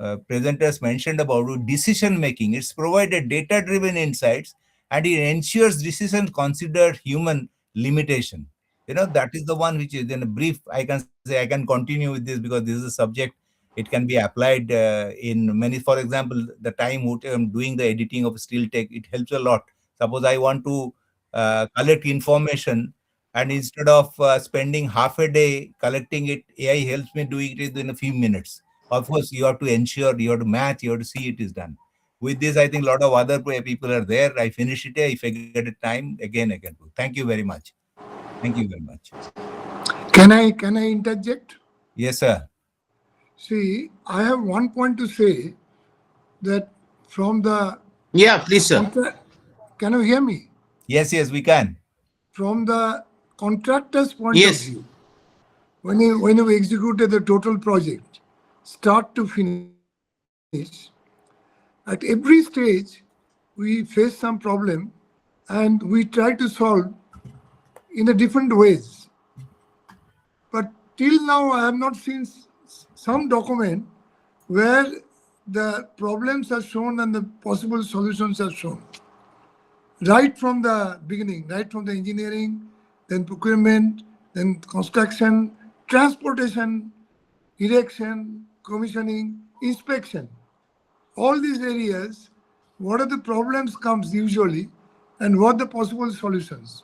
Speaker 9: presenters mentioned about decision making. It's provided data driven insights, and it ensures decisions consider human limitation. That is the one which is in a brief. I can say, I can continue with this because this is a subject. It can be applied in many. For example, the time what I'm doing the editing of steel tech, it helps a lot. Suppose I want to collect information, and instead of spending half a day collecting it, AI helps me doing it in a few minutes. Of course, you have to ensure, you have to match, you have to see it is done. With this, I think a lot of other people are there. I finish it. If I get a time, again. Thank you very much. Thank you very much.
Speaker 4: Can I interject?
Speaker 9: Yes, sir.
Speaker 4: See, I have one point to say, that from the
Speaker 6: Please, sir.
Speaker 4: Can you hear me?
Speaker 9: Yes, we can.
Speaker 4: From the contractor's point of view, when you executed the total project, start to finish. At every stage, we face some problem and we try to solve in a different ways. But till now, I have not seen some document where the problems are shown and the possible solutions are shown. Right from the beginning, right from the engineering, then procurement, then construction, transportation, erection, commissioning, inspection. All these areas, what are the problems comes usually and what the possible solutions.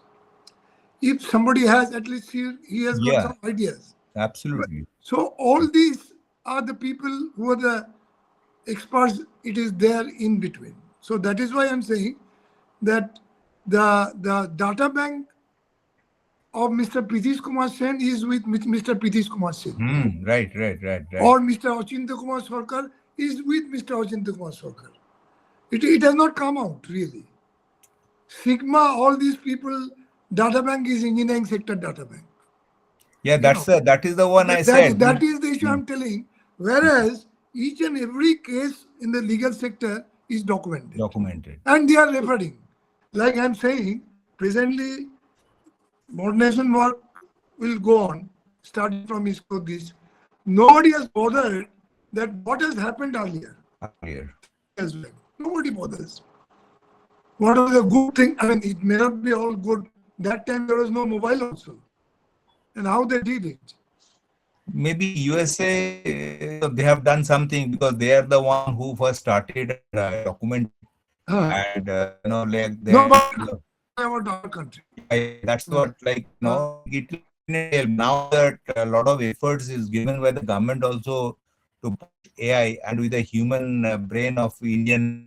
Speaker 4: If somebody has, at least he has got
Speaker 9: Yeah,
Speaker 4: some ideas.
Speaker 9: absolutely.
Speaker 4: So all these are the people who are the experts. It is there in between. So that is why I'm saying that the data bank of Mr. Pritish Kumar Sen is with Mr. Pritish Kumar Sen.
Speaker 9: Right.
Speaker 4: Or Mr. Achinta Kumar Sarkar is with Mr. Achinta Kumar Sarkar. It has not come out really. Sigma, all these people, data bank is engineering sector data bank.
Speaker 9: Yeah, that is the one I said.
Speaker 4: That is the issue I'm telling. Whereas each and every case in the legal sector is documented. And they are referring. Like I'm saying, presently, modernization work will go on, starting from ISCO this. Nobody has bothered that what has happened earlier. 30 years back. Nobody bothers. What are the good things? I mean, it may not be all good. That time there was no mobile also. And how they did it.
Speaker 9: Maybe USA, they have done something because they are the one who first started and documented. And, like they
Speaker 4: no, but about our country.
Speaker 9: That's what, like, it now that a lot of efforts is given by the government also to push AI and with the human brain of Indian,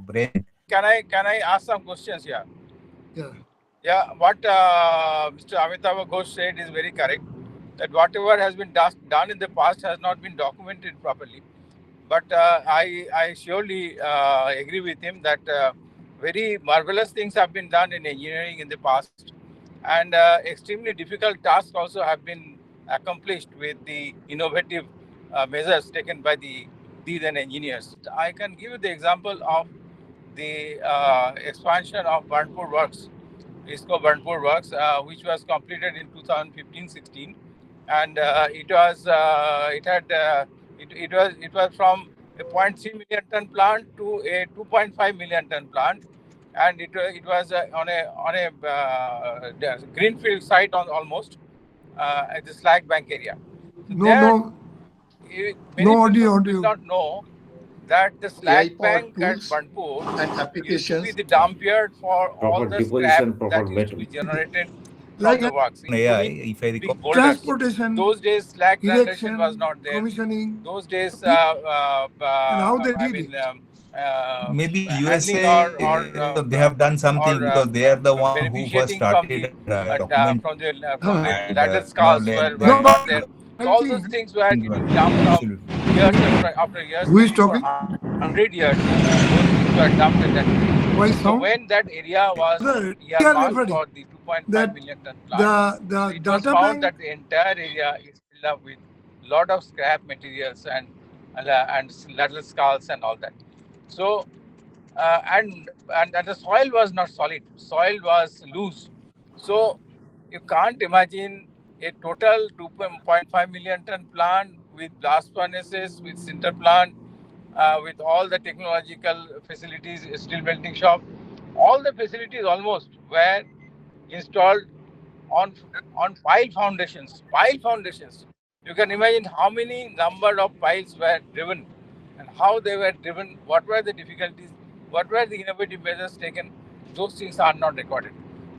Speaker 9: brain.
Speaker 20: Can I ask some questions here?
Speaker 4: Yeah.
Speaker 20: Yeah, what Mr. Amitabh Ghosh said is very correct. That whatever has been done in the past has not been documented properly. But I surely agree with him that very marvelous things have been done in engineering in the past, and extremely difficult tasks also have been accomplished with the innovative measures taken by these engineers. I can give you the example of the expansion of Burnpur Works, ISCO Burnpur Works, which was completed in 2015-16, and it was from a 0.3 million ton plant to a 2.5 million ton plant, and it was on a greenfield site on almost at the Slag Bank area. So many people will not know that the slag bank at Burnpur used to be the dump yard for all the scrap that used to be generated from the works, including big boulders.
Speaker 4: Transportation,
Speaker 20: those days slag generation was
Speaker 4: erection,
Speaker 20: not there.
Speaker 4: commissioning.
Speaker 20: Those days,
Speaker 4: and how they did it.
Speaker 9: Maybe
Speaker 20: handling
Speaker 9: USA, they have done something because they are the one who first started document.
Speaker 20: from the ladder skulls were not there. So all those things were getting dumped off years after years.
Speaker 4: Who is
Speaker 20: maybe
Speaker 4: talking?
Speaker 20: For 100 years, those things were dumped at that place. So when that area was earmarked for the 2.5 million ton plant, so it was found that the entire area is filled up with lot of scrap materials and lateral skulls and all that. So and the soil was not solid. Soil was loose. So you can't imagine a total 2.5 million ton plant with blast furnaces, with sinter plant, with all the technological facilities, steel melting shop, all the facilities almost were installed on pile foundations. Pile foundations. You can imagine how many number of piles were driven and how they were driven, what were the difficulties, what were the innovative measures taken. Those things are not recorded.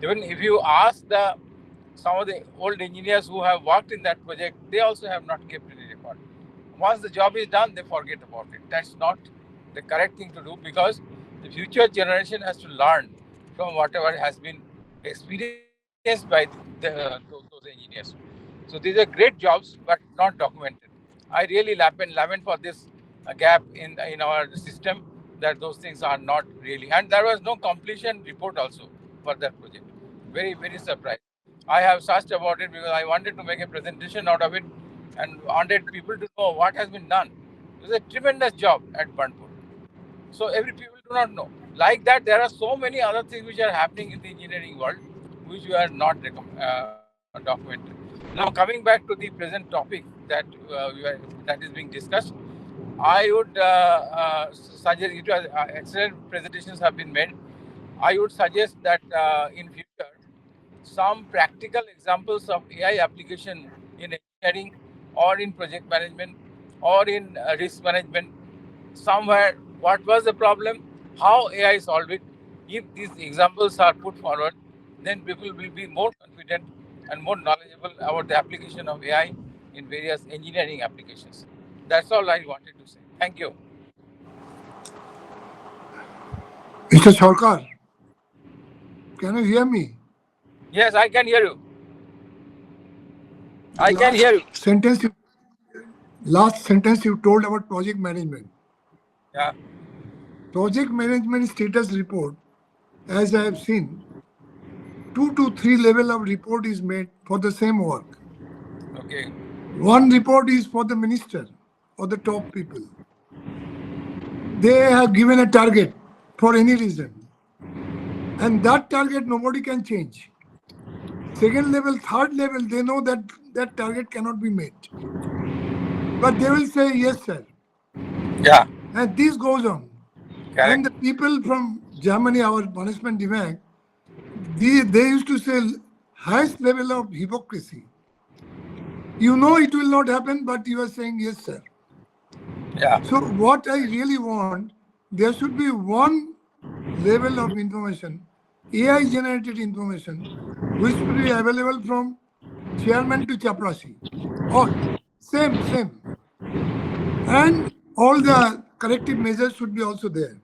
Speaker 20: Even if you ask some of the old engineers who have worked in that project, they also have not kept any record. Once the job is done, they forget about it. That's not the correct thing to do, because the future generation has to learn from whatever has been experienced by those engineers. So these are great jobs, but not documented. I really lament for this gap in our system, that those things are not really. And there was no completion report also for that project. Very, very surprised. I have searched about it because I wanted to make a presentation out of it and wanted people to know what has been done. It was a tremendous job at Burnpur. So every people do not know. Like that, there are so many other things which are happening in the engineering world, which we are not documented. Now, coming back to the present topic that that is being discussed, I would suggest it was excellent presentations have been made. I would suggest that in future some practical examples of AI application in engineering or in project management or in risk management. Somewhere, what was the problem? How AI solved it? If these examples are put forward, then people will be more confident and more knowledgeable about the application of AI in various engineering applications. That's all I wanted to say. Thank you.
Speaker 4: Mr. Sarkar, can you hear me?
Speaker 20: Yes, I can hear you. I can hear you.
Speaker 4: Last sentence you told about project management.
Speaker 20: Yeah.
Speaker 4: Project management status report, as I have seen, 2 to 3 level of report is made for the same work.
Speaker 20: Okay.
Speaker 4: One report is for the minister or the top people. They have given a target for any reason. And that target nobody can change. Second level, third level, they know that that target cannot be met. But they will say, yes, sir.
Speaker 20: Yeah.
Speaker 4: And this goes on.
Speaker 20: Correct.
Speaker 4: And the people from Germany, our management demand, they used to say highest level of hypocrisy. You know it will not happen, but you are saying yes, sir.
Speaker 20: Yeah.
Speaker 4: So what I really want, there should be one level of information, AI generated information, which will be available from chairman to chaprasi. All same. And all the corrective measures should be also there.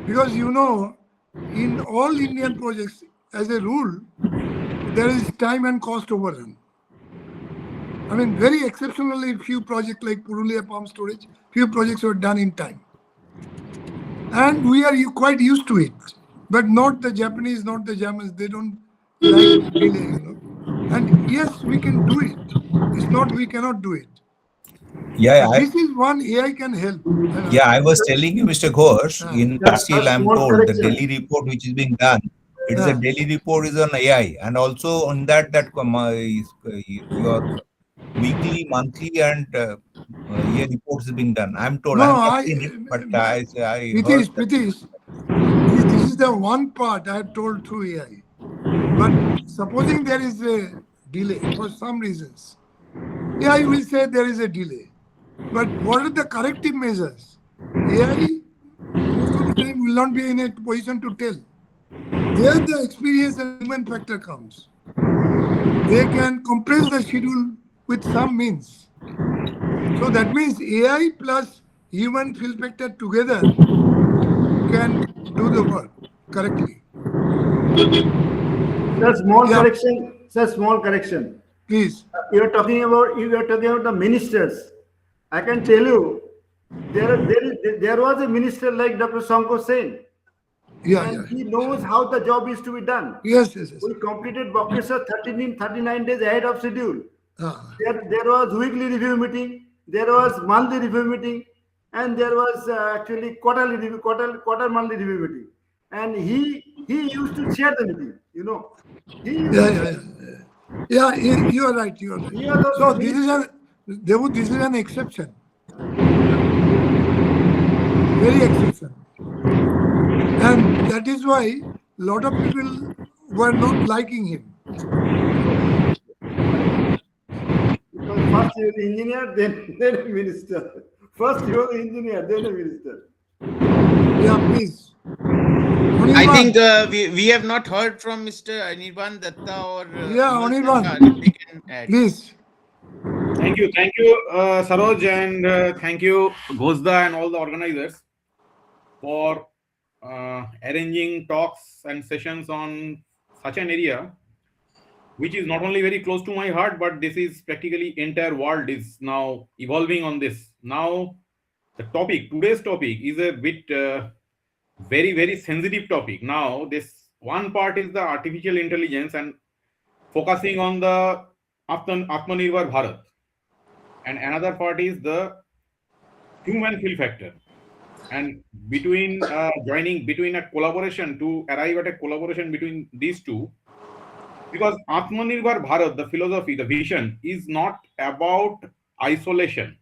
Speaker 4: Because you know, in all Indian projects, as a rule, there is time and cost overrun. I mean, very exceptionally few projects like Purulia Pump Storage, few projects were done in time. And we are quite used to it. But not the Japanese, not the Germans. They don't like delay, you know. And yes, we can do it. It's not we cannot do it.
Speaker 9: Yeah,
Speaker 4: But this is one AI can help.
Speaker 9: I was telling you, Mr. Ghosh, in Brazil, I'm
Speaker 19: small
Speaker 9: told the
Speaker 19: correction.
Speaker 9: daily report which is being done, it is a daily report is on AI, and also on that your weekly, monthly, and year reports is being done. I'm told I
Speaker 4: No,
Speaker 9: have not seen it, but I heard that.
Speaker 4: Pritish, this is the one part I have told through AI. But supposing there is a delay for some reasons, AI will say there is a delay. But what are the corrective measures? AI most of the time will not be in a position to tell. There the experience and human factor comes. They can compress the schedule with some means. So that means AI plus human field factor together can do the work correctly.
Speaker 19: Sir, small correction. Sir, small correction.
Speaker 4: Please.
Speaker 19: You are talking about the ministers. I can tell you, there was a minister like Dr. Sanko Sen. And he knows how the job is to be done.
Speaker 4: Yes.
Speaker 19: We completed Bokesar 39 days ahead of schedule. There was weekly review meeting, there was monthly review meeting, and there was actually quarter monthly review meeting. And he used to chair the meeting, you know.
Speaker 4: Yeah, you are right. So this is an exception. Very exception. And that is why a lot of people were not liking him.
Speaker 19: Because first you are the engineer, then a minister. First you are the engineer, then a minister.
Speaker 4: Yeah, please.
Speaker 6: I think we have not heard from Mr. Anirban Datta or
Speaker 4: Anirban,
Speaker 6: if they can add.
Speaker 4: Please.
Speaker 21: Thank you, Saroj, and thank you, Ghosda, and all the organizers for arranging talks and sessions on such an area, which is not only very close to my heart, but this is practically entire world is now evolving on this. Now, the topic, today's topic, is a bit very, very sensitive topic. Now, this one part is the artificial intelligence and focusing on the Atmanirbhar Bharat. And another part is the human fill factor, and between between a collaboration to arrive at a collaboration between these two, because Atmanirbhar Bharat, the philosophy, the vision is not about isolation,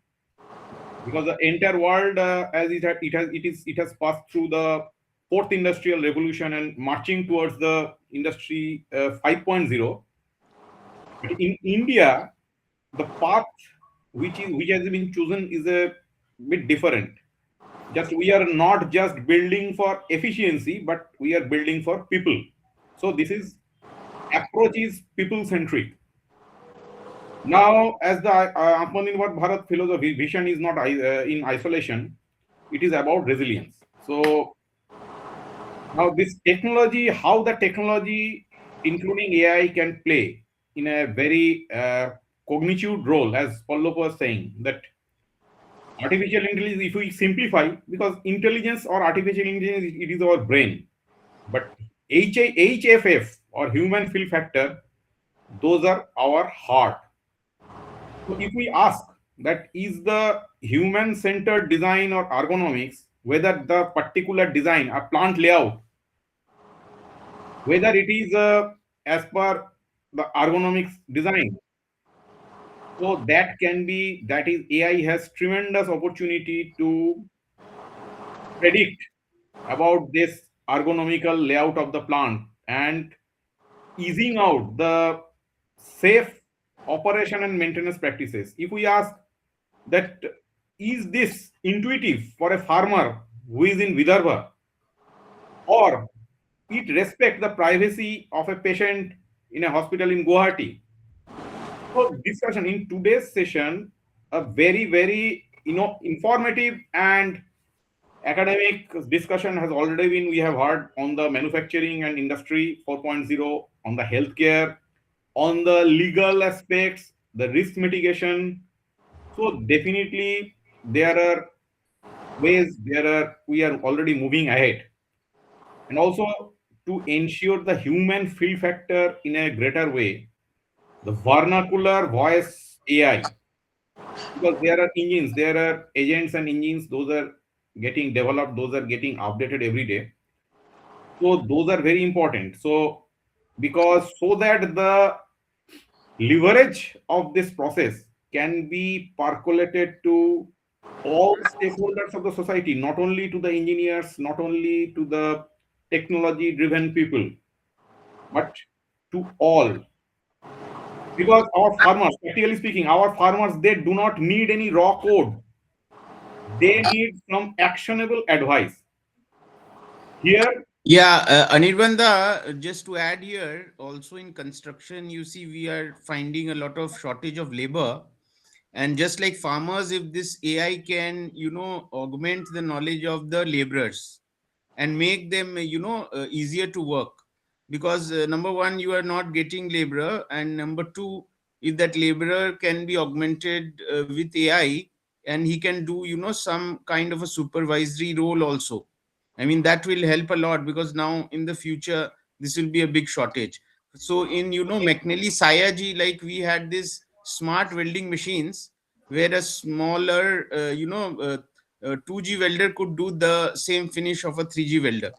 Speaker 21: because the entire world, as it has passed through the fourth industrial revolution and marching towards the industry 5.0. But in India, the path which has been chosen is a bit different. Just we are not just building for efficiency, but we are building for people. So this is approach is people centric. Now, as the Atmanirbhar Bharat philosophy vision is not in isolation, it is about resilience. So now this technology, how the technology, including AI, can play in a very cognitive role, as Pallab was saying, that artificial intelligence, if we simplify, because intelligence or artificial intelligence, it is our brain, but HFF or human fill factor, those are our heart. So if we ask that is the human-centered design or ergonomics, whether the particular design, a plant layout, whether it is as per the ergonomics design, so that is AI has tremendous opportunity to predict about this ergonomical layout of the plant and easing out the safe operation and maintenance practices. If we ask that is this intuitive for a farmer who is in Vidarbha, or it respect the privacy of a patient in a hospital in Guwahati. So discussion in today's session, a very informative and academic discussion has already been, we have heard on the manufacturing and industry 4.0, on the healthcare, on the legal aspects, the risk mitigation. So definitely there are ways, we are already moving ahead. And also to ensure the human fill factor in a greater way, the vernacular voice AI, because there are engines, there are agents and engines, those are getting developed, those are getting updated every day. So those are very important. So because so that the leverage of this process can be percolated to all stakeholders of the society, not only to the engineers, not only to the technology driven people, but to all. Because our farmers, practically speaking, our farmers, they do not need any raw code. They need some actionable advice. Here,
Speaker 6: yeah, Anirbandha, just to add here, also in construction, you see, we are finding a lot of shortage of labor. And just like farmers, if this AI can, augment the knowledge of the laborers and make them, easier to work. Because number one, you are not getting laborer. And number two, if that laborer can be augmented with AI, and he can do, some kind of a supervisory role also. I mean, that will help a lot, because now in the future, this will be a big shortage. So in, McNally Sayaji, like we had this smart welding machines where a smaller, 2G welder could do the same finish of a 3G welder.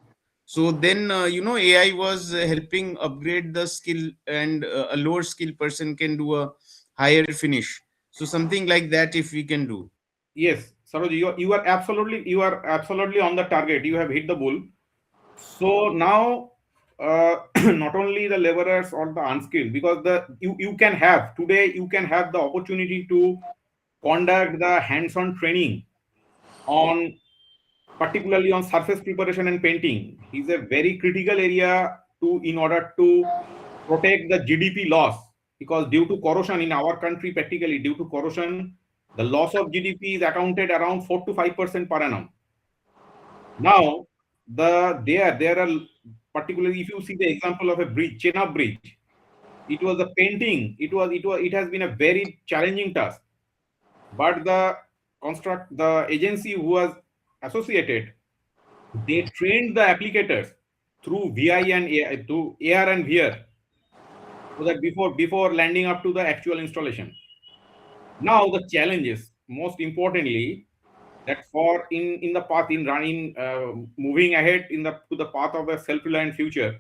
Speaker 6: So then, AI was helping upgrade the skill, and a lower skill person can do a higher finish. So something like that, if we can do.
Speaker 21: yes, Saroj, you are absolutely on the target. You have hit the bull. So now, not only the laborers or the unskilled, because you can have today, you can have the opportunity to conduct the hands-on training on, particularly on surface preparation and painting, is a very critical area in order to protect the GDP loss, because due to corrosion in our country, practically due to corrosion, the loss of GDP is accounted around 4 to 5% per annum. Now, there are, particularly if you see the example of a bridge, Chenab Bridge, it was a painting. It has been a very challenging task, but the agency who was associated, they trained the applicators through VI and AI, through AR and VR, so that before landing up to the actual installation. Now the challenges, most importantly, that for in the path in running moving ahead in the to the path of a self-reliant future,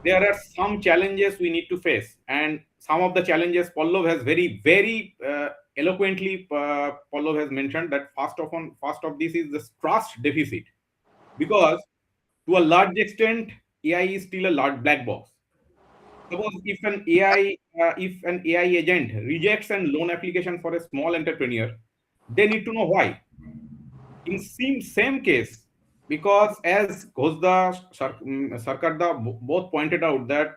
Speaker 21: there are some challenges we need to face, and some of the challenges Pallav has very eloquently Pallav has mentioned that first of this is the trust deficit, because to a large extent AI is still a large black box. Suppose if an AI agent rejects a loan application for a small entrepreneur, they need to know why. In same case, because as Ghosda, Sarkarda both pointed out that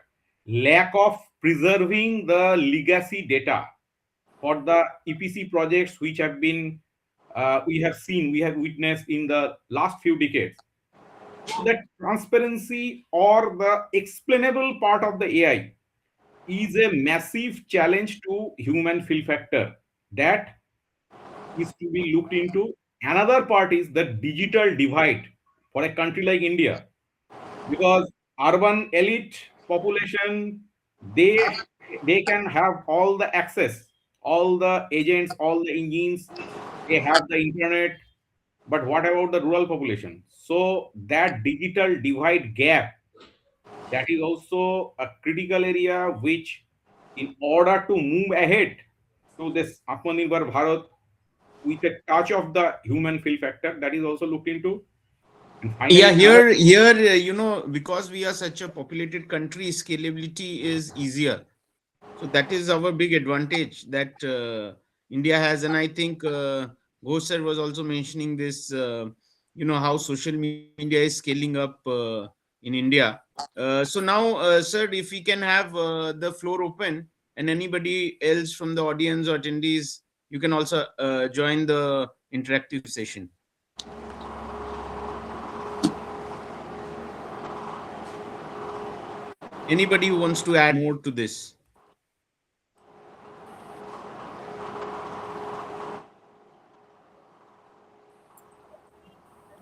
Speaker 21: lack of preserving the legacy data for the EPC projects which have been we have witnessed in the last few decades. So that transparency or the explainable part of the AI is a massive challenge to human fill factor that is to be looked into. Another part is the digital divide for a country like India, because urban elite population, they can have all the access, all the agents, all the engines, they have the internet, but what about the rural population? So that digital divide gap, that is also a critical area which, in order to move ahead to this Atmanirbhar Bharat with a touch of the human fill factor, that is also looked into. And finally,
Speaker 2: Yeah, here, because we are such a populated country, scalability is easier. So that is our big advantage that India has. And I think Ghosh sir was also mentioning this, how social media is scaling up in India. So now, sir, if we can have the floor open, and anybody else from the audience or attendees, you can also join the interactive session. Anybody who wants to add more to this?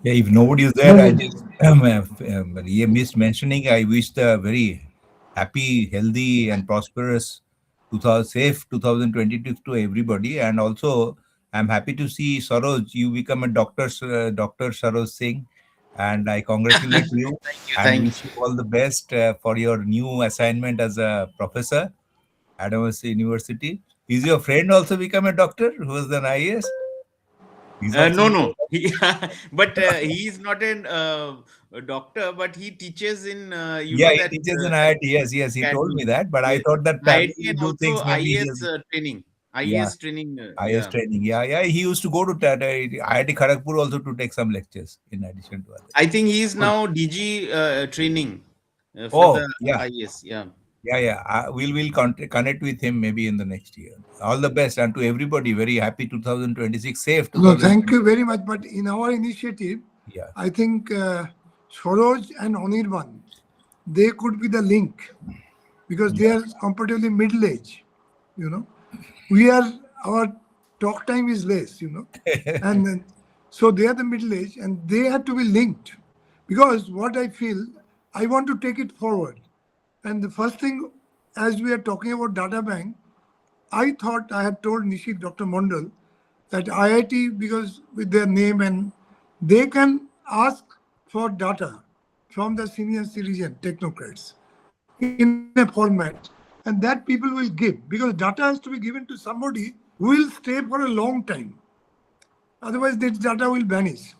Speaker 9: Yeah, if nobody is there, I just missed mentioning. I wish the very happy, healthy, and prosperous 2022 to everybody. And also, I'm happy to see Saroj. You become a doctor, Dr. Saroj Singh, and I congratulate you and
Speaker 2: Thank
Speaker 9: wish you all the best for your new assignment as a professor at Adams University. Is your friend also become a doctor? Who was an IAS?
Speaker 2: No. But he is not a doctor, but he teaches in,
Speaker 9: Yeah, he
Speaker 2: that
Speaker 9: teaches in IIT. Yes, he told me
Speaker 2: academy.
Speaker 9: that. But I
Speaker 2: Yes.
Speaker 9: thought that parallel
Speaker 2: IIT
Speaker 9: you
Speaker 2: and
Speaker 9: do things.
Speaker 2: also
Speaker 9: Maybe he
Speaker 2: IAS
Speaker 9: is.
Speaker 2: training.
Speaker 9: Yeah,
Speaker 2: IAS training.
Speaker 9: IAS training. Yeah. He used to go to IIT Kharagpur also to take some lectures in addition to others.
Speaker 2: I think he is now DG training for
Speaker 9: Oh,
Speaker 2: the
Speaker 9: yeah.
Speaker 2: IAS. Yeah.
Speaker 9: Yeah. We'll connect with him maybe in the next year. All the best, and to everybody, very happy 2026, safe
Speaker 4: No,
Speaker 9: 2026.
Speaker 4: thank you very much. But in our initiative,
Speaker 9: Yeah.
Speaker 4: I think Swaroj and Anirban, they could be the link because they are comparatively middle age. Our talk time is less, and then, so they are the middle age and they have to be linked because what I feel, I want to take it forward. And the first thing, as we are talking about data bank, I thought I had told Nishit, Dr. Mondal, that IIT, because with their name, and they can ask for data from the senior citizen technocrats in a format, and that people will give, because data has to be given to somebody who will stay for a long time. Otherwise, this data will vanish.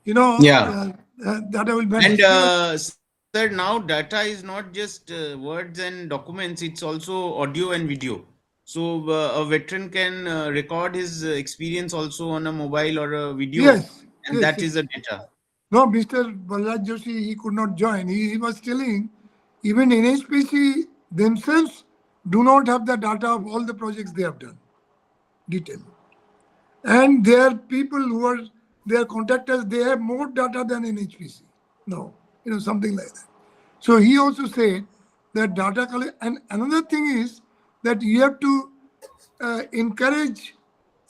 Speaker 2: Yeah.
Speaker 4: Data will vanish.
Speaker 2: And sir, now data is not just words and documents, it's also audio and video. So a veteran can record his experience also on a mobile or a video, and that is a data.
Speaker 4: No, Mr. Balraj Joshi, he could not join. He was telling even NHPC themselves do not have the data of all the projects they have done, detail. And there are people who are their contractors, they have more data than NHPC. No, something like that. So he also said that data and another thing is that you have to encourage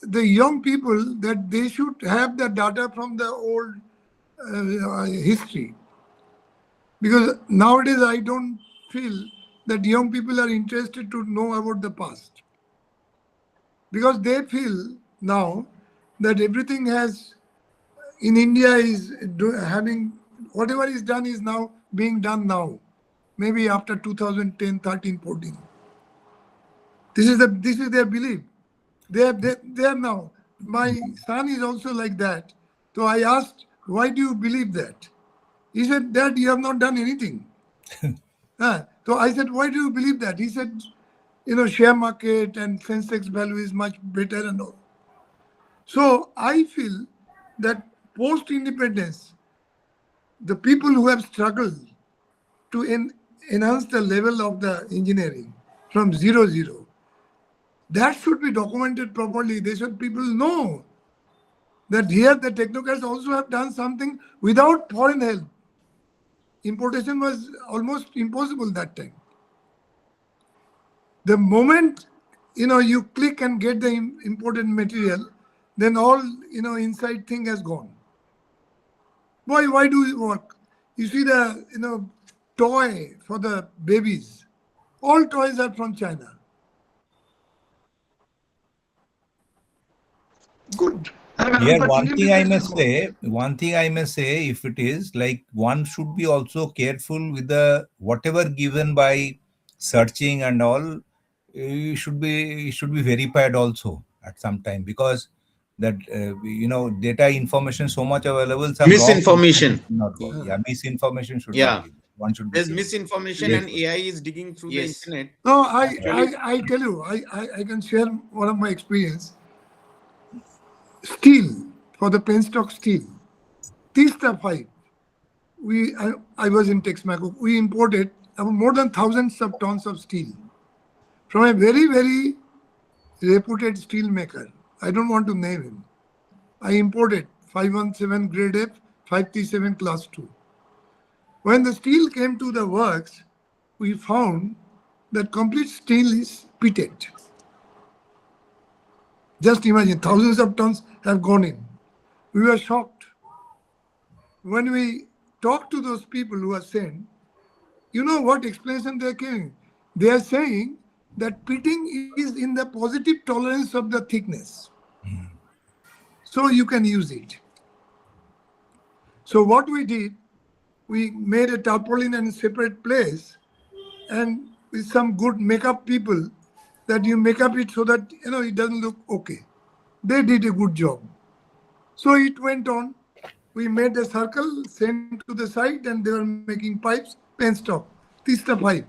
Speaker 4: the young people that they should have the data from the old history. Because nowadays I don't feel that young people are interested to know about the past. Because they feel now that everything has in India is having whatever is done is now being done now, maybe after 2010, 13, 14. This is their belief. They are now. My son is also like that. So I asked, why do you believe that? He said, Dad, you have not done anything. So I said, why do you believe that? He said, share market and Sensex value is much better and all. So I feel that post-independence, the people who have struggled to enhance the level of the engineering from 0, that should be documented properly. They should people know that here the technocrats also have done something without foreign help. Importation was almost impossible that time. The moment you click and get the imported material, then all inside thing has gone. Why do it work? You see the toy for the babies. All toys are from China. Good.
Speaker 9: Here, one thing I must say, if it is like one should be also careful with the whatever given by searching and all, it should be verified also at some time, because that data information so much available. Some
Speaker 2: Misinformation.
Speaker 9: Misinformation should not be. One should be.
Speaker 2: There's misinformation and AI is digging through the internet.
Speaker 4: No, I tell you, I can share one of my experience. Steel, for the penstock steel, Tista 5, I was in Texmaco, we imported more than thousands of tons of steel from a very, very reputed steel maker. I don't want to name him. I imported 517 grade F, 537 class 2. When the steel came to the works, we found that complete steel is pitted. Just imagine, thousands of tons have gone in. We were shocked. When we talked to those people who are sent, you know what explanation they are giving? They are saying that pitting is in the positive tolerance of the thickness. So you can use it. So what we did, we made a tarpaulin in a separate place, and with some good makeup people, that you make up it so that it doesn't look okay. They did a good job. So it went on. We made a circle, sent to the site, and they were making pipes, penstock, Tista 5,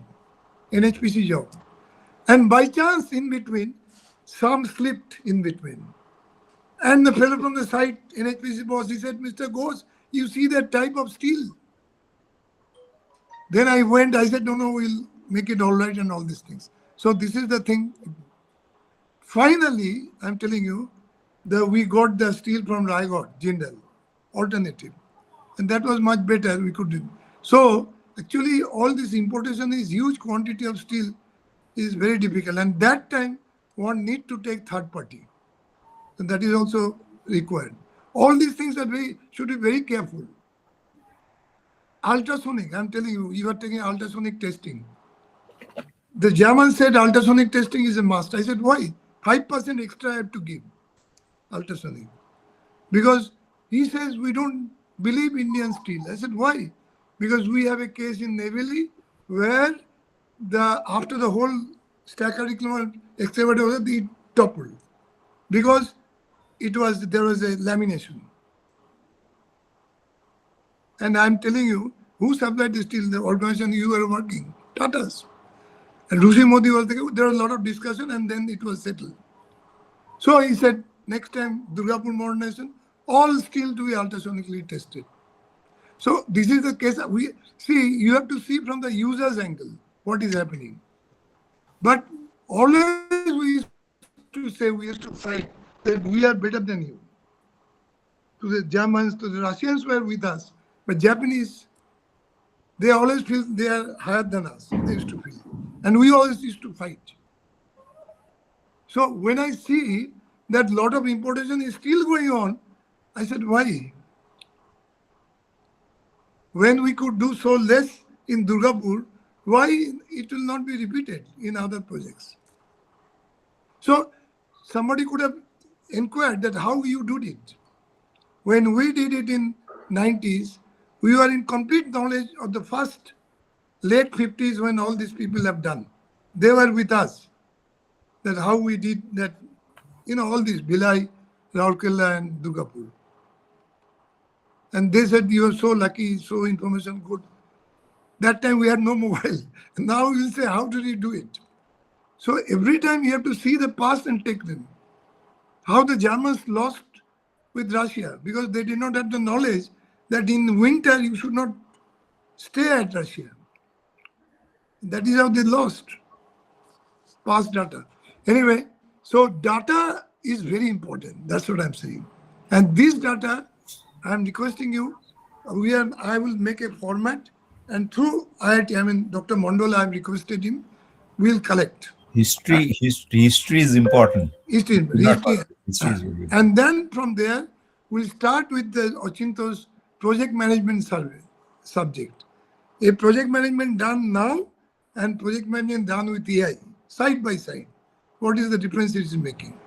Speaker 4: NHPC job. And by chance, in between, some slipped in between. And the fellow from the site, NHPC boss, he said, Mr. Ghosh, you see that type of steel? Then I went, I said, no, we'll make it all right and all these things. So this is the thing. Finally, I'm telling you, we got the steel from Raigad, Jindal, alternative. And that was much better, we could do. So actually all this importation is huge quantity of steel is very difficult. And that time one need to take third party. And that is also required. All these things should be very careful. Ultrasonic, I'm telling you, you are taking ultrasonic testing. The German said ultrasonic testing is a must. I said, why? 5% extra I have to give ultrasonic. Because he says we don't believe Indian steel. I said, why? Because we have a case in Neyveli where after the whole stack curriculum excavator was it toppled. Because there was a lamination. And I'm telling you, who supplied the steel? The organization you were working, Tata's. And Rushi Modi was there was a lot of discussion and then it was settled. So he said, next time, Durgapur modernization, all steel to be ultrasonically tested. So this is the case. You have to see from the user's angle what is happening. But always we used to fight that we are better than you. To the Germans, to the Russians were with us. But Japanese, they always feel they are higher than us. They used to feel. And we always used to fight. So when I see that lot of importation is still going on, I said, why? When we could do so less in Durgapur, why it will not be repeated in other projects? So somebody could have inquired that how you did it. When we did it in 90s, we were in complete knowledge of the first late 50s when all these people have done. They were with us. That how we did that, all these Bhilai, Raurkela and Durgapur. And they said, you are so lucky, so information good. That time we had no mobile. Now you'll say, how did you do it? So every time you have to see the past and take them. How the Germans lost with Russia because they did not have the knowledge that in winter you should not stay at Russia. That is how they lost past data. Anyway, so data is very important. That's what I'm saying. And this data, I'm requesting you, I will make a format and through IIT, Dr. Mondal, I've requested him, we'll collect.
Speaker 9: History is important.
Speaker 4: History is very
Speaker 9: important.
Speaker 4: And then from there, we'll start with the Ochinto's project management subject. A project management done now and project management done with AI, side by side. What is the difference it is making?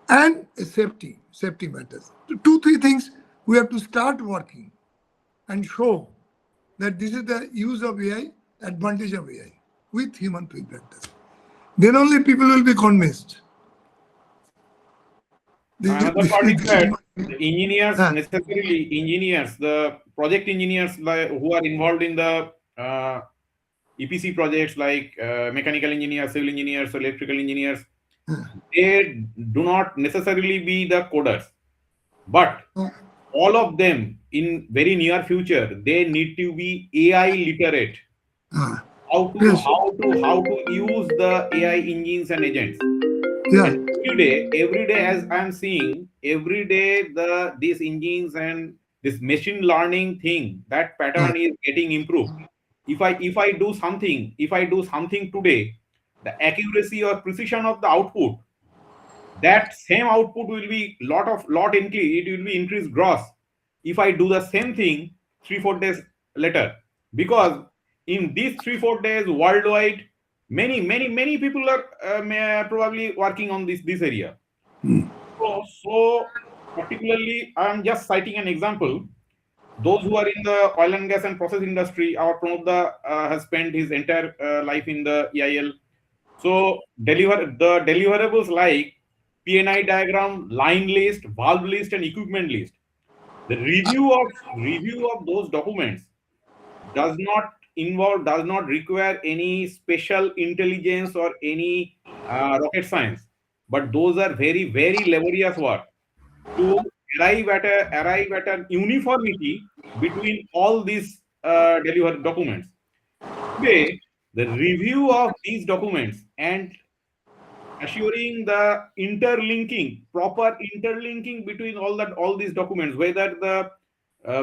Speaker 4: And safety matters. 2-3 things we have to start working and show that this is the use of AI, advantage of AI with human factors. Then only people will be convinced.
Speaker 21: Another part is that the engineers, the project engineers who are involved in the EPC projects like mechanical engineers, civil engineers, electrical engineers, they do not necessarily be the coders. But all of them in very near future, they need to be AI literate. How to use the AI engines and agents. And every day, as I'm seeing, every day these engines and this machine learning thing, that pattern is getting improved. If I do something today, the accuracy or precision of the output, that same output will be it will be increased gross if I do the same thing 3-4 days later, because in these 3-4 days worldwide many people are probably working on this area. So particularly I am just citing an example. Those who are in the oil and gas and process industry, our Pranobda has spent his entire life in the EIL. So the deliverables like PNI diagram, line list, valve list, and equipment list. The review of those documents does not require any special intelligence or any rocket science, but those are very, very laborious work to arrive at an uniformity between all these delivered documents. Today, the review of these documents and assuring the proper interlinking between all these documents, whether the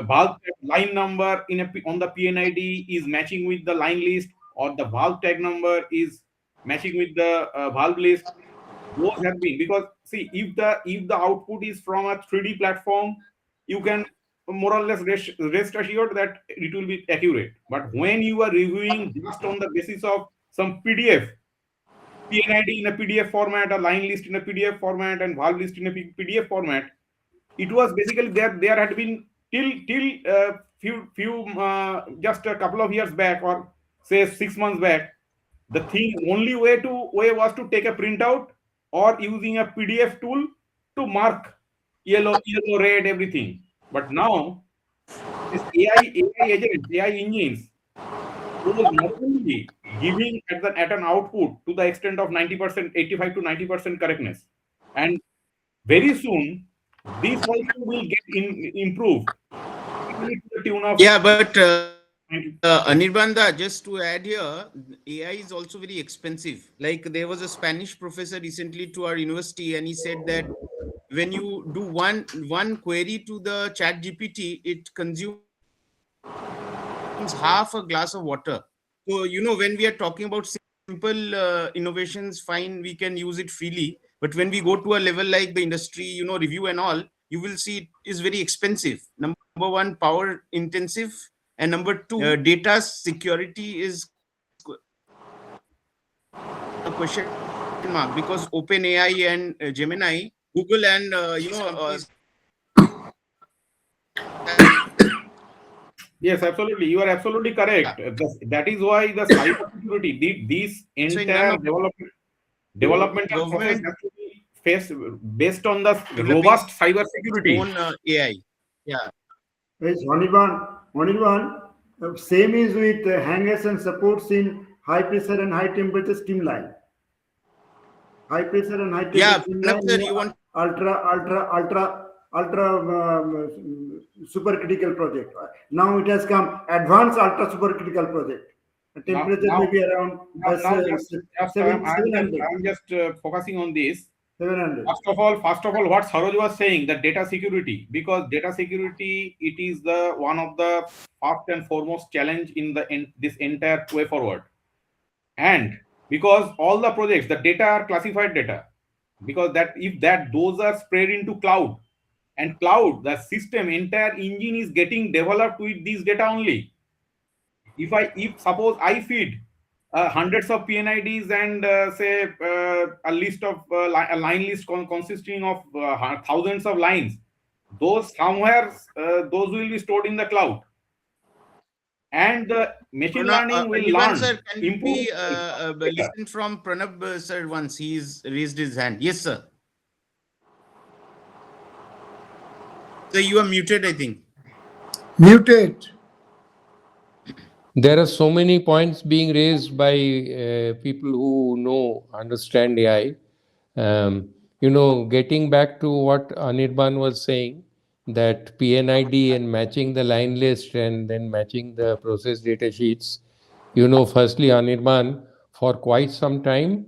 Speaker 21: valve line number on the PNID is matching with the line list or the valve tag number is matching with the valve list. Those have been, because see, if the output is from a 3D platform, you can more or less rest assured that it will be accurate. But when you are reviewing just on the basis of some PDF, PNID in a PDF format, a line list in a PDF format, and valve list in a PDF format, it was basically there had been till just a couple of years back, or say 6 months back, the only way was to take a printout or using a PDF tool to mark yellow, red, everything. But now this AI agents, AI engines, those not only giving at an output to the extent of 90%, 85 to 90% correctness, and very soon this also will get improved.
Speaker 2: Yeah, but Anirbanda, just to add here, AI is also very expensive. Like there was a Spanish professor recently to our university, and he said that when you do one query to the chat GPT, it consumes half a glass of water. So, when we are talking about simple innovations, fine, we can use it freely. But when we go to a level like the industry, review and all, you will see it is very expensive. Number one, power intensive. And number two, data security is a question mark, because OpenAI and Gemini, Google and
Speaker 21: Yes, absolutely. You are absolutely correct. That is why the cyber security, this
Speaker 2: so in none
Speaker 21: entire
Speaker 2: of
Speaker 21: developmental process
Speaker 2: government
Speaker 21: has to be faced based on the
Speaker 2: developing
Speaker 21: robust cyber security.
Speaker 2: own AI. Yeah.
Speaker 19: Yes, same is with hangers and supports in high pressure and high temperature steam line. High pressure and high temperature
Speaker 2: Yeah,
Speaker 19: steam
Speaker 2: Pranab
Speaker 19: line,
Speaker 2: sir, you want
Speaker 19: ultra supercritical project. Now it has come advanced ultra supercritical project. The temperature may be around
Speaker 21: I'm just focusing on this.
Speaker 19: 700.
Speaker 21: First of all, what Saroj was saying, the data security, because data security, it is the one of the first and foremost challenge in this entire way forward. And because all the projects, the data are classified data, because those are spread into cloud, and cloud, the system, entire engine is getting developed with this data only. If suppose I feed hundreds of PNIDs and say a list of a line list consisting of thousands of lines, those those will be stored in the cloud, and the machine learning will
Speaker 2: Anirban
Speaker 21: learn,
Speaker 2: sir, can
Speaker 21: improve.
Speaker 2: we listen from Pranab sir once? He's raised his hand. Yes, sir. So you are muted, I think.
Speaker 4: Muted.
Speaker 10: There are so many points being raised by people who understand AI. Getting back to what Anirban was saying, that PNID and matching the line list and then matching the process data sheets. Firstly, Anirban, for quite some time,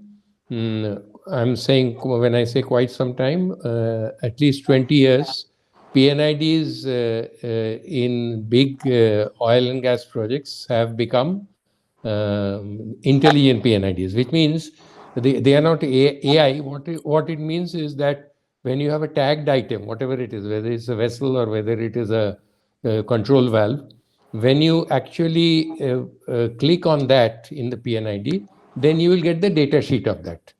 Speaker 10: I'm saying, when I say quite some time, at least 20 years, PNIDs in big oil and gas projects have become intelligent PNIDs, which means they are not AI. What it means is that when you have a tagged item, whatever it is, whether it's a vessel or whether it is a control valve, when you actually click on that in the PNID, then you will get the data sheet of that.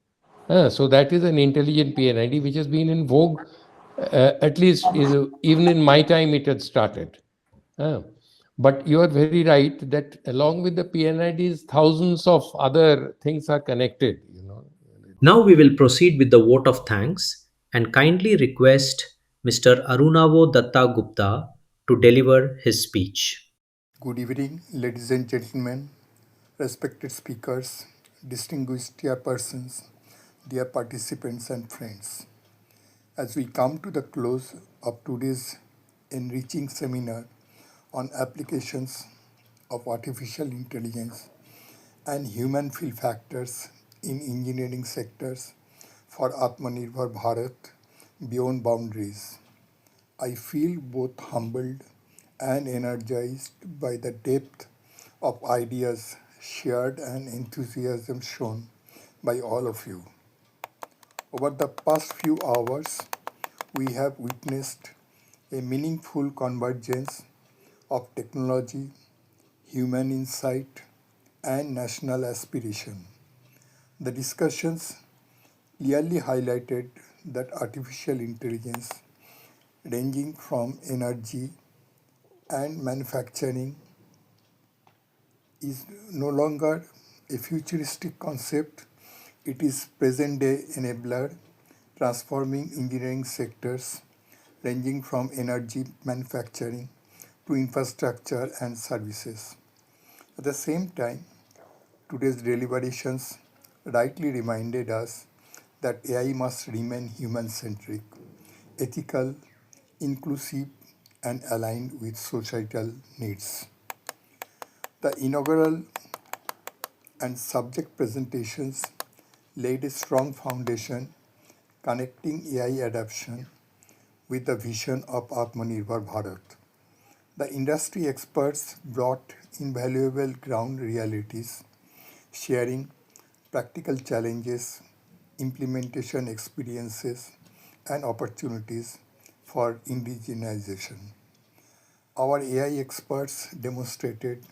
Speaker 10: So that is an intelligent PNID which has been in vogue, at least even in my time it had started. But you are very right that along with the PNIDs, thousands of other things are connected.
Speaker 15: Now we will proceed with the vote of thanks and kindly request Mr. Arunavo Datta Gupta to deliver his speech.
Speaker 7: Good evening, ladies and gentlemen, respected speakers, distinguished chairpersons, dear participants and friends. As we come to the close of today's enriching seminar on applications of artificial intelligence and human fill factors in engineering sectors for Atmanirbhar Bharat beyond boundaries, I feel both humbled and energized by the depth of ideas shared and enthusiasm shown by all of you. Over the past few hours, we have witnessed a meaningful convergence of technology, human insight, and national aspiration. The discussions clearly highlighted that artificial intelligence, ranging from energy and manufacturing, is no longer a futuristic concept. It is present-day enabler, transforming engineering sectors ranging from energy manufacturing to infrastructure and services. At the same time, today's deliberations rightly reminded us that AI must remain human-centric, ethical, inclusive, and aligned with societal needs. The inaugural and subject presentations laid a strong foundation connecting AI adoption with the vision of Atmanirbhar Bharat. The industry experts brought invaluable ground realities, sharing practical challenges, implementation experiences, and opportunities for indigenization. Our AI experts demonstrated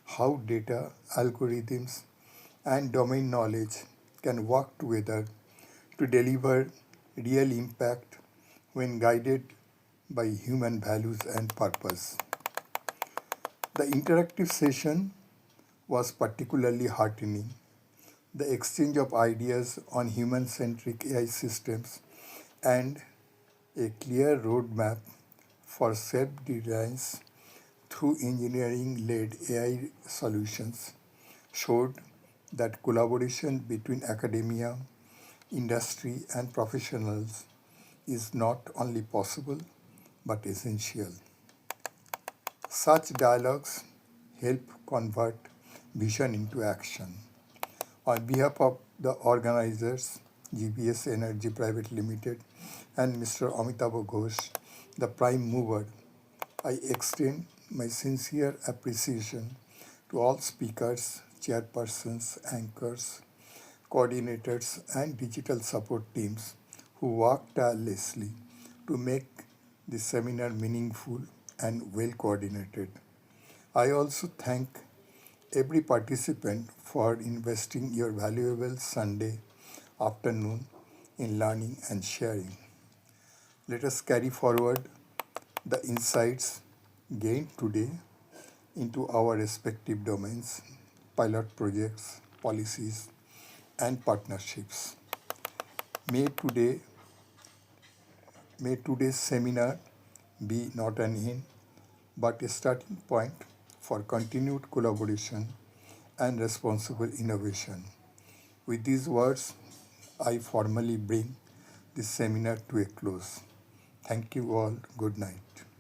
Speaker 7: how data, algorithms, and domain knowledge can work together to deliver real impact when guided by human values and purpose. The interactive session was particularly heartening. The exchange of ideas on human-centric AI systems and a clear roadmap for self-reliance through engineering-led AI solutions showed that collaboration between academia, industry, and professionals is not only possible but essential. Such dialogues help convert vision into action. On behalf of the organizers, GBS Energy Pvt Limited, and Mr. Amitabh Ghosh, the prime mover, I extend my sincere appreciation to all speakers, chairpersons, anchors, coordinators, and digital support teams who worked tirelessly to make this seminar meaningful and well coordinated. I also thank every participant for investing your valuable Sunday afternoon in learning and sharing. Let us carry forward the insights gained today into our respective domains, pilot projects, policies, and partnerships. May today May today's seminar be not an end, but a starting point for continued collaboration and responsible innovation. With these words, I formally bring this seminar to a close. Thank you all. Good night.